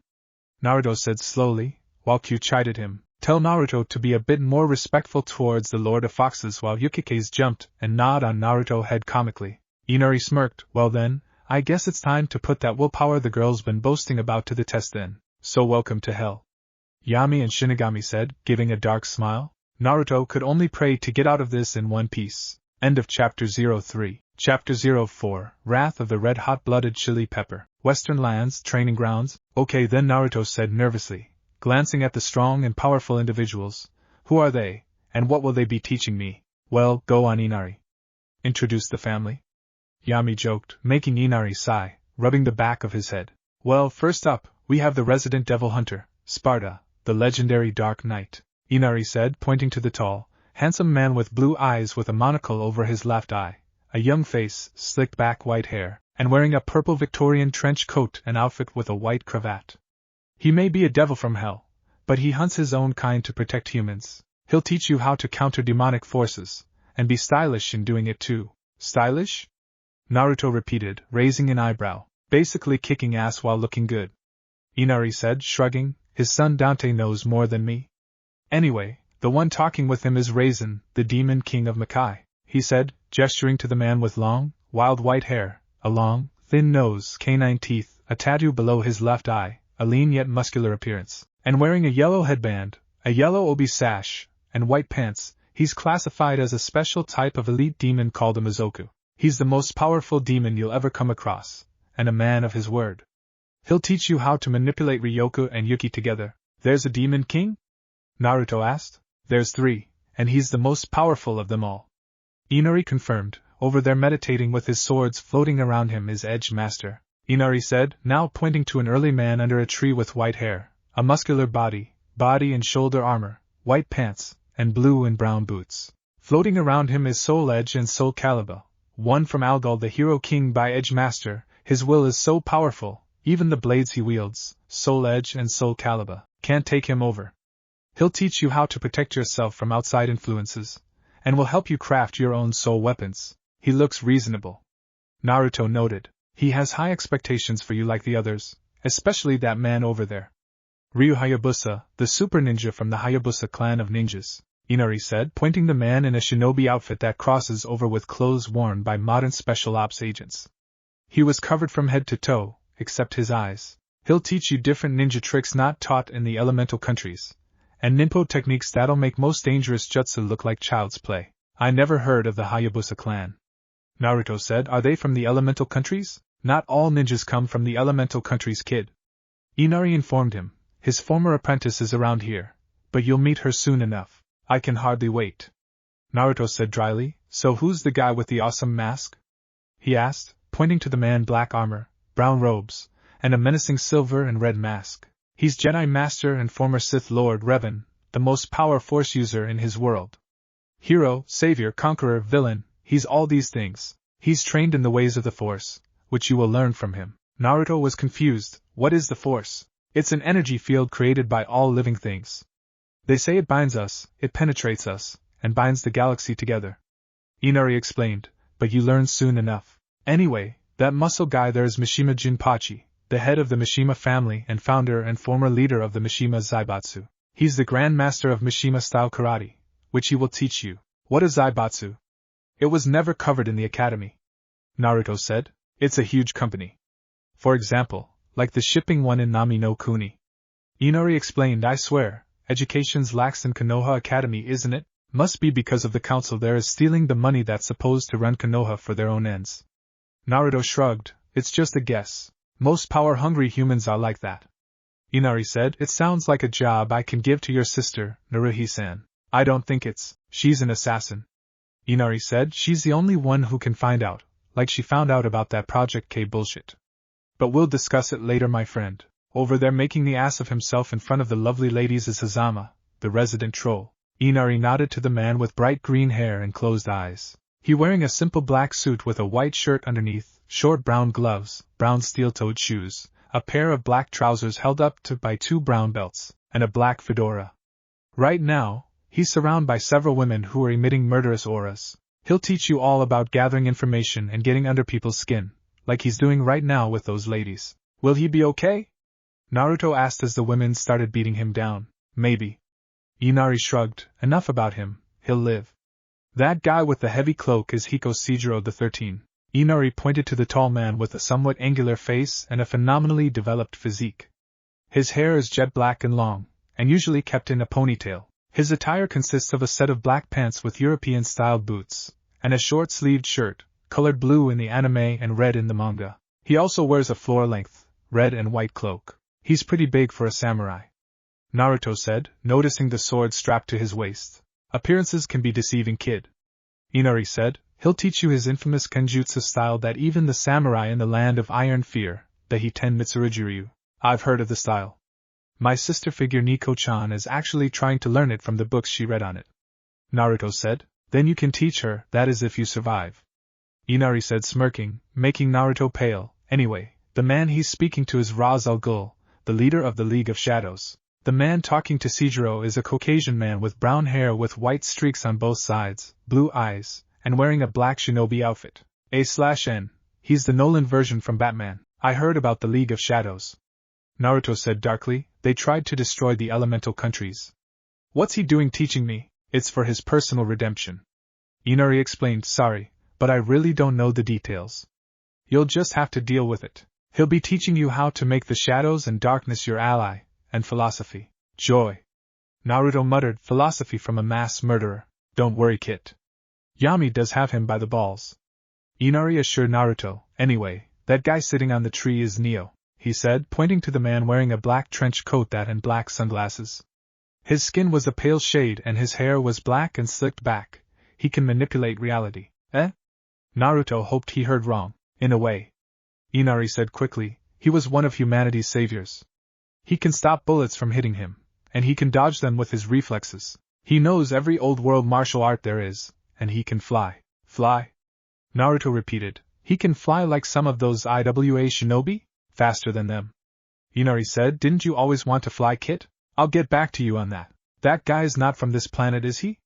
Naruto said slowly, while Q chided him. Tell Naruto to be a bit more respectful towards the Lord of Foxes, while Yukikaze jumped and gnawed on Naruto's head comically. Inari smirked. Well then, I guess it's time to put that willpower the girl's been boasting about to the test then. So welcome to hell. Yami and Shinigami said, giving a dark smile. Naruto could only pray to get out of this in one piece. End of Chapter 03. Chapter 04, Wrath of the Red Hot-Blooded Chili Pepper. Western lands, training grounds. Okay then, Naruto said nervously, glancing at the strong and powerful individuals. Who are they, and what will they be teaching me? Well, go on, Inari. Introduce the family. Yami joked, making Inari sigh, rubbing the back of his head. Well, first up, we have the resident devil hunter, Sparta, the legendary Dark Knight. Inari said, pointing to the tall, Handsome man with blue eyes with a monocle over his left eye, a young face, slicked back white hair, and wearing a purple Victorian trench coat and outfit with a white cravat. He may be a devil from hell, but he hunts his own kind to protect humans. He'll teach you how to counter demonic forces, and be stylish in doing it too. Stylish? Naruto repeated, raising an eyebrow. Basically kicking ass while looking good. Inari said, shrugging, his son Dante knows more than me. Anyway, the one talking with him is Raisin, the demon king of Makai, he said, gesturing to the man with long, wild white hair, a long, thin nose, canine teeth, a tattoo below his left eye, a lean yet muscular appearance, and wearing a yellow headband, a yellow obi sash, and white pants. He's classified as a special type of elite demon called a Mizoku. He's the most powerful demon you'll ever come across, and a man of his word. He'll teach you how to manipulate Ryoku and Yuki together. There's a demon king? Naruto asked. There's 3, and he's the most powerful of them all. Inari confirmed. Over there meditating with his swords floating around him is Edge Master. Inari said, now pointing to an early man under a tree with white hair, a muscular body and shoulder armor, white pants, and blue and brown boots. Floating around him is Soul Edge and Soul Calibur, one from Algol the Hero King by Edge Master. His will is so powerful, even the blades he wields, Soul Edge and Soul Calibur, can't take him over. He'll teach you how to protect yourself from outside influences, and will help you craft your own soul weapons. He looks reasonable. Naruto noted. He has high expectations for you like the others, especially that man over there. Ryu Hayabusa, the super ninja from the Hayabusa clan of ninjas, Inari said, pointing the man in a shinobi outfit that crosses over with clothes worn by modern special ops agents. He was covered from head to toe, except his eyes. He'll teach you different ninja tricks not taught in the elemental countries, and ninpo techniques that'll make most dangerous jutsu look like child's play. I never heard of the Hayabusa clan. Naruto said, are they from the elemental countries? Not all ninjas come from the elemental countries, kid. Inari informed him. His former apprentice is around here, but you'll meet her soon enough. I can hardly wait. Naruto said dryly, so who's the guy with the awesome mask? He asked, pointing to the man black armor, brown robes, and a menacing silver and red mask. He's Jedi Master and former Sith Lord Revan, the most power force user in his world. Hero, savior, conqueror, villain, he's all these things. He's trained in the ways of the Force, which you will learn from him. Naruto was confused. What is the Force? It's an energy field created by all living things. They say it binds us, it penetrates us, and binds the galaxy together. Inari explained, but you learn soon enough. Anyway, that muscle guy there is Mishima Jinpachi, the head of the Mishima family and founder and former leader of the Mishima Zaibatsu. He's the Grand Master of Mishima-style karate, which he will teach you. What is Zaibatsu? It was never covered in the academy. Naruto said, it's a huge company. For example, like the shipping one in Nami no Kuni. Inari explained, I swear, education's lax in Konoha Academy, isn't it? Must be because of the council there is stealing the money that's supposed to run Konoha for their own ends. Naruto shrugged, it's just a guess. Most power-hungry humans are like that. Inari said, it sounds like a job I can give to your sister, Naruhi-san. I don't think she's an assassin. Inari said, she's the only one who can find out, like she found out about that Project K bullshit. But we'll discuss it later, my friend. Over there making the ass of himself in front of the lovely ladies is Hazama, the resident troll. Inari nodded to the man with bright green hair and closed eyes. He wearing a simple black suit with a white shirt underneath, short brown gloves, brown steel-toed shoes, a pair of black trousers held up by 2 brown belts, and a black fedora. Right now, he's surrounded by several women who are emitting murderous auras. He'll teach you all about gathering information and getting under people's skin, like he's doing right now with those ladies. Will he be okay? Naruto asked as the women started beating him down. Maybe. Inari shrugged, enough about him, he'll live. That guy with the heavy cloak is Hiko Seijiro the 13. Inari pointed to the tall man with a somewhat angular face and a phenomenally developed physique. His hair is jet black and long, and usually kept in a ponytail. His attire consists of a set of black pants with European-styled boots, and a short-sleeved shirt, colored blue in the anime and red in the manga. He also wears a floor-length, red and white cloak. He's pretty big for a samurai. Naruto said, noticing the sword strapped to his waist. Appearances can be deceiving, kid. Inari said, he'll teach you his infamous kenjutsu style that even the samurai in the land of iron fear, the Hiten Mitsurujiryu. I've heard of the style. My sister figure Nico-chan is actually trying to learn it from the books she read on it. Naruto said. Then you can teach her, that is if you survive. Inari said, smirking, making Naruto pale. Anyway, the man he's speaking to is Raz al Ghul, the leader of the League of Shadows. The man talking to Seijiro is a Caucasian man with brown hair with white streaks on both sides, blue eyes, and wearing a black shinobi outfit. A/N. He's the Nolan version from Batman. I heard about the League of Shadows. Naruto said darkly. They tried to destroy the elemental countries. What's he doing teaching me? It's for his personal redemption. Inari explained, sorry, but I really don't know the details. You'll just have to deal with it. He'll be teaching you how to make the shadows and darkness your ally, and philosophy. Joy. Naruto muttered, philosophy from a mass murderer. Don't worry, Kit. Yami does have him by the balls. Inari assured Naruto, anyway, that guy sitting on the tree is Neo, he said, pointing to the man wearing a black trench coat and black sunglasses. His skin was a pale shade and his hair was black and slicked back. He can manipulate reality. Eh? Naruto hoped he heard wrong. In a way. Inari said quickly, he was one of humanity's saviors. He can stop bullets from hitting him, and he can dodge them with his reflexes. He knows every old world martial art there is, and he can fly. Fly? Naruto repeated, he can fly like some of those IWA shinobi? Faster than them. Inari said, didn't you always want to fly, Kit? I'll get back to you on that. That guy's not from this planet, is he?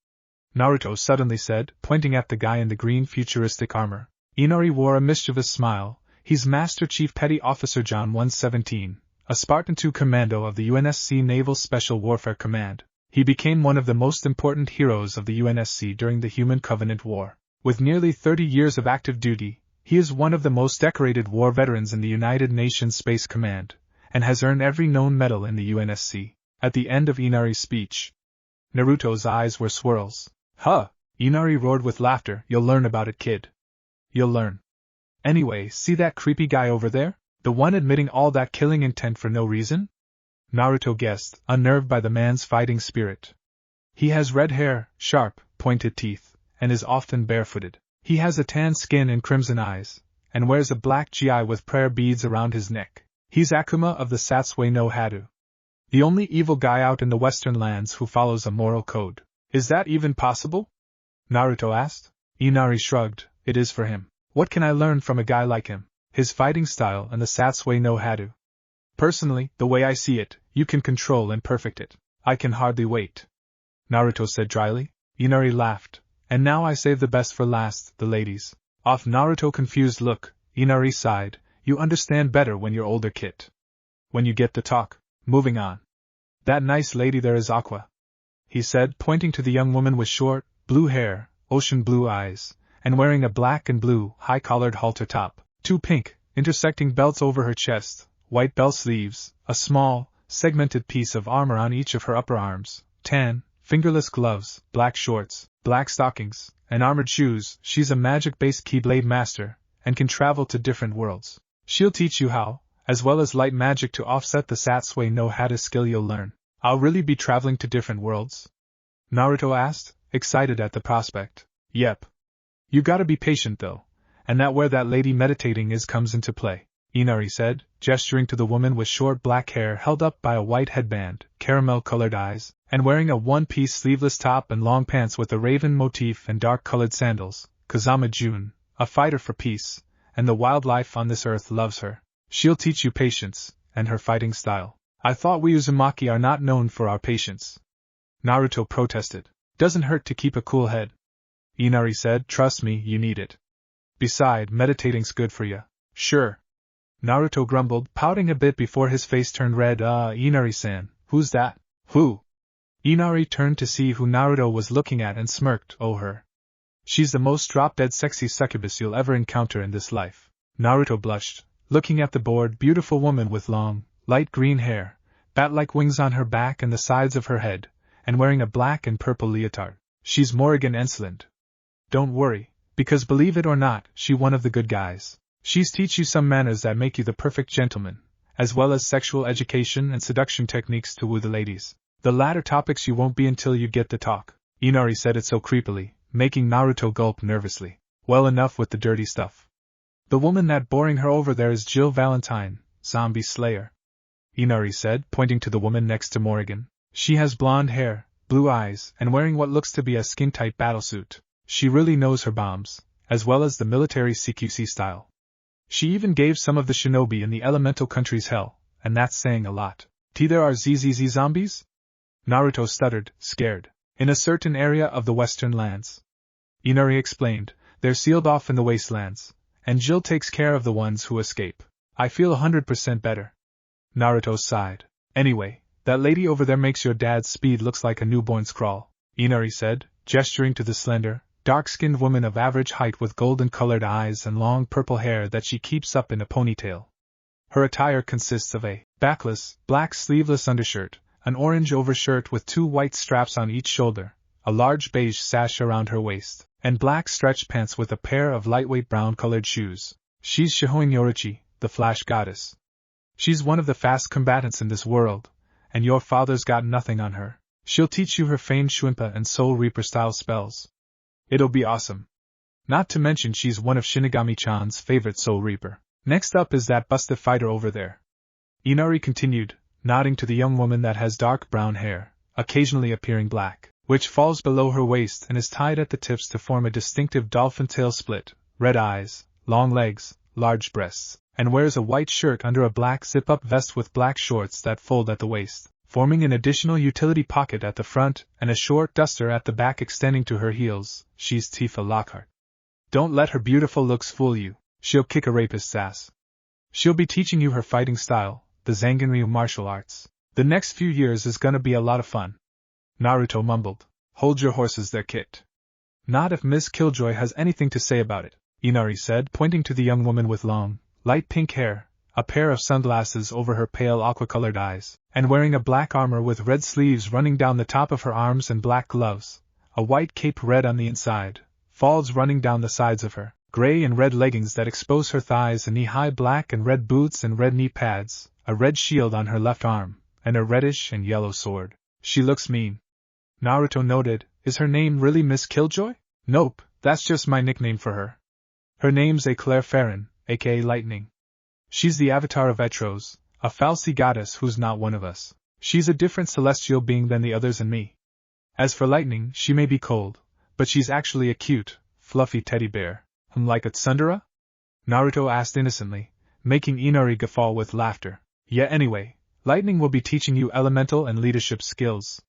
Naruto suddenly said, pointing at the guy in the green futuristic armor. Inari wore a mischievous smile. He's Master Chief Petty Officer John 117, a Spartan II commando of the UNSC Naval Special Warfare Command. He became one of the most important heroes of the UNSC during the Human Covenant War. With nearly 30 years of active duty, he is one of the most decorated war veterans in the United Nations Space Command, and has earned every known medal in the UNSC. At the end of Inari's speech, Naruto's eyes were swirls. Huh! Inari roared with laughter, you'll learn about it, kid. You'll learn. Anyway, see that creepy guy over there? The one admitting all that killing intent for no reason? Naruto guessed, unnerved by the man's fighting spirit. He has red hair, sharp, pointed teeth, and is often barefooted. He has a tan skin and crimson eyes, and wears a black gi with prayer beads around his neck. He's Akuma of the Satsue no Hadu. The only evil guy out in the western lands who follows a moral code. Is that even possible? Naruto asked. Inari shrugged, it is for him. What can I learn from a guy like him? His fighting style and the Satsue no Hadu. Personally, the way I see it, you can control and perfect it. I can hardly wait. Naruto said dryly. Inari laughed. And now I save the best for last, the ladies. Off Naruto confused look, Inari sighed, you understand better when you're older, Kit. When you get the talk. Moving on. That nice lady there is Aqua, he said, pointing to the young woman with short, blue hair, ocean blue eyes, and wearing a black and blue, high-collared halter top, 2 pink, intersecting belts over her chest, white belt sleeves, a small, segmented piece of armor on each of her upper arms, tan, fingerless gloves, black shorts, black stockings, and armored shoes. She's a magic-based Keyblade master, and can travel to different worlds. She'll teach you how, as well as light magic to offset the Satsue no Hada skill you'll learn. I'll really be traveling to different worlds? Naruto asked, excited at the prospect. Yep. You gotta be patient though, and that where that lady meditating is comes into play, Inari said, gesturing to the woman with short black hair held up by a white headband, caramel-colored eyes, and wearing a one-piece sleeveless top and long pants with a raven motif and dark-colored sandals. Kazama Jun, a fighter for peace, and the wildlife on this earth loves her. She'll teach you patience, and her fighting style. I thought we Uzumaki are not known for our patience. Naruto protested. Doesn't hurt to keep a cool head. Inari said, trust me, you need it. Beside, meditating's good for ya. Sure. Naruto grumbled, pouting a bit before his face turned red. Inari-san, who's that? Who? Inari turned to see who Naruto was looking at and smirked, oh her. She's the most drop-dead sexy succubus you'll ever encounter in this life. Naruto blushed, looking at the bored, beautiful woman with long, light green hair, bat-like wings on her back and the sides of her head, and wearing a black and purple leotard. She's Morrigan Ensland. Don't worry, because believe it or not, she's one of the good guys. She's teach you some manners that make you the perfect gentleman, as well as sexual education and seduction techniques to woo the ladies. The latter topics you won't be until you get the talk. Inari said it so creepily, making Naruto gulp nervously. Well, enough with the dirty stuff. The woman that boring her over there is Jill Valentine, zombie slayer. Inari said, pointing to the woman next to Morrigan. She has blonde hair, blue eyes, and wearing what looks to be a skin-tight battlesuit. She really knows her bombs, as well as the military CQC style. She even gave some of the shinobi in the elemental countries hell, and that's saying a lot. There are ZZZ zombies? Naruto stuttered, scared. In a certain area of the western lands. Inari explained, they're sealed off in the wastelands, and Jill takes care of the ones who escape. I feel 100% better. Naruto sighed. Anyway, that lady over there makes your dad's speed looks like a newborn's crawl, Inari said, gesturing to the slender, dark-skinned woman of average height with golden-colored eyes and long purple hair that she keeps up in a ponytail. Her attire consists of a backless, black sleeveless undershirt, an orange overshirt with 2 white straps on each shoulder, a large beige sash around her waist, and black stretch pants with a pair of lightweight brown-colored shoes. She's Shihoin Yoruchi, the Flash Goddess. She's one of the fast combatants in this world, and your father's got nothing on her. She'll teach you her famed Shuimpa and Soul Reaper-style spells. It'll be awesome. Not to mention she's one of Shinigami-chan's favorite Soul Reaper. Next up is that busted fighter over there. Inari continued, nodding to the young woman that has dark brown hair, occasionally appearing black, which falls below her waist and is tied at the tips to form a distinctive dolphin tail split, red eyes, long legs, large breasts, and wears a white shirt under a black zip-up vest with black shorts that fold at the waist, forming an additional utility pocket at the front and a short duster at the back extending to her heels. She's Tifa Lockhart. Don't let her beautiful looks fool you. She'll kick a rapist's ass. She'll be teaching you her fighting style, the Zanganryu martial arts. The next few years is gonna be a lot of fun. Naruto mumbled. Hold your horses there, Kit. Not if Miss Killjoy has anything to say about it, Inari said, pointing to the young woman with long, light pink hair, a pair of sunglasses over her pale aqua-colored eyes, and wearing a black armor with red sleeves running down the top of her arms and black gloves, a white cape red on the inside, folds running down the sides of her, gray and red leggings that expose her thighs and knee-high black and red boots and red knee pads, a red shield on her left arm, and a reddish and yellow sword. She looks mean. Naruto noted, is her name really Miss Killjoy? Nope, that's just my nickname for her. Her name's Eclair Farron, aka Lightning. She's the avatar of Etros, a fal'Cie goddess who's not one of us. She's a different celestial being than the others and me. As for Lightning, she may be cold, but she's actually a cute, fluffy teddy bear. Like a tsundere? Naruto asked innocently, making Inari guffaw with laughter. Yeah, anyway, Lightning will be teaching you elemental and leadership skills.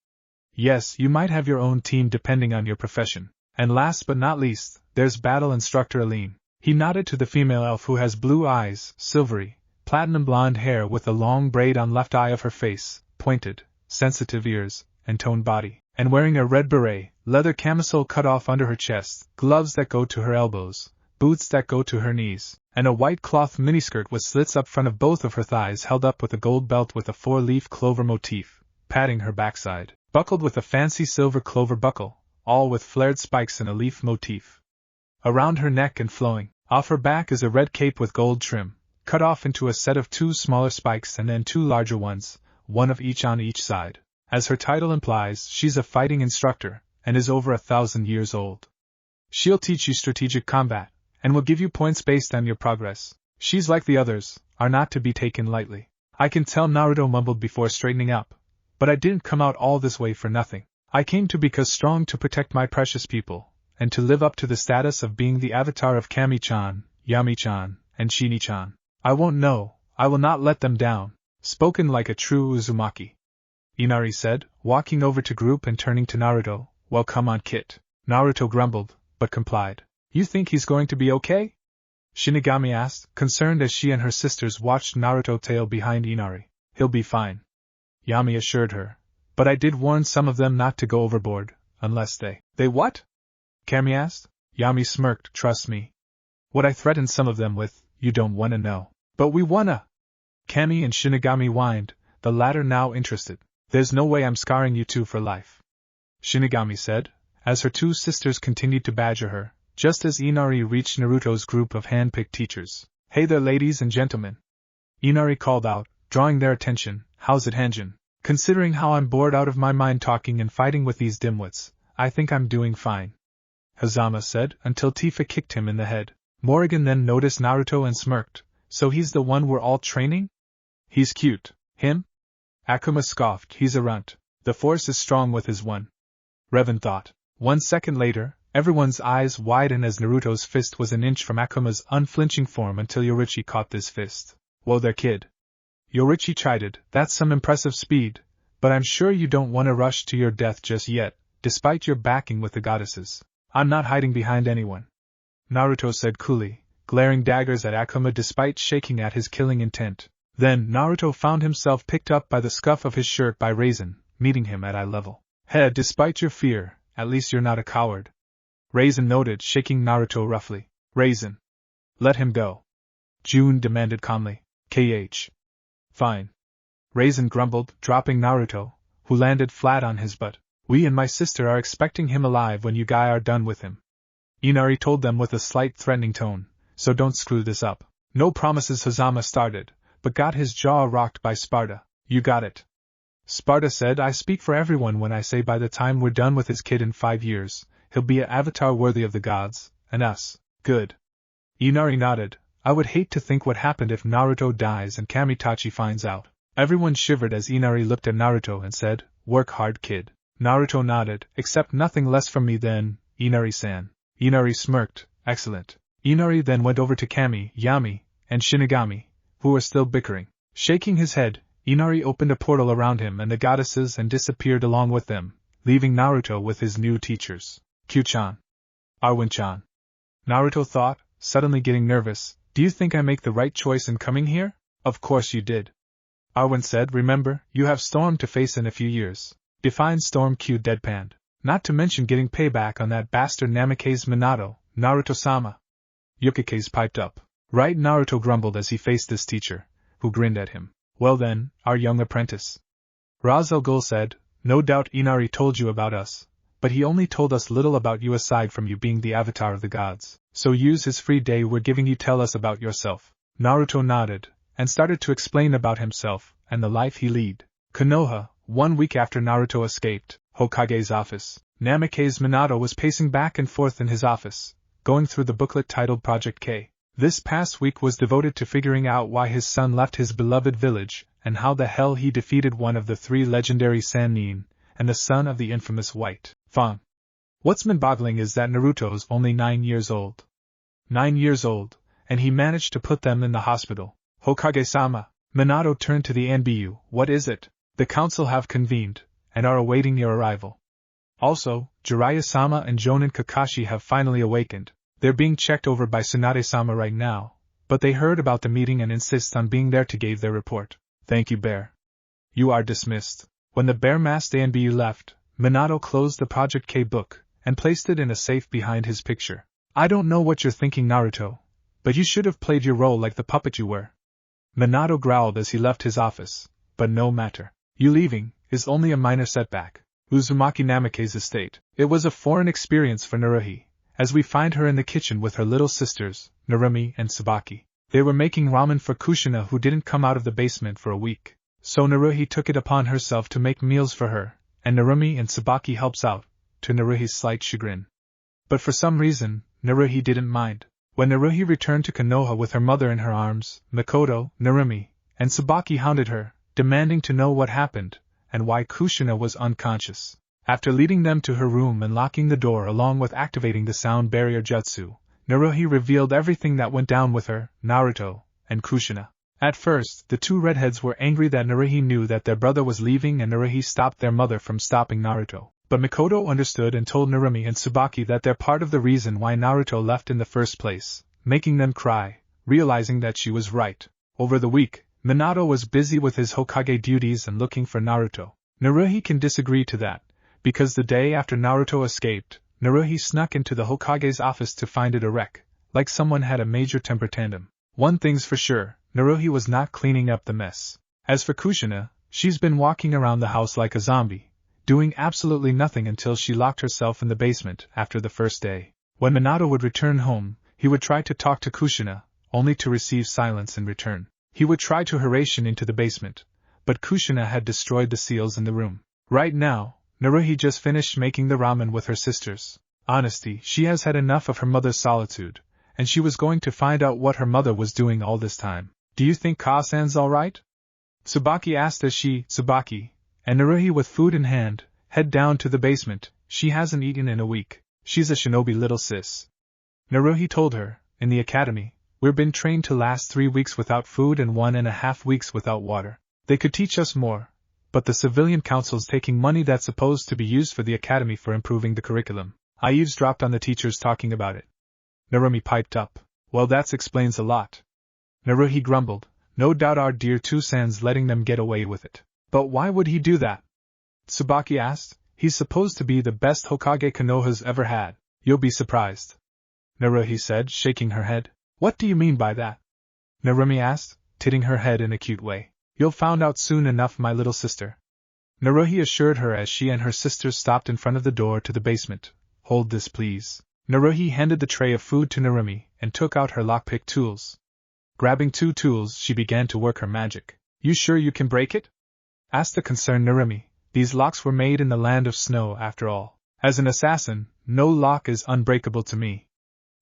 Yes, you might have your own team depending on your profession. And last but not least, there's Battle Instructor Aline. He nodded to the female elf who has blue eyes, silvery, platinum blonde hair with a long braid on left eye of her face, pointed, sensitive ears, and toned body, and wearing a red beret, leather camisole cut off under her chest, gloves that go to her elbows, boots that go to her knees, and a white cloth miniskirt with slits up front of both of her thighs held up with a gold belt with a 4-leaf clover motif, padding her backside, buckled with a fancy silver clover buckle, all with flared spikes and a leaf motif. Around her neck and flowing off her back is a red cape with gold trim, cut off into a set of 2 smaller spikes and then 2 larger ones, one of each on each side. As her title implies, she's a fighting instructor, and is over 1,000 years old. She'll teach you strategic combat, and will give you points based on your progress. She's like the others, are not to be taken lightly. I can tell, Naruto mumbled before straightening up. But I didn't come out all this way for nothing. I came to because strong to protect my precious people, and to live up to the status of being the avatar of Kami-chan, Yami-chan, and Shini-chan. I will not let them down. Spoken like a true Uzumaki. Inari said, walking over to group and turning to Naruto. Well, come on, Kit. Naruto grumbled, but complied. You think he's going to be okay? Shinigami asked, concerned as she and her sisters watched Naruto tail behind Inari. He'll be fine. Yami assured her. But I did warn some of them not to go overboard, unless they... They what? Kami asked. Yami smirked, trust me. What I threatened some of them with, you don't wanna know. But we wanna. Kami and Shinigami whined, the latter now interested. There's no way I'm scarring you two for life. Shinigami said, as her 2 sisters continued to badger her, just as Inari reached Naruto's group of hand-picked teachers. Hey there, ladies and gentlemen. Inari called out, drawing their attention. How's it, Hanjin? Considering how I'm bored out of my mind talking and fighting with these dimwits, I think I'm doing fine. Hazama said, until Tifa kicked him in the head. Morrigan then noticed Naruto and smirked. So he's the one we're all training? He's cute. Him? Akuma scoffed, he's a runt. The force is strong with his one. Revan thought. 1 second later, everyone's eyes widened as Naruto's fist was an inch from Akuma's unflinching form until Yorichi caught this fist. Whoa there, kid. Yorichi chided, that's some impressive speed, but I'm sure you don't want to rush to your death just yet, despite your backing with the goddesses. I'm not hiding behind anyone, Naruto said coolly, glaring daggers at Akuma despite shaking at his killing intent. Then Naruto found himself picked up by the scuff of his shirt by Raisin, meeting him at eye level. Hey, despite your fear, at least you're not a coward, Raisin noted, shaking Naruto roughly. Raisin. Let him go, June demanded calmly. KH. Fine. Raisin grumbled, dropping Naruto, who landed flat on his butt. We and my sister are expecting him alive when you guys are done with him, Inari told them with a slight threatening tone, so don't screw this up. No promises, Hazama started, but got his jaw rocked by Sparta. You got it. Sparta said, I speak for everyone when I say by the time we're done with his kid in 5 years, he'll be an avatar worthy of the gods, and us. Good. Inari nodded. I would hate to think what happened if Naruto dies and Kamitachi finds out. Everyone shivered as Inari looked at Naruto and said, work hard, kid. Naruto nodded, accept nothing less from me then, Inari-san. Inari smirked, excellent. Inari then went over to Kami, Yami, and Shinigami, who were still bickering. Shaking his head, Inari opened a portal around him and the goddesses and disappeared along with them, leaving Naruto with his new teachers. Q-chan. Arwen-chan. Naruto thought, suddenly getting nervous, do you think I make the right choice in coming here? Of course you did. Arwen said, remember, you have Storm to face in a few years. Define Storm. Q deadpanned. Not to mention getting payback on that bastard Namikaze Minato, Naruto-sama. Yukikaze piped up. Right, Naruto grumbled as he faced his teacher, who grinned at him. Well then, our young apprentice. Raz Al Ghul said, no doubt Inari told you about us, but he only told us little about you aside from you being the avatar of the gods. So use his free day we're giving you, tell us about yourself. Naruto nodded, and started to explain about himself, and the life he lead. Konoha, 1 week after Naruto escaped Hokage's office, Namikaze Minato was pacing back and forth in his office, going through the booklet titled Project K. This past week was devoted to figuring out why his son left his beloved village, and how the hell he defeated one of the 3 legendary Sannin, and the son of the infamous White Fang. What's mind-boggling is that Naruto's only 9 years old. 9 years old, and he managed to put them in the hospital. Hokage-sama, Minato turned to the NBU. What is it? The council have convened, and are awaiting your arrival. Also, Jiraiya-sama and Jonin Kakashi have finally awakened. They're being checked over by Tsunade-sama right now, but they heard about the meeting and insist on being there to give their report. Thank you, Bear. You are dismissed. When the Bear-masked NBU left, Minato closed the Project K book, and placed it in a safe behind his picture. I don't know what you're thinking, Naruto, but you should have played your role like the puppet you were. Minato growled as he left his office, but no matter. You leaving is only a minor setback. Uzumaki Namikaze's estate. It was a foreign experience for Naruhi, as we find her in the kitchen with her little sisters, Narumi and Tsubaki. They were making ramen for Kushina, who didn't come out of the basement for a week. So Naruhi took it upon herself to make meals for her, and Narumi and Tsubaki helps out, to Naruhi's slight chagrin. But for some reason, Naruhi didn't mind. When Naruhi returned to Konoha with her mother in her arms, Mikoto, Narumi, and Tsubaki hounded her, demanding to know what happened, and why Kushina was unconscious. After leading them to her room and locking the door along with activating the sound barrier jutsu, Naruhi revealed everything that went down with her, Naruto, and Kushina. At first, the 2 redheads were angry that Naruhi knew that their brother was leaving and Naruhi stopped their mother from stopping Naruto. But Mikoto understood and told Narumi and Tsubaki that they're part of the reason why Naruto left in the first place, making them cry, realizing that she was right. Over the week, Minato was busy with his Hokage duties and looking for Naruto. Naruhi can disagree to that, because the day after Naruto escaped, Naruhi snuck into the Hokage's office to find it a wreck, like someone had a major temper tantrum. One thing's for sure, Naruhi was not cleaning up the mess. As for Kushina, she's been walking around the house like a zombie, doing absolutely nothing until she locked herself in the basement after the first day. When Minato would return home, he would try to talk to Kushina, only to receive silence in return. He would try to harass into the basement, but Kushina had destroyed the seals in the room. Right now, Naruhi just finished making the ramen with her sisters. Honestly, she has had enough of her mother's solitude, and she was going to find out what her mother was doing all this time. Do you think Ka-san's alright? Tsubaki asked as she, Tsubaki, and Naruhi with food in hand, head down to the basement, She hasn't eaten in a week. She's a shinobi little sis. Naruhi told her, in the academy, we've been trained to last 3 weeks without food and 1.5 weeks without water. They could teach us more, but the civilian council's taking money that's supposed to be used for the academy for improving the curriculum. I eavesdropped on the teachers talking about it. Narumi piped up. Well, that explains a lot. Naruhi grumbled. No doubt our dear Tusan's letting them get away with it. But why would he do that? Tsubaki asked. He's supposed to be the best Hokage Konoha's ever had. You'll be surprised. Naruhi said, shaking her head. What do you mean by that? Narumi asked, tilting her head in a cute way. You'll find out soon enough, my little sister. Naruhi assured her as she and her sisters stopped in front of the door to the basement. Hold this, please. Naruhi handed the tray of food to Narumi and took out her lockpick tools. Grabbing 2 tools, she began to work her magic. You sure you can break it? Asked the concerned Narumi. These locks were made in the land of snow, after all. As an assassin, no lock is unbreakable to me.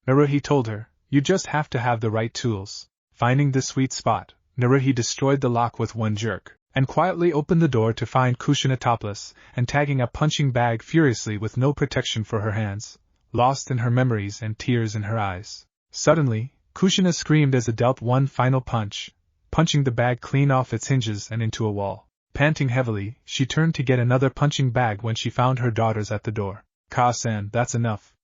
Naruhi told her, you just have to have the right tools. Finding the sweet spot, Naruhi destroyed the lock with one jerk, and quietly opened the door to find Kushina topless, and tagging a punching bag furiously with no protection for her hands, lost in her memories and tears in her eyes. Suddenly, Kushina screamed as it dealt one final punch, punching the bag clean off its hinges and into a wall. Panting heavily, she turned to get another punching bag when she found her daughters at the door. Ka-san, that's enough.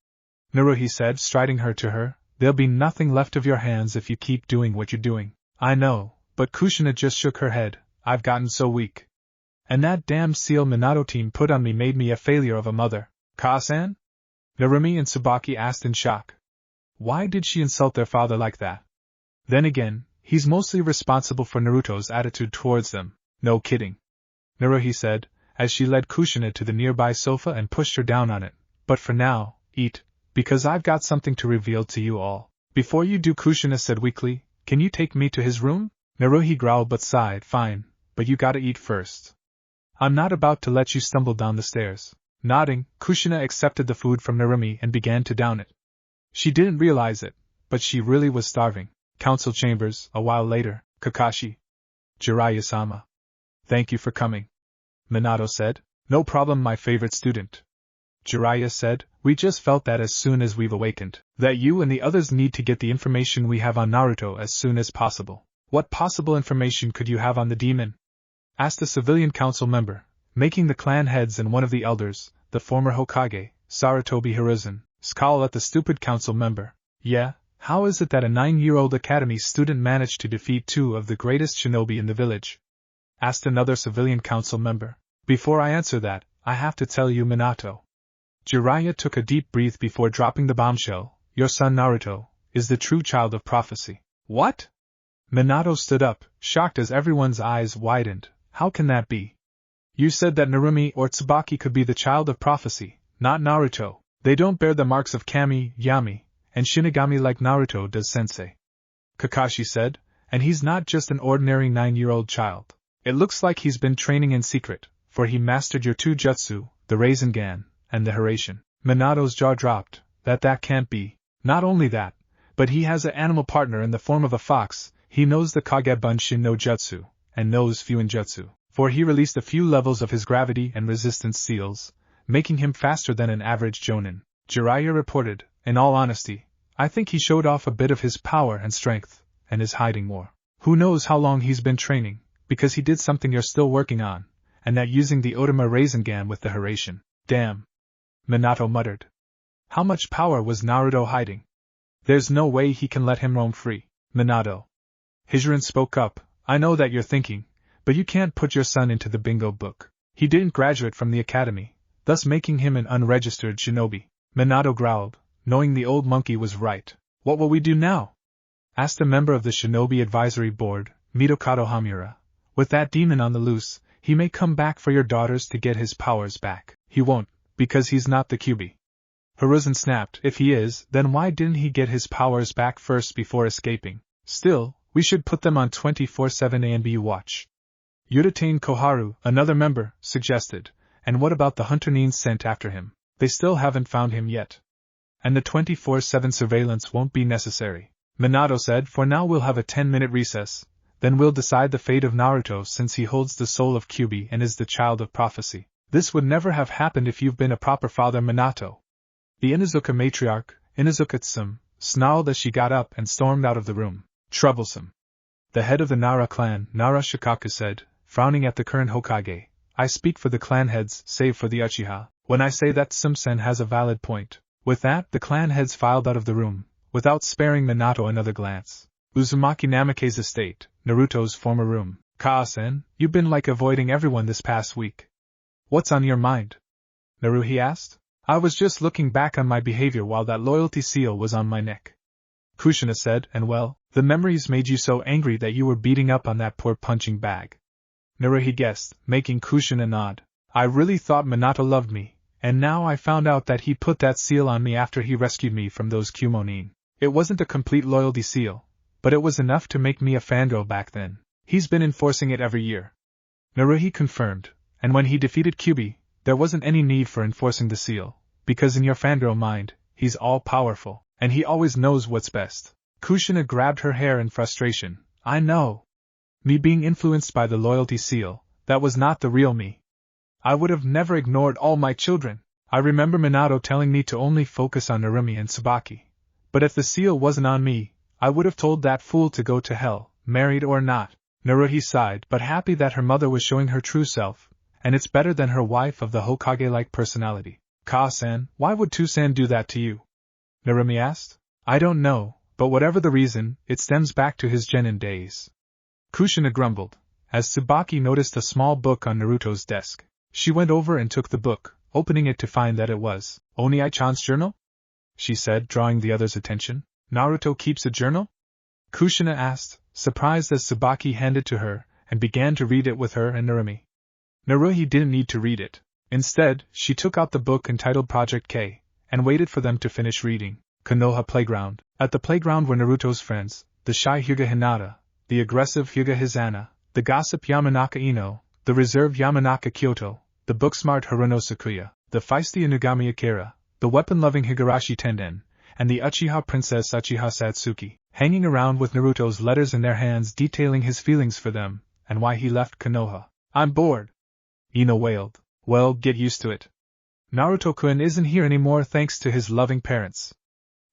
Naruhi said, striding her to her. There'll be nothing left of your hands if you keep doing what you're doing. I know, but Kushina just shook her head. I've gotten so weak. And that damn seal Minato team put on me made me a failure of a mother. Ka-san? Narumi and Tsubaki asked in shock. Why did she insult their father like that? Then again, he's mostly responsible for Naruto's attitude towards them. No kidding. Naruhi said, as she led Kushina to the nearby sofa and pushed her down on it. But for now, eat, because I've got something to reveal to you all. Before you do, Kushina said weakly, can you take me to his room? Naruhi growled but sighed, fine, but you gotta eat first. I'm not about to let you stumble down the stairs. Nodding, Kushina accepted the food from Narumi and began to down it. She didn't realize it, but she really was starving. Council chambers, a while later. Kakashi. Jiraiya-sama. Thank you for coming. Minato said. No problem, my favorite student. Jiraiya said, we just felt that as soon as we've awakened, that you and the others need to get the information we have on Naruto as soon as possible. What possible information could you have on the demon? Asked a civilian council member, making the clan heads and one of the elders, the former Hokage, Sarutobi Hiruzen, scowl at the stupid council member. Yeah, how is it that a 9-year-old academy student managed to defeat 2 of the greatest shinobi in the village? Asked another civilian council member. Before I answer that, I have to tell you, Minato. Jiraiya took a deep breath before dropping the bombshell. Your son Naruto is the true child of prophecy. What? Minato stood up, shocked as everyone's eyes widened. How can that be? You said that Narumi or Tsubaki could be the child of prophecy, not Naruto. They don't bear the marks of Kami, Yami, and Shinigami like Naruto does sensei. Kakashi said, and he's not just an ordinary 9-year-old child. It looks like he's been training in secret, for he mastered your 2 jutsu, the Rinnegan, and the harem. Minato's jaw dropped. That can't be. Not only that, but he has an animal partner in the form of a fox. He knows the Kagebunshin no Jutsu, and knows Fuinjutsu, for he released a few levels of his gravity and resistance seals, making him faster than an average Jonin. Jiraiya reported, in all honesty, I think he showed off a bit of his power and strength, and is hiding more. Who knows how long he's been training, because he did something you're still working on, and that using the Otama Rinnegan with the harem. Damn. Minato muttered. How much power was Naruto hiding? There's no way he can let him roam free. Minato. Hijiran spoke up, I know that you're thinking, but you can't put your son into the bingo book. He didn't graduate from the academy, thus making him an unregistered shinobi. Minato growled, knowing the old monkey was right. What will we do now? Asked a member of the Shinobi Advisory Board, Mitokado Hamura. With that demon on the loose, he may come back for your daughters to get his powers back. He won't, because he's not the Kyuubi. Hiruzen snapped, if he is, then why didn't he get his powers back first before escaping? Still, we should put them on 24/7 ANBU watch. Yudatane Koharu, another member, suggested, and what about the hunter Nin sent after him? They still haven't found him yet. And the 24/7 surveillance won't be necessary. Minato said, for now we'll have a 10-minute recess, then we'll decide the fate of Naruto since he holds the soul of Kyuubi and is the child of prophecy. This would never have happened if you've been a proper father, Minato. The Inuzuka matriarch, Inuzuka Tsum, snarled as she got up and stormed out of the room. Troublesome. The head of the Nara clan, Nara Shikaku, said, frowning at the current Hokage. I speak for the clan heads, save for the Uchiha, when I say that Tsum-sen has a valid point. With that, the clan heads filed out of the room, without sparing Minato another glance. Uzumaki Namikaze estate, Naruto's former room. Kaa-sen, you've been like avoiding everyone this past week. What's on your mind? Naruhi asked. I was just looking back on my behavior while that loyalty seal was on my neck. Kushina said, and well, the memories made you so angry that you were beating up on that poor punching bag. Naruhi guessed, making Kushina nod. I really thought Minato loved me, and now I found out that he put that seal on me after he rescued me from those Kumonin. It wasn't a complete loyalty seal, but it was enough to make me a fangirl back then. He's been enforcing it every year. Naruhi confirmed, and when he defeated Kyuubi, there wasn't any need for enforcing the seal, because in your fangirl mind, he's all-powerful, and he always knows what's best. Kushina grabbed her hair in frustration. I know. Me being influenced by the loyalty seal, that was not the real me. I would have never ignored all my children. I remember Minato telling me to only focus on Narumi and Tsubaki. But if the seal wasn't on me, I would have told that fool to go to hell, married or not. Naruhi sighed, but happy that her mother was showing her true self, and it's better than her wife of the Hokage-like personality. Ka-san, why would Toussaint do that to you? Narumi asked. I don't know, but whatever the reason, it stems back to his genin days. Kushina grumbled, as Tsubaki noticed a small book on Naruto's desk. She went over and took the book, opening it to find that it was Onii-chan's journal? She said, drawing the other's attention. Naruto keeps a journal? Kushina asked, surprised as Tsubaki handed to her, and began to read it with her and Narumi. Naruhi didn't need to read it. Instead, she took out the book entitled Project K, and waited for them to finish reading. Konoha Playground. At the playground were Naruto's friends, the shy Hyuga Hinata, the aggressive Hyuga Hizana, the gossip Yamanaka Ino, the reserved Yamanaka Kyoto, the book-smart Haruno Sakuya, the feisty Inugami Akira, the weapon-loving Higurashi Tenden, and the Uchiha Princess Uchiha Satsuki, hanging around with Naruto's letters in their hands detailing his feelings for them, and why he left Konoha. I'm bored. Ino wailed. Well, get used to it. Naruto-kun isn't here anymore thanks to his loving parents.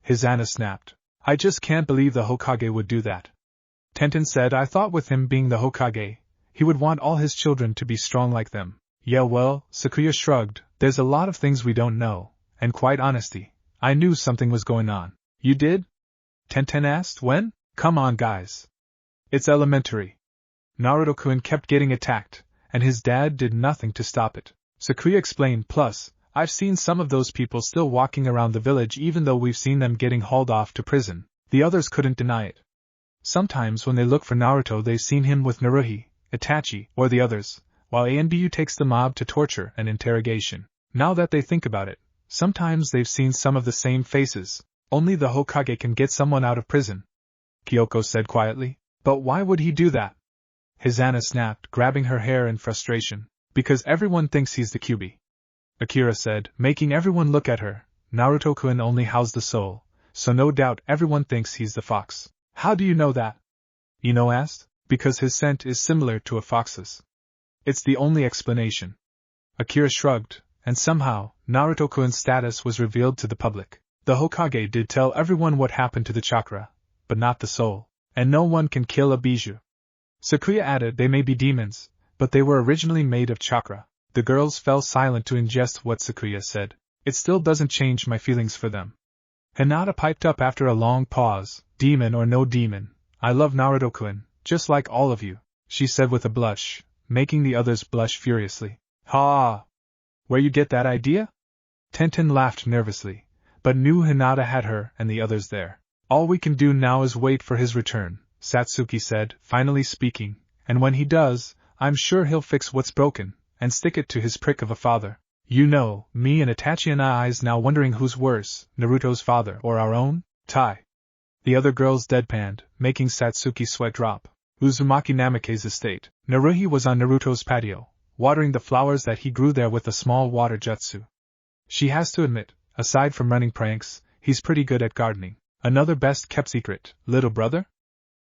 Hizana snapped. I just can't believe the Hokage would do that. Tenten said I thought with him being the Hokage, he would want all his children to be strong like them. Yeah well, Sakuya shrugged, there's a lot of things we don't know, and quite honestly, I knew something was going on. You did? Tenten asked. When? Come on guys. It's elementary. Naruto-kun kept getting attacked, and his dad did nothing to stop it. Sakuya explained, plus, I've seen some of those people still walking around the village even though we've seen them getting hauled off to prison. The others couldn't deny it. Sometimes when they look for Naruto they've seen him with Naruhi, Itachi, or the others, while ANBU takes the mob to torture and interrogation. Now that they think about it, sometimes they've seen some of the same faces. Only the Hokage can get someone out of prison. Kyoko said quietly. But why would he do that? Hizana snapped, grabbing her hair in frustration. Because everyone thinks he's the Kyuubi. Akira said, making everyone look at her. Naruto-kun only housed the soul, so no doubt everyone thinks he's the fox. How do you know that? Ino asked. Because his scent is similar to a fox's. It's the only explanation. Akira shrugged, and somehow, Naruto-kun's status was revealed to the public. The Hokage did tell everyone what happened to the chakra, but not the soul, and no one can kill a bijou. Sakuya added they may be demons, but they were originally made of chakra. The girls fell silent to ingest what Sakuya said. It still doesn't change my feelings for them. Hinata piped up after a long pause, demon or no demon, I love Naruto-kun, just like all of you, she said with a blush, making the others blush furiously. Ha! Where you get that idea? Tenten laughed nervously, but knew Hinata had her and the others there. All we can do now is wait for his return, Satsuki said, finally speaking, and when he does, I'm sure he'll fix what's broken, and stick it to his prick of a father. You know, me and Itachi and I's now wondering who's worse, Naruto's father or our own? Tai. The other girls deadpanned, making Satsuki sweat drop. Uzumaki Namikaze estate. Naruhi was on Naruto's patio, watering the flowers that he grew there with a small water jutsu. She has to admit, aside from running pranks, he's pretty good at gardening. Another best-kept secret, little brother?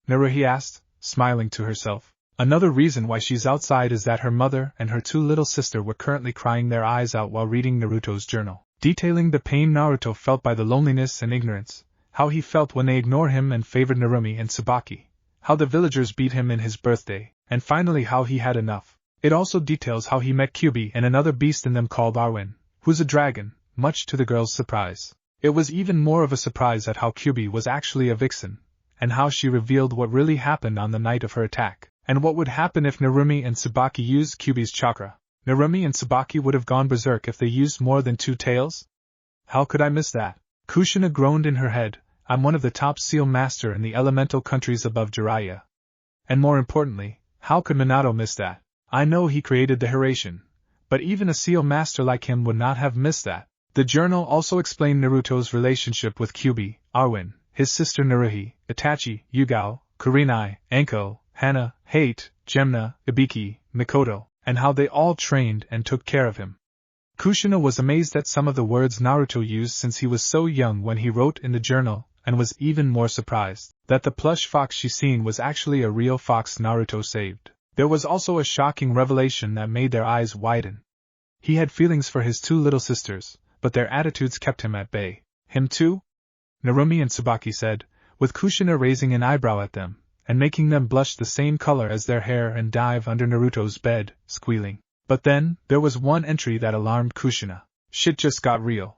Naruhi asked, smiling to herself. Another reason why she's outside is that her mother and her two little sisters were currently crying their eyes out while reading Naruto's journal, detailing the pain Naruto felt by the loneliness and ignorance, how he felt when they ignored him and favored Narumi and Tsubaki, how the villagers beat him in his birthday, and finally how he had enough. It also details how he met Kyubi and another beast in them called Arwen, who's a dragon, much to the girl's surprise. It was even more of a surprise at how Kyubi was actually a vixen, and how she revealed what really happened on the night of her attack, and what would happen if Narumi and Tsubaki used Kyubi's chakra. Narumi and Tsubaki would have gone berserk if they used more than 2 tails? How could I miss that? Kushina groaned in her head. I'm one of the top seal master in the elemental countries above Jiraiya. And more importantly, how could Minato miss that? I know he created the Hiraishin, but even a seal master like him would not have missed that. The journal also explained Naruto's relationship with Kyubi, Arwen, his sister Naruhi, Itachi, Yugao, Kurenai, Anko, Hana, Hate, Gemna, Ibiki, Mikoto, and how they all trained and took care of him. Kushina was amazed at some of the words Naruto used since he was so young when he wrote in the journal, and was even more surprised that the plush fox she seen was actually a real fox Naruto saved. There was also a shocking revelation that made their eyes widen. He had feelings for his 2 little sisters, but their attitudes kept him at bay. Him too? Narumi and Tsubaki said, with Kushina raising an eyebrow at them, and making them blush the same color as their hair and dive under Naruto's bed, squealing. But then, there was one entry that alarmed Kushina. Shit just got real.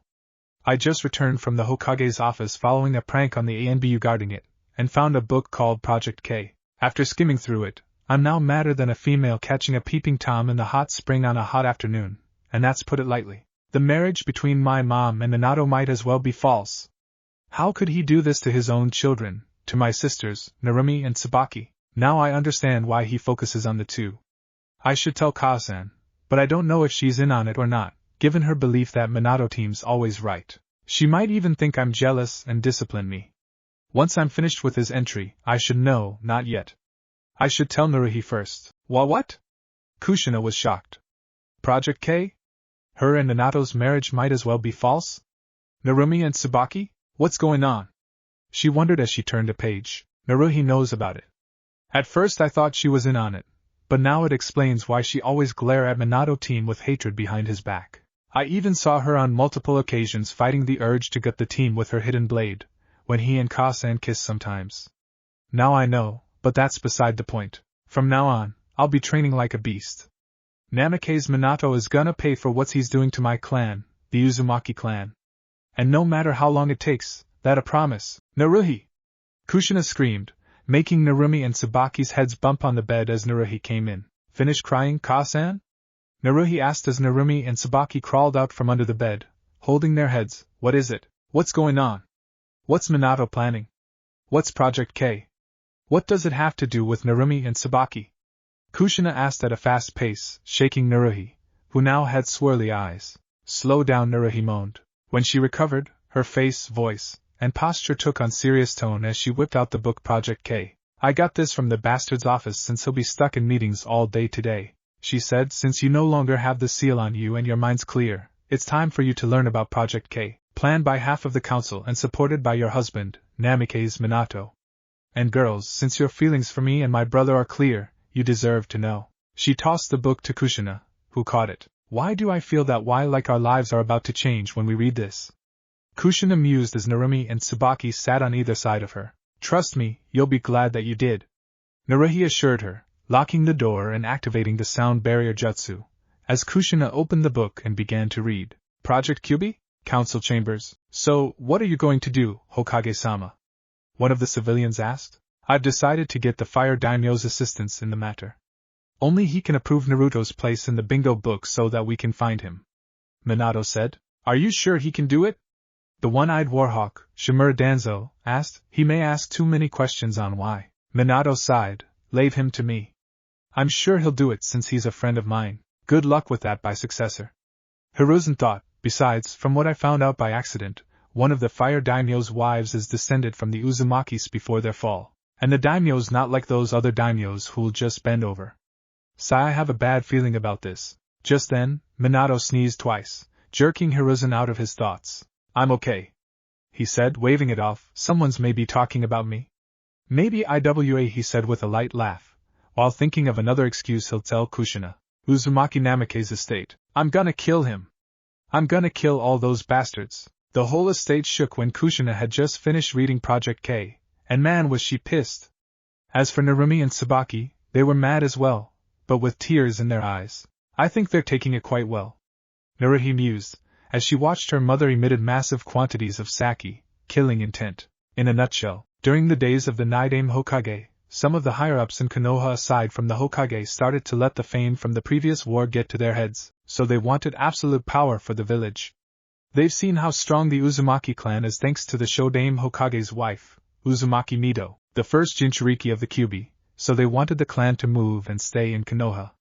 I just returned from the Hokage's office following a prank on the ANBU guarding it, and found a book called Project K. After skimming through it, I'm now madder than a female catching a peeping Tom in the hot spring on a hot afternoon, and that's put it lightly. The marriage between my mom and Minato might as well be false. How could he do this to his own children, to my sisters, Narumi and Tsubaki? Now I understand why he focuses on the 2. I should tell Kazan, but I don't know if she's in on it or not, given her belief that Minato team's always right. She might even think I'm jealous and discipline me. Once I'm finished with his entry, I should know, not yet. I should tell Naruhi first. What? Kushina was shocked. Project K? Her and Minato's marriage might as well be false? Narumi and Tsubaki? What's going on? She wondered as she turned a page. Naruhi knows about it. At first I thought she was in on it, but now it explains why she always glare at Minato team with hatred behind his back. I even saw her on multiple occasions fighting the urge to gut the team with her hidden blade, when he and Kazan kiss sometimes. Now I know, but that's beside the point. From now on, I'll be training like a beast. Namikaze Minato is gonna pay for what he's doing to my clan, the Uzumaki clan. And no matter how long it takes, that a promise. Naruhi! Kushina screamed, making Narumi and Tsubaki's heads bump on the bed as Naruhi came in. Finish crying, Kazan? Naruhi asked as Narumi and Tsubaki crawled out from under the bed, holding their heads. What is it? What's going on? What's Minato planning? What's Project K? What does it have to do with Narumi and Tsubaki? Kushina asked at a fast pace, shaking Naruhi, who now had swirly eyes. Slow down, Naruhi moaned. When she recovered, her face, voice, and posture took on serious tone as she whipped out the book Project K. I got this from the bastard's office since he'll be stuck in meetings all day today, she said. Since you no longer have the seal on you and your mind's clear, it's time for you to learn about Project K, planned by half of the council and supported by your husband, Namikaze Minato. And girls, since your feelings for me and my brother are clear, you deserve to know. She tossed the book to Kushina, who caught it. Why do I feel that like our lives are about to change when we read this? Kushina mused as Narumi and Tsubaki sat on either side of her. Trust me, you'll be glad that you did, Naruhi assured her, locking the door and activating the sound barrier jutsu, as Kushina opened the book and began to read. Project Kyubi? Council Chambers. So, what are you going to do, Hokage-sama? One of the civilians asked. I've decided to get the Fire Daimyo's assistance in the matter. Only he can approve Naruto's place in the bingo book so that we can find him, Minato said. Are you sure he can do it? The one-eyed warhawk, Shimura Danzo, asked. He may ask too many questions on why. Minato sighed. Leave him to me. I'm sure he'll do it since he's a friend of mine. Good luck with that by successor. Hiruzen thought. Besides, from what I found out by accident, one of the Fire Daimyo's wives is descended from the Uzumakis before their fall. And the daimyo's not like those other daimyos who'll just bend over. Sigh, I have a bad feeling about this. Just then, Minato sneezed twice, jerking Hiruzen out of his thoughts. I'm okay, he said, waving it off. Someone's maybe talking about me. Maybe IWA, he said with a light laugh, while thinking of another excuse he'll tell Kushina. Uzumaki Namikaze estate. I'm gonna kill him. I'm gonna kill all those bastards. The whole estate shook when Kushina had just finished reading Project K, and man was she pissed. As for Narumi and Tsubaki, they were mad as well, but with tears in their eyes. I think they're taking it quite well, Naruhi mused, as she watched her mother emitted massive quantities of sake, killing intent. In a nutshell, during the days of the Nidaime Hokage, some of the higher-ups in Konoha aside from the Hokage started to let the fame from the previous war get to their heads, so they wanted absolute power for the village. They've seen how strong the Uzumaki clan is thanks to the Shodaime Hokage's wife, Uzumaki Mido, the first Jinchuriki of the Kyuubi, so they wanted the clan to move and stay in Konoha.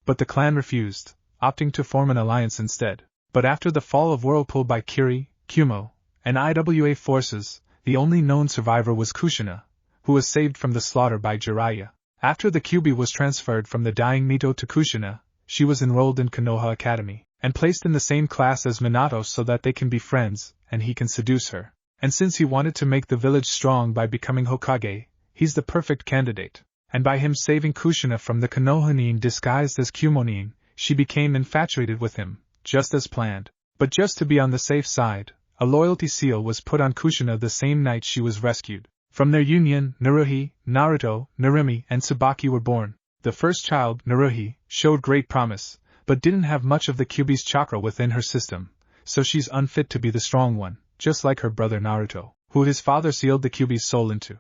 But the clan refused, opting to form an alliance instead. But after the fall of Whirlpool by Kiri, Kumo, and IWA forces, the only known survivor was Kushina, who was saved from the slaughter by Jiraiya. After the Kyuubi was transferred from the dying Mito to Kushina, she was enrolled in Konoha Academy, and placed in the same class as Minato so that they can be friends, and he can seduce her. And since he wanted to make the village strong by becoming Hokage, he's the perfect candidate. And by him saving Kushina from the Konoha nin disguised as Kumonin, she became infatuated with him, just as planned. But just to be on the safe side, a loyalty seal was put on Kushina the same night she was rescued. From their union, Naruhi, Naruto, Narumi, and Tsubaki were born. The first child, Naruhi, showed great promise, but didn't have much of the Kyuubi's chakra within her system, so she's unfit to be the strong one, just like her brother Naruto, who his father sealed the Kyuubi's soul into.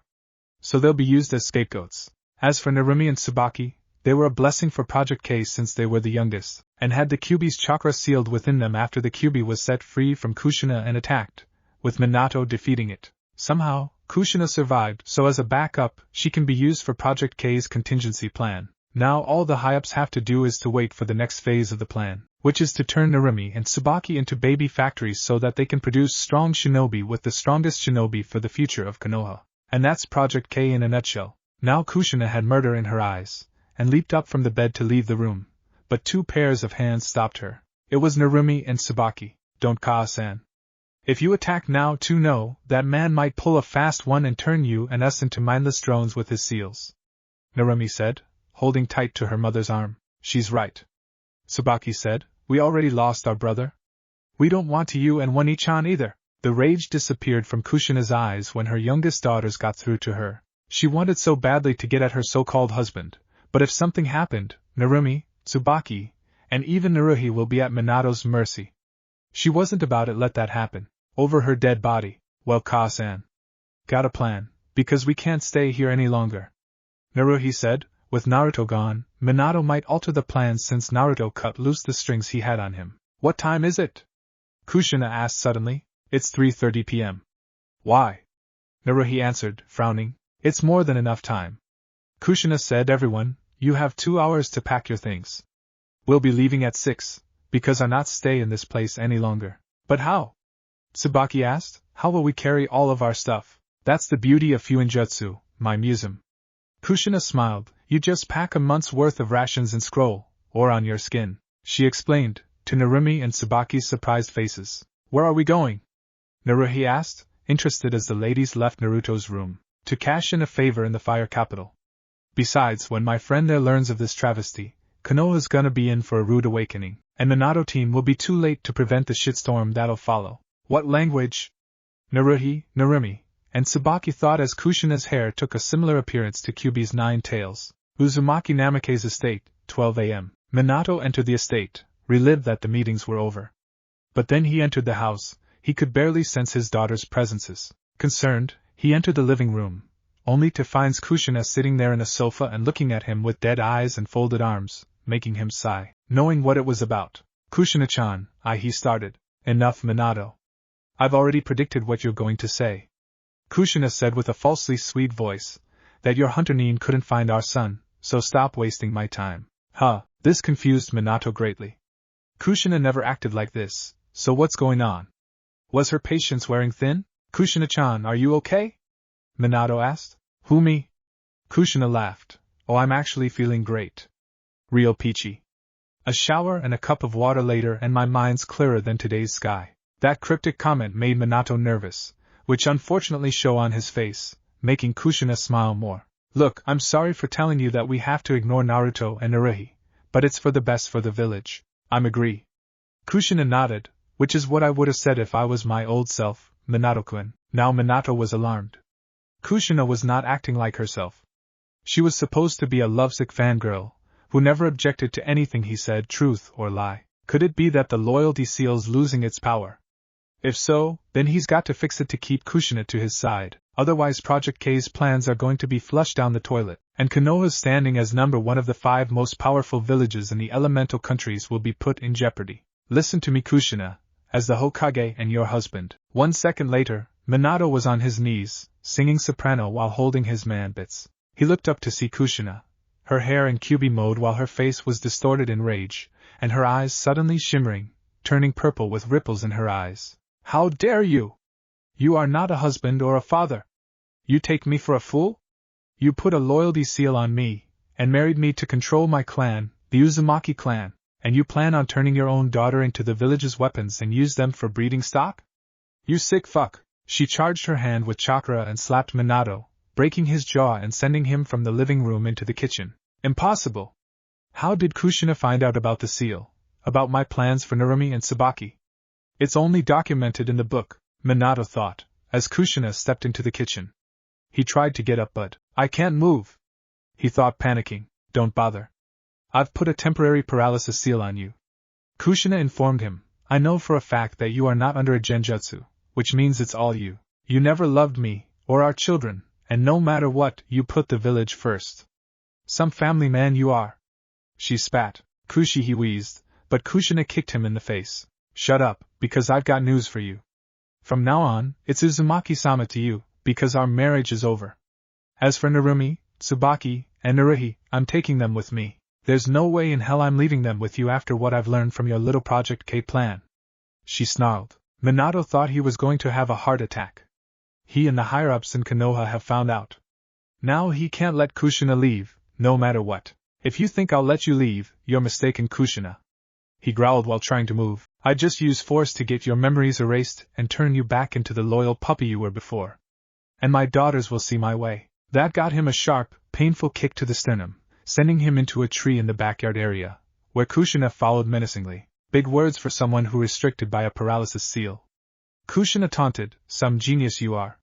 So they'll be used as scapegoats. As for Narumi and Tsubaki, they were a blessing for Project K since they were the youngest, and had the Kyuubi's chakra sealed within them after the Kyuubi was set free from Kushina and attacked, with Minato defeating it. Somehow, Kushina survived, so as a backup, she can be used for Project K's contingency plan. Now all the high-ups have to do is to wait for the next phase of the plan, which is to turn Narumi and Tsubaki into baby factories so that they can produce strong shinobi with the strongest shinobi for the future of Konoha. And that's Project K in a nutshell. Now Kushina had murder in her eyes, and leaped up from the bed to leave the room, but two pairs of hands stopped her. It was Narumi and Tsubaki. Don't Kaa-san. If you attack now too no, that man might pull a fast one and turn you and us into mindless drones with his seals. Narumi said, holding tight to her mother's arm. She's right. Tsubaki said, we already lost our brother. We don't want to you and One-chan either. The rage disappeared from Kushina's eyes when her youngest daughters got through to her. She wanted so badly to get at her so-called husband, but if something happened, Narumi, Tsubaki, and even Naruhi will be at Minato's mercy. She wasn't about to let that happen. Over her dead body. Well, Kaa-san. Got a plan, because we can't stay here any longer. Naruhi said, with Naruto gone, Minato might alter the plans since Naruto cut loose the strings he had on him. What time is it? Kushina asked suddenly. It's 3:30 p.m. Why? Naruhi answered, frowning. It's more than enough time. Kushina said, everyone, you have 2 hours to pack your things. We'll be leaving at 6, because I'll not stay in this place any longer. But how? Tsubaki asked, how will we carry all of our stuff? That's the beauty of Fuinjutsu, my museum. Kushina smiled, you just pack a month's worth of rations and scroll, or on your skin, she explained, to Narumi and Tsubaki's surprised faces. Where are we going? Naruhi asked, interested as the ladies left Naruto's room. To cash in a favor in the fire capital. Besides, when my friend there learns of this travesty, Konoha's gonna be in for a rude awakening, and the Minato team will be too late to prevent the shitstorm that'll follow. What language? Naruhi, Narumi, and Tsubaki thought as Kushina's hair took a similar appearance to Kyuubi's 9 tails. Uzumaki Namikaze estate, 12 a.m. Minato entered the estate, relieved that the meetings were over. But then he entered the house, he could barely sense his daughter's presences. Concerned, he entered the living room, only to find Kushina sitting there in a sofa and looking at him with dead eyes and folded arms, making him sigh. Knowing what it was about. Kushina-chan, he started. Enough, Minato. I've already predicted what you're going to say. Kushina said with a falsely sweet voice, that your hunter Nin couldn't find our son, so stop wasting my time. This confused Minato greatly. Kushina never acted like this, so what's going on? Was her patience wearing thin? Kushina-chan, are you okay? Minato asked. Who, me? Kushina laughed. Oh, I'm actually feeling great. Real peachy. A shower and a cup of water later and my mind's clearer than today's sky. That cryptic comment made Minato nervous, which unfortunately showed on his face, making Kushina smile more. Look, I'm sorry for telling you that we have to ignore Naruto and Naruhi, but it's for the best for the village. I'm agree. Kushina nodded, which is what I would have said if I was my old self, Minato-kun. Now Minato was alarmed. Kushina was not acting like herself. She was supposed to be a lovesick fangirl, who never objected to anything he said, truth or lie. Could it be that the loyalty seal's losing its power? If so, then he's got to fix it to keep Kushina to his side, otherwise Project K's plans are going to be flushed down the toilet, and Konoha's standing as number one of the 5 most powerful villages in the elemental countries will be put in jeopardy. Listen to me, Kushina, as the Hokage and your husband. 1 second later, Minato was on his knees, singing soprano while holding his man-bits. He looked up to see Kushina, her hair in Kyuubi mode while her face was distorted in rage, and her eyes suddenly shimmering, turning purple with ripples in her eyes. How dare you! You are not a husband or a father. You take me for a fool? You put a loyalty seal on me, and married me to control my clan, the Uzumaki clan, and you plan on turning your own daughter into the village's weapons and use them for breeding stock? You sick fuck! She charged her hand with chakra and slapped Minato, breaking his jaw and sending him from the living room into the kitchen. Impossible! How did Kushina find out about the seal, about my plans for Narumi and Tsubaki? It's only documented in the book, Minato thought, as Kushina stepped into the kitchen. He tried to get up but, I can't move. He thought, panicking. Don't bother. I've put a temporary paralysis seal on you. Kushina informed him, I know for a fact that you are not under a genjutsu, which means it's all you. You never loved me, or our children, and no matter what, you put the village first. Some family man you are. She spat. Kushi, he wheezed, but Kushina kicked him in the face. Shut up, because I've got news for you. From now on, it's Uzumaki-sama to you, because our marriage is over. As for Narumi, Tsubaki, and Naruhi, I'm taking them with me. There's no way in hell I'm leaving them with you after what I've learned from your little Project K plan. She snarled. Minato thought he was going to have a heart attack. He and the higher-ups in Konoha have found out. Now he can't let Kushina leave, no matter what. If you think I'll let you leave, you're mistaken, Kushina. He growled while trying to move. I just use force to get your memories erased and turn you back into the loyal puppy you were before. And my daughters will see my way. That got him a sharp, painful kick to the sternum, sending him into a tree in the backyard area, where Kushina followed menacingly. Big words for someone who restricted by a paralysis seal. Kushina taunted, some genius you are.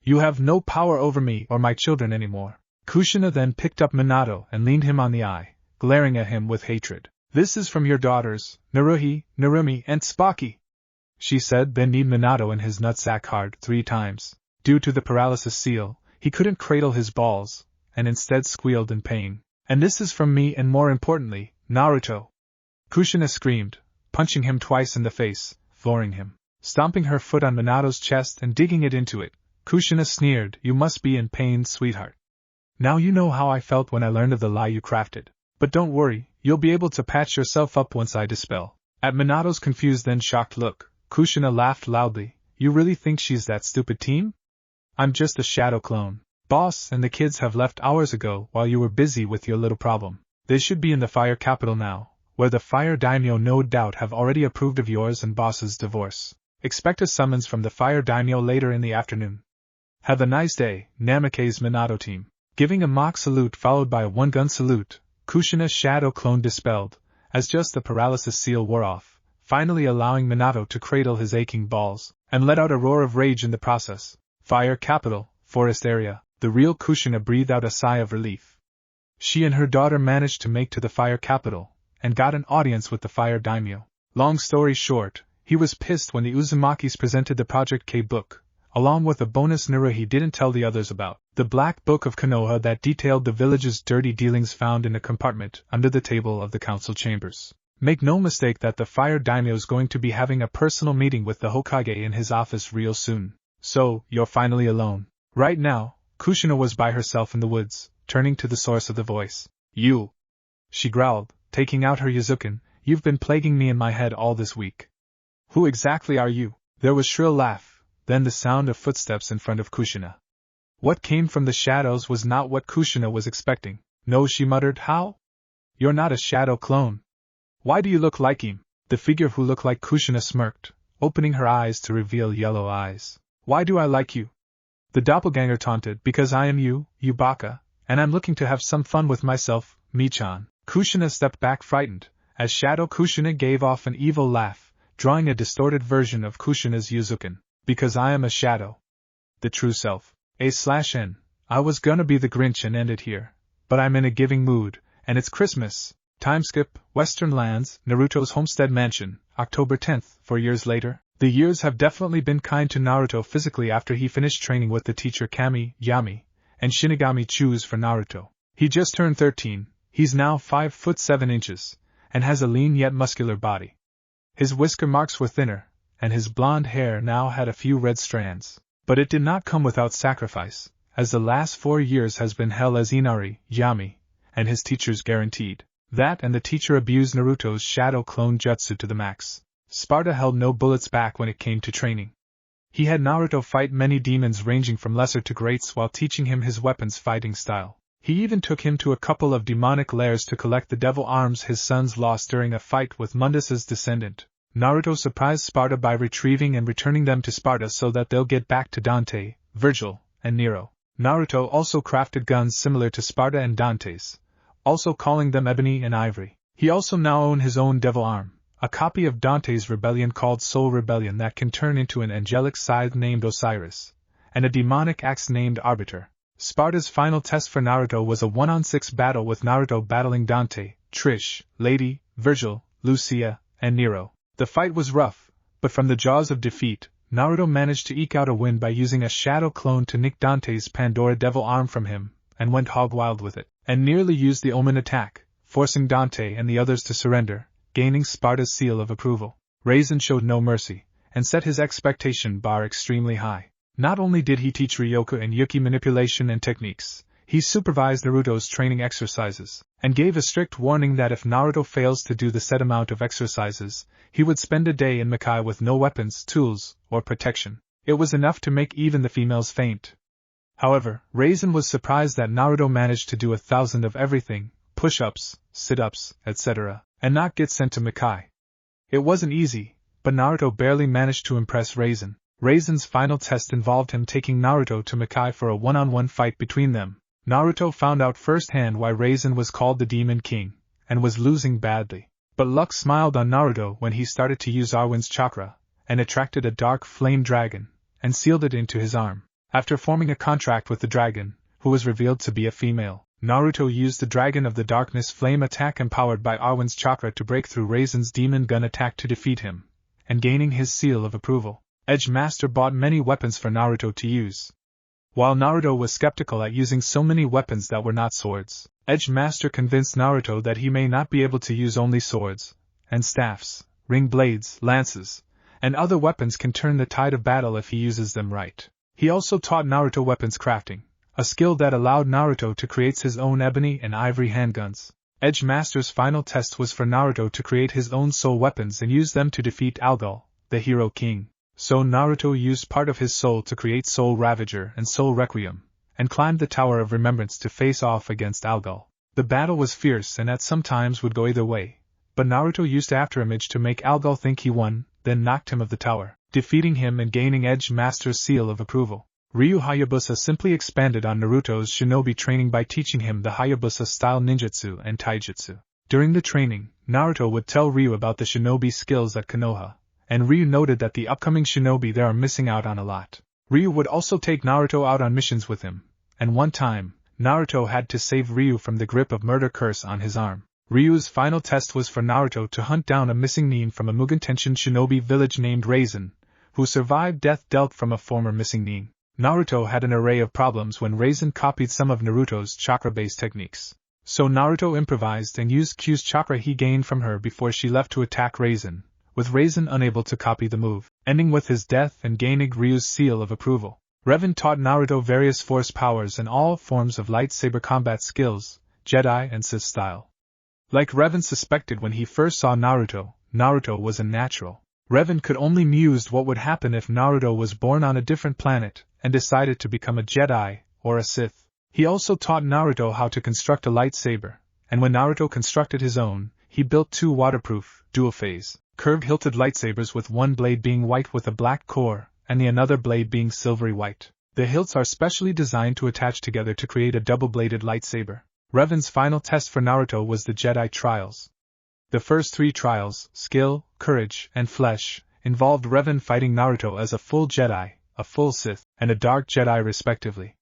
You have no power over me or my children anymore. Kushina then picked up Minato and leaned him on the eye, glaring at him with hatred. This is from your daughters, Naruhi, Narumi, and Tsubaki, she said, then kneed Minato in his nutsack hard 3 times. Due to the paralysis seal, he couldn't cradle his balls, and instead squealed in pain. And this is from me and more importantly, Naruto. Kushina screamed, punching him twice in the face, flooring him. Stomping her foot on Minato's chest and digging it into it, Kushina sneered, You must be in pain, sweetheart. Now you know how I felt when I learned of the lie you crafted. But don't worry, you'll be able to patch yourself up once I dispel. At Minato's confused then shocked look, Kushina laughed loudly. You really think she's that stupid team? I'm just a shadow clone. Boss and the kids have left hours ago while you were busy with your little problem. They should be in the fire capital now, where the fire daimyo no doubt have already approved of yours and boss's divorce. Expect a summons from the fire daimyo later in the afternoon. Have a nice day, Namikaze Minato team. Giving a mock salute followed by a one-gun salute, Kushina's shadow clone dispelled, as just the paralysis seal wore off, finally allowing Minato to cradle his aching balls, and let out a roar of rage in the process. Fire capital, forest area, the real Kushina breathed out a sigh of relief. She and her daughter managed to make to the fire capital, and got an audience with the fire daimyo. Long story short, he was pissed when the Uzumakis presented the Project K book, along with a bonus Naruhi didn't tell the others about, the Black Book of Konoha that detailed the village's dirty dealings found in a compartment under the table of the council chambers. Make no mistake that the fire daimyo's going to be having a personal meeting with the Hokage in his office real soon. So, you're finally alone. Right now, Kushina was by herself in the woods, turning to the source of the voice. You! She growled, taking out her Yazukin, you've been plaguing me in my head all this week. Who exactly are you? There was shrill laugh, then the sound of footsteps in front of Kushina. What came from the shadows was not what Kushina was expecting. No, she muttered, how? You're not a shadow clone. Why do you look like him? The figure who looked like Kushina smirked, opening her eyes to reveal yellow eyes. Why do I like you? The doppelganger taunted, because I am you, you baka, and I'm looking to have some fun with myself, Michan. Kushina stepped back frightened, as Shadow Kushina gave off an evil laugh, drawing a distorted version of Kushina's Yuzukin. Because I am a shadow. The true self. A/N. I was gonna be the Grinch and end it here, but I'm in a giving mood, and it's Christmas. Timeskip, Western Lands, Naruto's homestead mansion, October 10th, 4 years later. The years have definitely been kind to Naruto physically after he finished training with the teacher Kami, Yami, and Shinigami choose for Naruto. He just turned 13, he's now 5 foot 7 inches, and has a lean yet muscular body. His whisker marks were thinner, and his blonde hair now had a few red strands. But it did not come without sacrifice, as the last 4 years has been hell as Inari, Yami, and his teachers guaranteed. That and the teacher abused Naruto's shadow clone jutsu to the max. Sparta held no bullets back when it came to training. He had Naruto fight many demons ranging from lesser to greats while teaching him his weapons fighting style. He even took him to a couple of demonic lairs to collect the devil arms his sons lost during a fight with Mundus's descendant. Naruto surprised Sparta by retrieving and returning them to Sparta so that they'll get back to Dante, Virgil, and Nero. Naruto also crafted guns similar to Sparta and Dante's, also calling them ebony and ivory. He also now owned his own devil arm, a copy of Dante's rebellion called Soul Rebellion that can turn into an angelic scythe named Osiris, and a demonic axe named Arbiter. Sparta's final test for Naruto was a 1-on-6 battle with Naruto battling Dante, Trish, Lady, Virgil, Lucia, and Nero. The fight was rough, but from the jaws of defeat, Naruto managed to eke out a win by using a shadow clone to nick Dante's Pandora devil arm from him, and went hog wild with it, and nearly used the Omen attack, forcing Dante and the others to surrender, gaining Sparta's seal of approval. Raisin showed no mercy, and set his expectation bar extremely high. Not only did he teach Ryoka and Yuki manipulation and techniques, he supervised Naruto's training exercises, and gave a strict warning that if Naruto fails to do the set amount of exercises, he would spend a day in Makai with no weapons, tools, or protection. It was enough to make even the females faint. However, Raisin was surprised that Naruto managed to do 1,000 of everything, push-ups, sit-ups, etc., and not get sent to Makai. It wasn't easy, but Naruto barely managed to impress Raisin. Raisin's final test involved him taking Naruto to Makai for a 1-on-1 fight between them. Naruto found out firsthand why Raisin was called the Demon King, and was losing badly. But luck smiled on Naruto when he started to use Arwen's chakra, and attracted a dark flame dragon, and sealed it into his arm. After forming a contract with the dragon, who was revealed to be a female, Naruto used the Dragon of the Darkness flame attack empowered by Arwen's chakra to break through Raisin's demon gun attack to defeat him, and gaining his seal of approval. Edge Master bought many weapons for Naruto to use. While Naruto was skeptical at using so many weapons that were not swords, Edge Master convinced Naruto that he may not be able to use only swords, and staffs, ring blades, lances, and other weapons can turn the tide of battle if he uses them right. He also taught Naruto weapons crafting, a skill that allowed Naruto to create his own ebony and ivory handguns. Edge Master's final test was for Naruto to create his own soul weapons and use them to defeat Algol, the Hero King. So Naruto used part of his soul to create Soul Ravager and Soul Requiem, and climbed the Tower of Remembrance to face off against Algol. The battle was fierce and at some times would go either way, but Naruto used Afterimage to make Algol think he won, then knocked him of the tower, defeating him and gaining Edge Master's seal of approval. Ryu Hayabusa simply expanded on Naruto's shinobi training by teaching him the Hayabusa-style ninjutsu and taijutsu. During the training, Naruto would tell Ryu about the shinobi skills at Konoha, and Ryu noted that the upcoming shinobi there are missing out on a lot. Ryu would also take Naruto out on missions with him, and one time, Naruto had to save Ryu from the grip of murder curse on his arm. Ryu's final test was for Naruto to hunt down a missing nin from a Mugen Tenshin shinobi village named Raisin, who survived death dealt from a former missing nin. Naruto had an array of problems when Raisin copied some of Naruto's chakra-based techniques. So Naruto improvised and used Q's chakra he gained from her before she left to attack Raisin, with Raisin unable to copy the move, ending with his death and gaining Ryu's seal of approval. Revan taught Naruto various force powers and all forms of lightsaber combat skills, Jedi and Sith style. Like Revan suspected when he first saw Naruto, Naruto was a natural. Revan could only muse what would happen if Naruto was born on a different planet, and decided to become a Jedi, or a Sith. He also taught Naruto how to construct a lightsaber, and when Naruto constructed his own, he built 2 waterproof, dual-phase, curved-hilted lightsabers with one blade being white with a black core, and the another blade being silvery white. The hilts are specially designed to attach together to create a double-bladed lightsaber. Revan's final test for Naruto was the Jedi Trials. The first 3 trials, Skill, Courage, and Flesh, involved Revan fighting Naruto as a full Jedi, a full Sith, and a Dark Jedi respectively.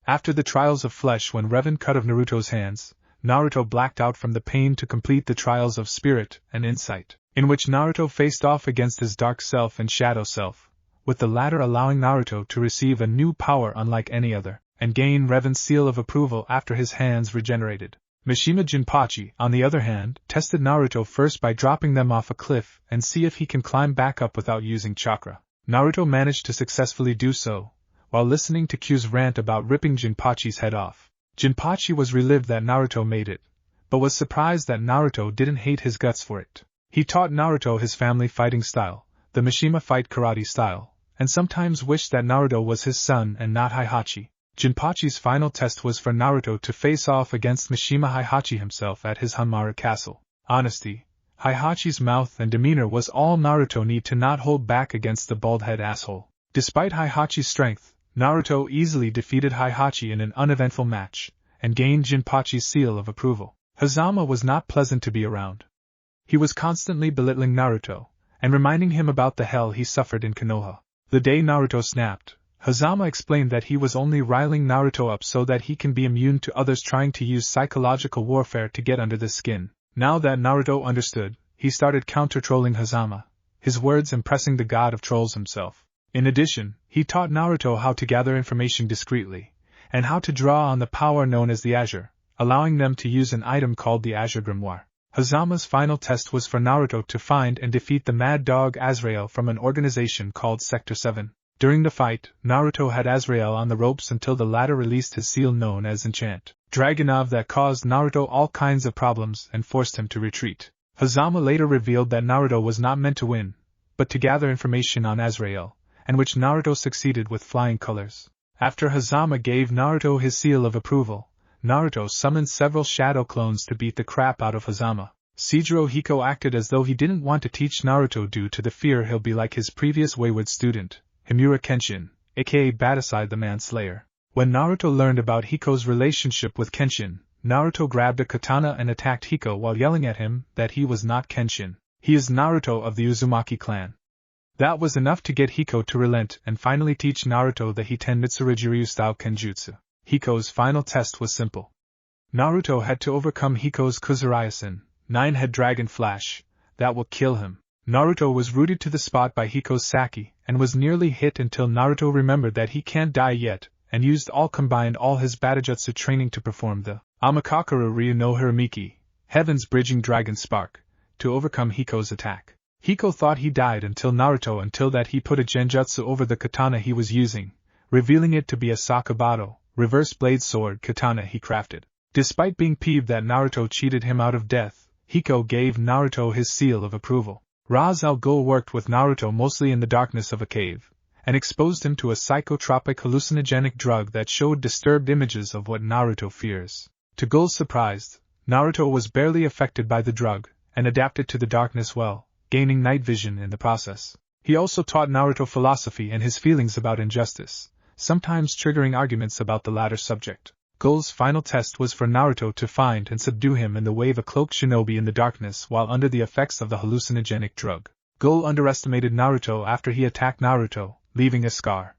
After the Trials of Flesh, when Revan cut off Naruto's hands, Naruto blacked out from the pain to complete the Trials of Spirit and Insight, in which Naruto faced off against his Dark Self and Shadow Self, with the latter allowing Naruto to receive a new power unlike any other, and gain Revan's seal of approval after his hands regenerated. Mishima Jinpachi, on the other hand, tested Naruto first by dropping them off a cliff and see if he can climb back up without using chakra. Naruto managed to successfully do so, while listening to Q's rant about ripping Jinpachi's head off. Jinpachi was relieved that Naruto made it, but was surprised that Naruto didn't hate his guts for it. He taught Naruto his family fighting style, the Mishima fight karate style, and sometimes wished that Naruto was his son and not Heihachi. Jinpachi's final test was for Naruto to face off against Mishima Heihachi himself at his Hanmaru castle. Honesty, Heihachi's mouth and demeanor was all Naruto need to not hold back against the bald-head asshole. Despite Heihachi's strength, Naruto easily defeated Heihachi in an uneventful match, and gained Jinpachi's seal of approval. Hazama was not pleasant to be around. He was constantly belittling Naruto, and reminding him about the hell he suffered in Konoha. The day Naruto snapped, Hazama explained that he was only riling Naruto up so that he can be immune to others trying to use psychological warfare to get under the skin. Now that Naruto understood, he started counter-trolling Hazama, his words impressing the god of trolls himself. In addition, he taught Naruto how to gather information discreetly, and how to draw on the power known as the Azure, allowing them to use an item called the Azure Grimoire. Hazama's final test was for Naruto to find and defeat the Mad Dog Azrael from an organization called Sector 7. During the fight, Naruto had Azrael on the ropes until the latter released his seal known as Enchant Dragonov that caused Naruto all kinds of problems and forced him to retreat. Hazama later revealed that Naruto was not meant to win, but to gather information on Azrael, and which Naruto succeeded with flying colors. After Hazama gave Naruto his seal of approval, Naruto summoned several shadow clones to beat the crap out of Hazama. Seijiro Hiko acted as though he didn't want to teach Naruto due to the fear he'll be like his previous wayward student, Himura Kenshin, aka Batisai the Manslayer. When Naruto learned about Hiko's relationship with Kenshin, Naruto grabbed a katana and attacked Hiko while yelling at him that he was not Kenshin. He is Naruto of the Uzumaki clan. That was enough to get Hiko to relent and finally teach Naruto the Hitenmitsu Jiryu-style Kenjutsu. Hiko's final test was simple. Naruto had to overcome Hiko's Kuzuraisin, 9-head dragon flash, that will kill him. Naruto was rooted to the spot by Hiko's Saki, and was nearly hit until Naruto remembered that he can't die yet, and combined all his Batajutsu training to perform the Amakakaru Ryu no Hiramiki, Heaven's Bridging Dragon Spark, to overcome Hiko's attack. Hiko thought he died until he put a genjutsu over the katana he was using, revealing it to be a Sakabato, reverse blade sword katana he crafted. Despite being peeved that Naruto cheated him out of death, Hiko gave Naruto his seal of approval. Raz al Ghul worked with Naruto mostly in the darkness of a cave, and exposed him to a psychotropic hallucinogenic drug that showed disturbed images of what Naruto fears. To Ghul's surprise, Naruto was barely affected by the drug, and adapted to the darkness well, gaining night vision in the process. He also taught Naruto philosophy and his feelings about injustice, sometimes triggering arguments about the latter subject. Ghul's final test was for Naruto to find and subdue him in the way of a cloaked shinobi in the darkness while under the effects of the hallucinogenic drug. Ghul underestimated Naruto after he attacked Naruto, leaving a scar.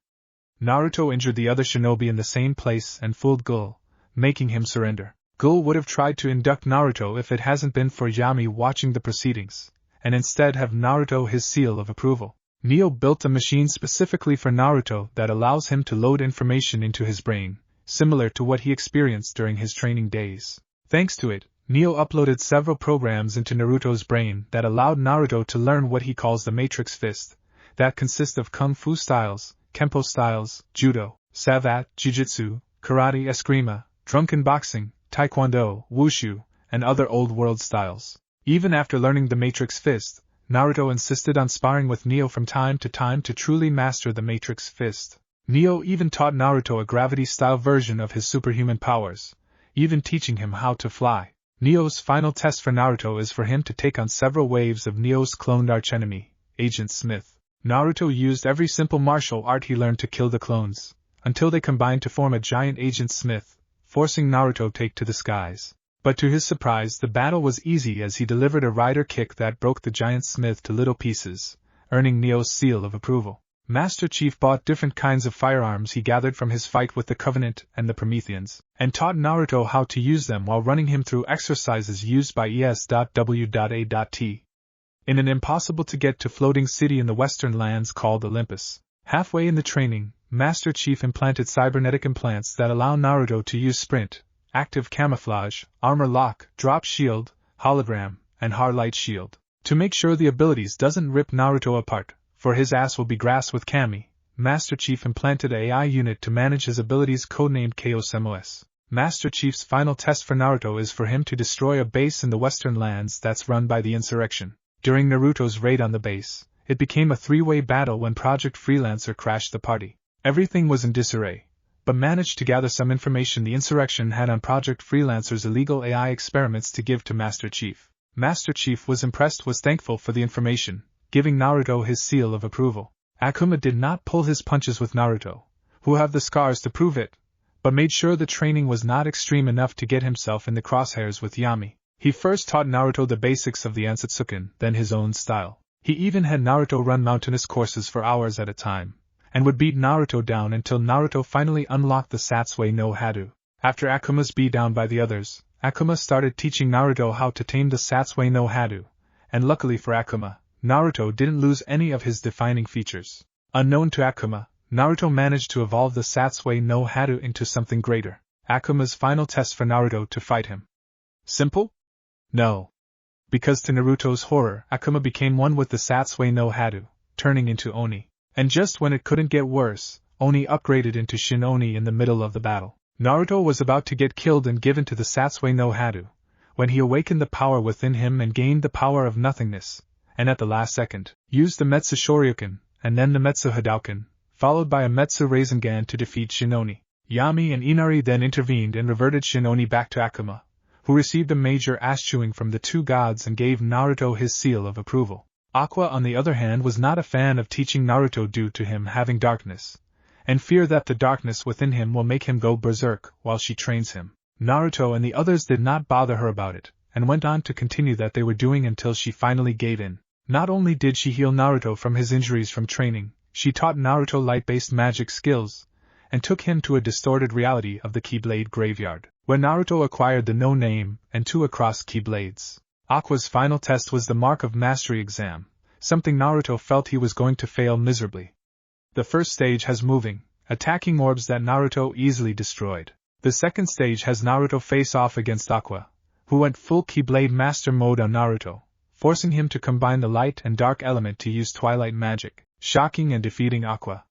Naruto injured the other shinobi in the same place and fooled Ghul, making him surrender. Ghul would have tried to induct Naruto if it hasn't been for Yami watching the proceedings, and instead have Naruto his seal of approval. Neo built a machine specifically for Naruto that allows him to load information into his brain, similar to what he experienced during his training days. Thanks to it, Neo uploaded several programs into Naruto's brain that allowed Naruto to learn what he calls the Matrix Fist, that consist of Kung Fu styles, Kempo styles, Judo, Savate, Jiu-Jitsu, Karate Eskrima, Drunken Boxing, Taekwondo, Wushu, and other old-world styles. Even after learning the Matrix Fist, Naruto insisted on sparring with Neo from time to time to truly master the Matrix Fist. Neo even taught Naruto a gravity-style version of his superhuman powers, even teaching him how to fly. Neo's final test for Naruto is for him to take on several waves of Neo's cloned archenemy, Agent Smith. Naruto used every simple martial art he learned to kill the clones, until they combined to form a giant Agent Smith, forcing Naruto take to the skies. But to his surprise the battle was easy as he delivered a rider kick that broke the giant Smith to little pieces, earning Neo's seal of approval. Master Chief bought different kinds of firearms he gathered from his fight with the Covenant and the Prometheans, and taught Naruto how to use them while running him through exercises used by Es.W.A.T. in an impossible-to-get-to floating city in the western lands called Olympus. Halfway in the training, Master Chief implanted cybernetic implants that allow Naruto to use sprint, active camouflage, armor lock, drop shield, hologram, and hard light shield. To make sure the abilities doesn't rip Naruto apart, for his ass will be grass with Kami, Master Chief implanted an AI unit to manage his abilities codenamed Chaos. Master Chief's final test for Naruto is for him to destroy a base in the western lands that's run by the insurrection. During Naruto's raid on the base, it became a three-way battle when Project Freelancer crashed the party. Everything was in disarray, but managed to gather some information the insurrection had on Project Freelancer's illegal AI experiments to give to Master Chief. Master Chief was thankful for the information, giving Naruto his seal of approval. Akuma did not pull his punches with Naruto, who have the scars to prove it, but made sure the training was not extreme enough to get himself in the crosshairs with Yami. He first taught Naruto the basics of the Ansatsuken, then his own style. He even had Naruto run mountainous courses for hours at a time, and would beat Naruto down until Naruto finally unlocked the Satsui no Hadu. After Akuma's beatdown by the others, Akuma started teaching Naruto how to tame the Satsui no Hadu, and luckily for Akuma, Naruto didn't lose any of his defining features. Unknown to Akuma, Naruto managed to evolve the Satsui no Hadu into something greater. Akuma's final test for Naruto to fight him. Simple? No. Because to Naruto's horror, Akuma became one with the Satsui no Hadu, turning into Oni. And just when it couldn't get worse, Oni upgraded into Shin Oni in the middle of the battle. Naruto was about to get killed and given to the Satsui no Hadu, when he awakened the power within him and gained the power of nothingness, and at the last second, used the Metsu Shoryuken, and then the Metsu Hadouken, followed by a Metsu Rasengan to defeat Shin Oni. Yami and Inari then intervened and reverted Shin Oni back to Akuma, who received a major ass-chewing from the two gods and gave Naruto his seal of approval. Aqua, on the other hand, was not a fan of teaching Naruto due to him having darkness, and fear that the darkness within him will make him go berserk while she trains him. Naruto and the others did not bother her about it, and went on to continue that they were doing until she finally gave in. Not only did she heal Naruto from his injuries from training, she taught Naruto light-based magic skills, and took him to a distorted reality of the Keyblade graveyard, where Naruto acquired the no-name and 2 across Keyblades. Aqua's final test was the Mark of Mastery exam, something Naruto felt he was going to fail miserably. The first stage has moving, attacking orbs that Naruto easily destroyed. The second stage has Naruto face off against Aqua, who went full Keyblade Master mode on Naruto, forcing him to combine the light and dark element to use Twilight magic, shocking and defeating Aqua.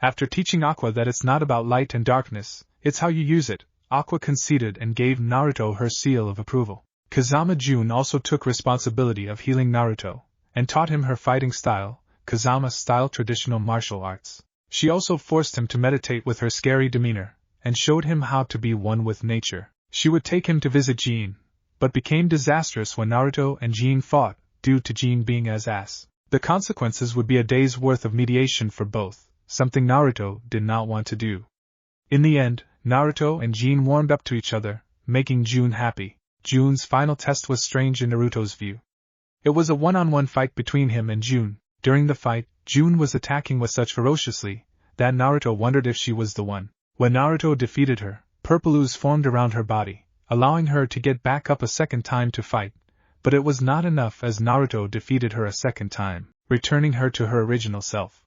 After teaching Aqua that it's not about light and darkness, it's how you use it, Aqua conceded and gave Naruto her seal of approval. Kazama Jun also took responsibility of healing Naruto, and taught him her fighting style, Kazama-style traditional martial arts. She also forced him to meditate with her scary demeanor, and showed him how to be one with nature. She would take him to visit Jin, but became disastrous when Naruto and Jin fought, due to Jin being as ass. The consequences would be a day's worth of mediation for both, something Naruto did not want to do. In the end, Naruto and Jin warmed up to each other, making Jun happy. Jun's final test was strange in Naruto's view. It was a one-on-one fight between him and Jun. During the fight, Jun was attacking with such ferociously that Naruto wondered if she was the one. When Naruto defeated her, purple ooze formed around her body, allowing her to get back up a second time to fight, but it was not enough as Naruto defeated her a second time, returning her to her original self.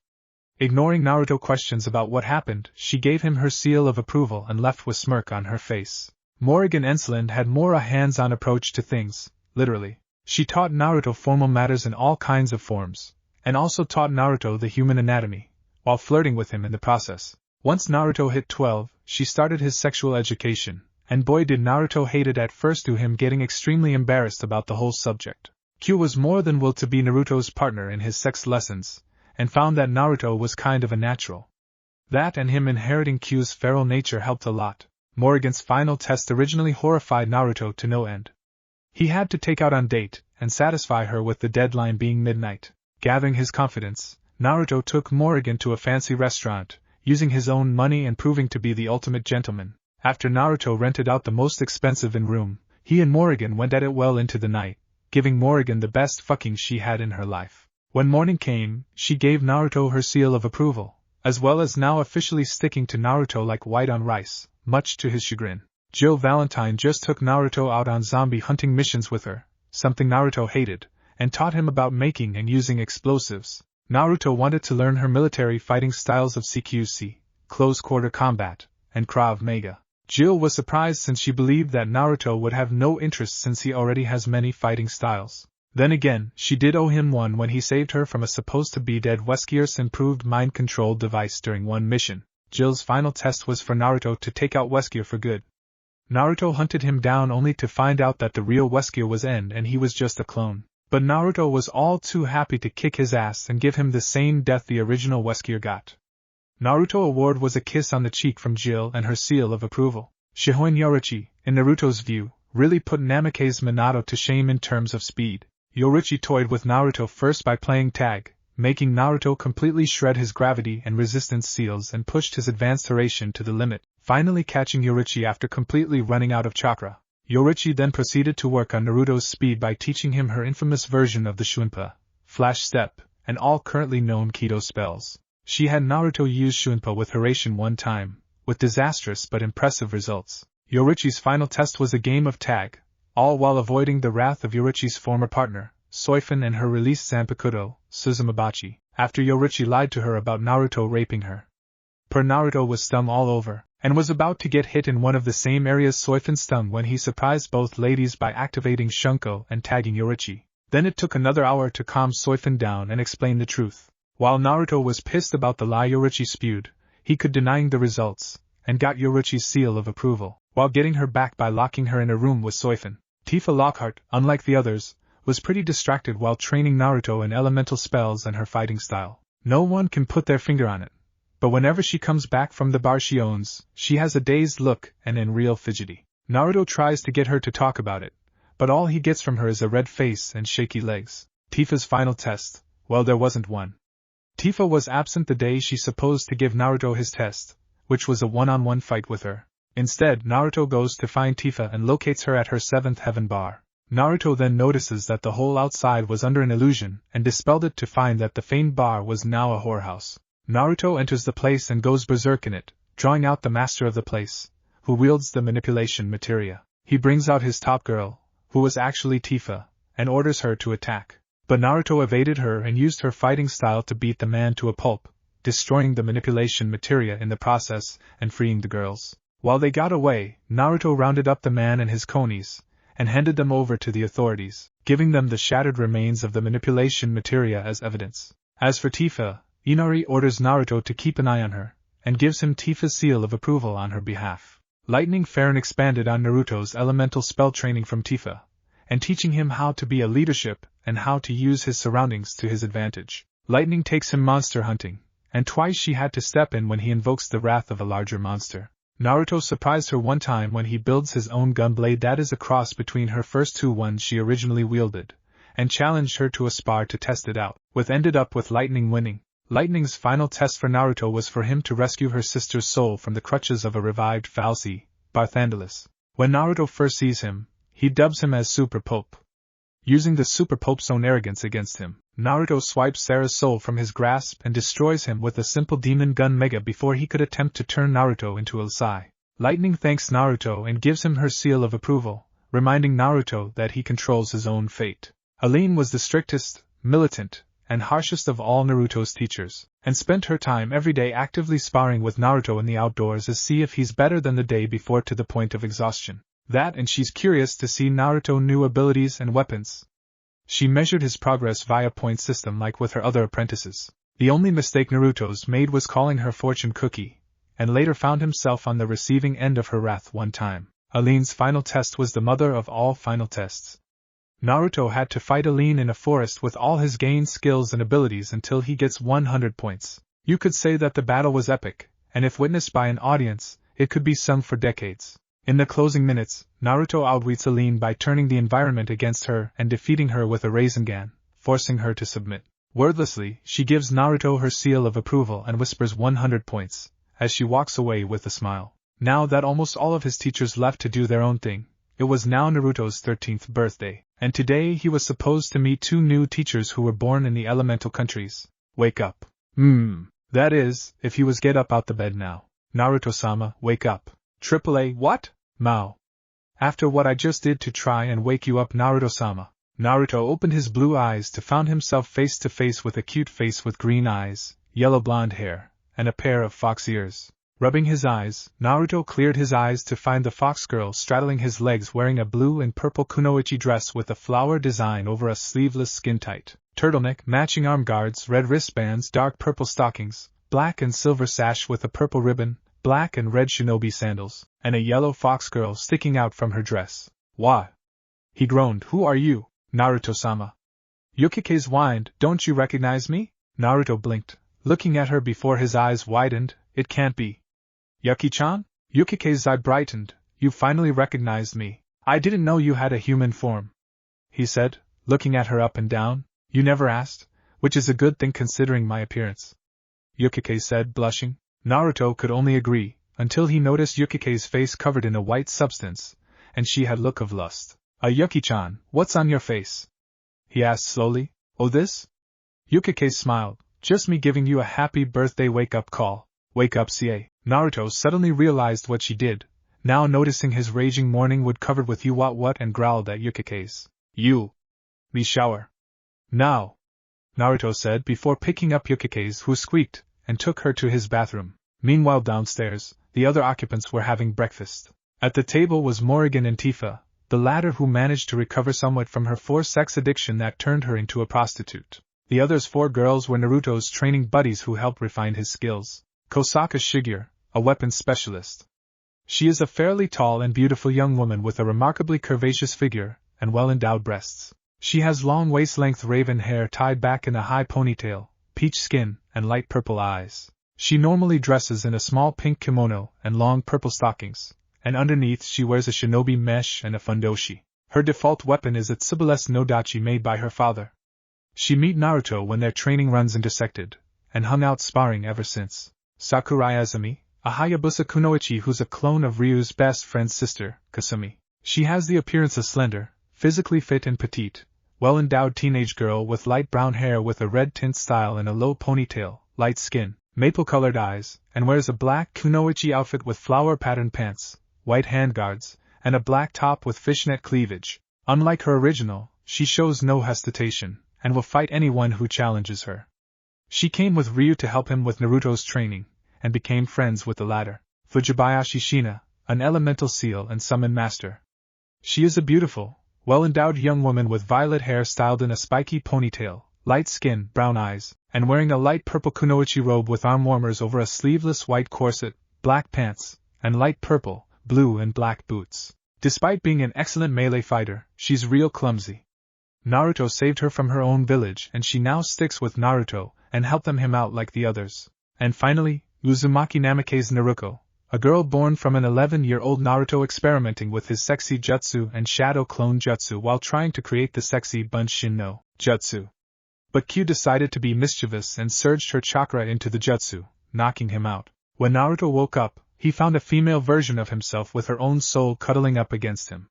Ignoring Naruto questions about what happened, she gave him her seal of approval and left with smirk on her face. Morrigan Ensland had more a hands-on approach to things, literally. She taught Naruto formal matters in all kinds of forms, and also taught Naruto the human anatomy, while flirting with him in the process. Once Naruto hit 12, she started his sexual education, and boy did Naruto hate it at first to him getting extremely embarrassed about the whole subject. Q was more than willing to be Naruto's partner in his sex lessons, and found that Naruto was kind of a natural. That and him inheriting Q's feral nature helped a lot. Morrigan's final test originally horrified Naruto to no end. He had to take out on date, and satisfy her with the deadline being midnight. Gathering his confidence, Naruto took Morrigan to a fancy restaurant, using his own money and proving to be the ultimate gentleman. After Naruto rented out the most expensive room, he and Morrigan went at it well into the night, giving Morrigan the best fucking she had in her life. When morning came, she gave Naruto her seal of approval, as well as now officially sticking to Naruto like white on rice, much to his chagrin. Jill Valentine just took Naruto out on zombie hunting missions with her, something Naruto hated, and taught him about making and using explosives. Naruto wanted to learn her military fighting styles of CQC, close quarter combat, and Krav Maga. Jill was surprised since she believed that Naruto would have no interest since he already has many fighting styles. Then again, she did owe him one when he saved her from a supposed-to-be-dead Weskier's improved mind-control device during one mission. Jill's final test was for Naruto to take out Weskier for good. Naruto hunted him down only to find out that the real Weskier was End and he was just a clone. But Naruto was all too happy to kick his ass and give him the same death the original Weskier got. Naruto award was a kiss on the cheek from Jill and her seal of approval. Shihoin Yoruichi, in Naruto's view, really put Namikaze Minato to shame in terms of speed. Yoruichi toyed with Naruto first by playing tag, making Naruto completely shred his gravity and resistance seals and pushed his advanced Harasshin to the limit, finally catching Yoruichi after completely running out of chakra. Yoruichi then proceeded to work on Naruto's speed by teaching him her infamous version of the Shunpa, Flash Step, and all currently known Kido spells. She had Naruto use Shunpa with Harasshin one time, with disastrous but impressive results. Yoruichi's final test was a game of tag, all while avoiding the wrath of Yoruichi's former partner, Soifun, and her released Zanpakuto, Suzumabachi, after Yoruichi lied to her about Naruto raping her. Naruto was stung all over, and was about to get hit in one of the same areas Soifun stung when he surprised both ladies by activating Shunko and tagging Yoruichi. Then it took another hour to calm Soifun down and explain the truth. While Naruto was pissed about the lie Yoruichi spewed, he could denying the results, and got Yoruichi's seal of approval, while getting her back by locking her in a room with Soifun. Tifa Lockhart, unlike the others, was pretty distracted while training Naruto in elemental spells and her fighting style. No one can put their finger on it, but whenever she comes back from the bar she owns, she has a dazed look and in real fidgety. Naruto tries to get her to talk about it, but all he gets from her is a red face and shaky legs. Tifa's final test, well, there wasn't one. Tifa was absent the day she's supposed to give Naruto his test, which was a one-on-one fight with her. Instead, Naruto goes to find Tifa and locates her at her 7th heaven bar. Naruto then notices that the whole outside was under an illusion and dispelled it to find that the famed bar was now a whorehouse. Naruto enters the place and goes berserk in it, drawing out the master of the place, who wields the manipulation materia. He brings out his top girl, who was actually Tifa, and orders her to attack. But Naruto evaded her and used her fighting style to beat the man to a pulp, destroying the manipulation materia in the process and freeing the girls. While they got away, Naruto rounded up the man and his conies, and handed them over to the authorities, giving them the shattered remains of the manipulation materia as evidence. As for Tifa, Inari orders Naruto to keep an eye on her, and gives him Tifa's seal of approval on her behalf. Lightning Farron expanded on Naruto's elemental spell training from Tifa, and teaching him how to be a leadership and how to use his surroundings to his advantage. Lightning takes him monster hunting, and twice she had to step in when he invokes the wrath of a larger monster. Naruto surprised her one time when he builds his own gunblade that is a cross between her first two ones she originally wielded, and challenged her to a spar to test it out, ended up with Lightning winning. Lightning's final test for Naruto was for him to rescue her sister's soul from the clutches of a revived Falsi, Barthandelus. When Naruto first sees him, he dubs him as Super Pope. Using the Super Pope's own arrogance against him, Naruto swipes Sarah's soul from his grasp and destroys him with a simple demon gun mega before he could attempt to turn Naruto into a Sai. Lightning thanks Naruto and gives him her seal of approval, reminding Naruto that he controls his own fate. Aline was the strictest, militant, and harshest of all Naruto's teachers, and spent her time every day actively sparring with Naruto in the outdoors to see if he's better than the day before to the point of exhaustion. That and she's curious to see Naruto's new abilities and weapons. She measured his progress via point system like with her other apprentices. The only mistake Naruto's made was calling her fortune cookie, and later found himself on the receiving end of her wrath one time. Aline's final test was the mother of all final tests. Naruto had to fight Aline in a forest with all his gained skills and abilities until he gets 100 points. You could say that the battle was epic, and if witnessed by an audience, it could be sung for decades. In the closing minutes, Naruto outwits Aline by turning the environment against her and defeating her with a Rasengan, forcing her to submit. Wordlessly, she gives Naruto her seal of approval and whispers 100 points, as she walks away with a smile. Now that almost all of his teachers left to do their own thing, it was now Naruto's 13th birthday, and today he was supposed to meet 2 new teachers who were born in the elemental countries. Wake up. That is, if he was get up out the bed now. Naruto-sama, wake up. AAA, what? Mao. After what I just did to try and wake you up, Naruto-sama. Naruto opened his blue eyes to find himself face to face with a cute face with green eyes, yellow blonde hair, and a pair of fox ears. Rubbing his eyes, Naruto cleared his eyes to find the fox girl straddling his legs wearing a blue and purple kunoichi dress with a flower design over a sleeveless skin-tight turtleneck, matching arm guards, red wristbands, dark purple stockings, black and silver sash with a purple ribbon, black and red shinobi sandals, and a yellow fox girl sticking out from her dress. Why? He groaned. Who are you, Naruto-sama? Yukike's whined. Don't you recognize me? Naruto blinked, looking at her before his eyes widened. It can't be. Yuki-chan? Yukike's eye brightened. You finally recognized me. I didn't know you had a human form, he said, looking at her up and down. You never asked, which is a good thing considering my appearance, Yukike said, blushing. Naruto could only agree, until he noticed Yukike's face covered in a white substance, and she had look of lust. Yuki-chan, what's on your face? He asked slowly. Oh, this? Yukike smiled. Just me giving you a happy birthday wake-up call. Wake up, CA. Naruto suddenly realized what she did, now noticing his raging morning wood covered with what and growled at Yukike's. You. Me shower. Now, Naruto said before picking up Yukike's, who squeaked, and took her to his bathroom. Meanwhile downstairs, the other occupants were having breakfast. At the table was Morrigan and Tifa, the latter who managed to recover somewhat from her forced sex addiction that turned her into a prostitute. The others 4 girls were Naruto's training buddies who helped refine his skills. Kosaka Shigeru, a weapons specialist. She is a fairly tall and beautiful young woman with a remarkably curvaceous figure and well-endowed breasts. She has long waist-length raven hair tied back in a high ponytail, peach skin, and light purple eyes. She normally dresses in a small pink kimono and long purple stockings, and underneath she wears a shinobi mesh and a fundoshi. Her default weapon is a Tsubaless no dachi made by her father. She met Naruto when their training runs intersected, and hung out sparring ever since. Sakurai Azumi, a Hayabusa kunoichi who's a clone of Ryu's best friend's sister, Kasumi. She has the appearance of slender, physically fit and petite, well-endowed teenage girl with light brown hair with a red tint style and a low ponytail, light skin, maple-colored eyes, and wears a black kunoichi outfit with flower-patterned pants, white handguards, and a black top with fishnet cleavage. Unlike her original, she shows no hesitation, and will fight anyone who challenges her. She came with Ryu to help him with Naruto's training, and became friends with the latter. Fujibayashi Shina, an elemental seal and summon master. She is a beautiful, well-endowed young woman with violet hair styled in a spiky ponytail, light skin, brown eyes, and wearing a light purple kunoichi robe with arm warmers over a sleeveless white corset, black pants, and light purple, blue and black boots. Despite being an excellent melee fighter, she's real clumsy. Naruto saved her from her own village and she now sticks with Naruto and helped him out like the others. And finally, Uzumaki Namikaze Naruko, a girl born from an 11-year-old Naruto experimenting with his sexy jutsu and shadow clone jutsu while trying to create the sexy Bunshin no jutsu. But Q decided to be mischievous and surged her chakra into the jutsu, knocking him out. When Naruto woke up, he found a female version of himself with her own soul cuddling up against him.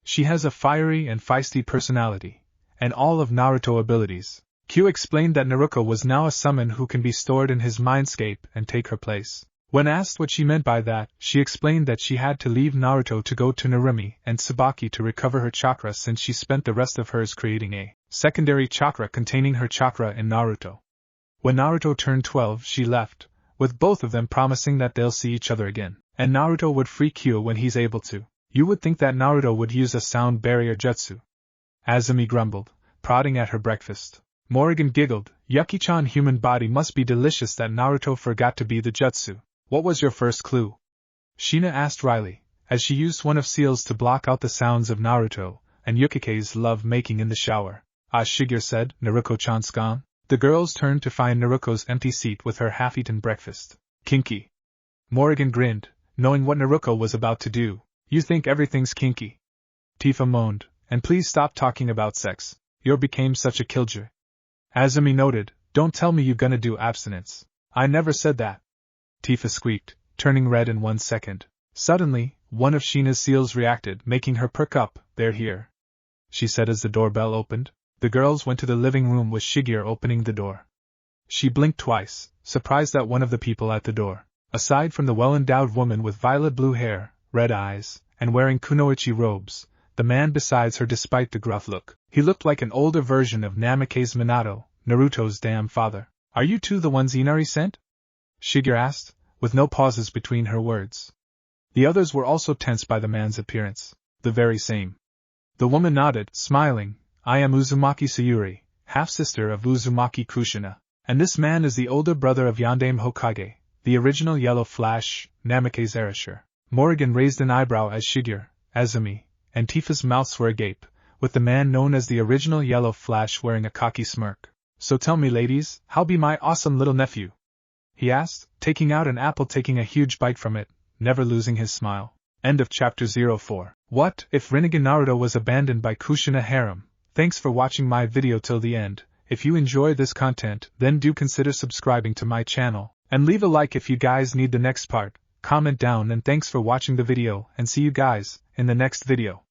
She has a fiery and feisty personality, and all of Naruto abilities. Q explained that Naruko was now a summon who can be stored in his mindscape and take her place. When asked what she meant by that, she explained that she had to leave Naruto to go to Narumi and Tsubaki to recover her chakra since she spent the rest of hers creating a secondary chakra containing her chakra in Naruto. When Naruto turned 12, she left, with both of them promising that they'll see each other again, and Naruto would free Q when he's able to. You would think that Naruto would use a sound barrier jutsu, Azumi grumbled, prodding at her breakfast. Morrigan giggled. Yuki-chan, human body must be delicious that Naruto forgot to be the jutsu. What was your first clue? Shina asked Riley, as she used one of seals to block out the sounds of Naruto and Yukike's love making in the shower. Shigeru said, Naruko-chan's gone. The girls turned to find Naruko's empty seat with her half-eaten breakfast. Kinky. Morrigan grinned, knowing what Naruko was about to do. You think everything's kinky? Tifa moaned, and please stop talking about sex. You became such a killjoy. Azumi noted, don't tell me you're gonna do abstinence. I never said that. Tifa squeaked, turning red in 1 second. Suddenly, one of Sheena's seals reacted, making her perk up. They're here, she said as the doorbell opened. The girls went to the living room with Shigeru opening the door. She blinked twice, surprised at one of the people at the door. Aside from the well-endowed woman with violet blue hair, red eyes, and wearing kunoichi robes, the man besides her, despite the gruff look, he looked like an older version of Namikaze Minato, Naruto's damn father. Are you two the ones Inari sent? Shigeru asked, with no pauses between her words. The others were also tensed by the man's appearance. The very same. The woman nodded, smiling. I am Uzumaki Sayuri, half-sister of Uzumaki Kushina, and this man is the older brother of Yondaime Hokage, the original Yellow Flash, Namikaze Erasure. Morrigan raised an eyebrow as Shigeru, Azumi, and Tifa's mouths were agape, with the man known as the original Yellow Flash wearing a cocky smirk. So tell me, ladies, how be my awesome little nephew? He asked, taking out an apple, taking a huge bite from it, never losing his smile. End of chapter 04. What if Rinnegan Naruto was abandoned by Kushina harem? Thanks for watching my video till the end. If you enjoy this content, then do consider subscribing to my channel, and leave a like if you guys need the next part. Comment down, and thanks for watching the video, and see you guys in the next video.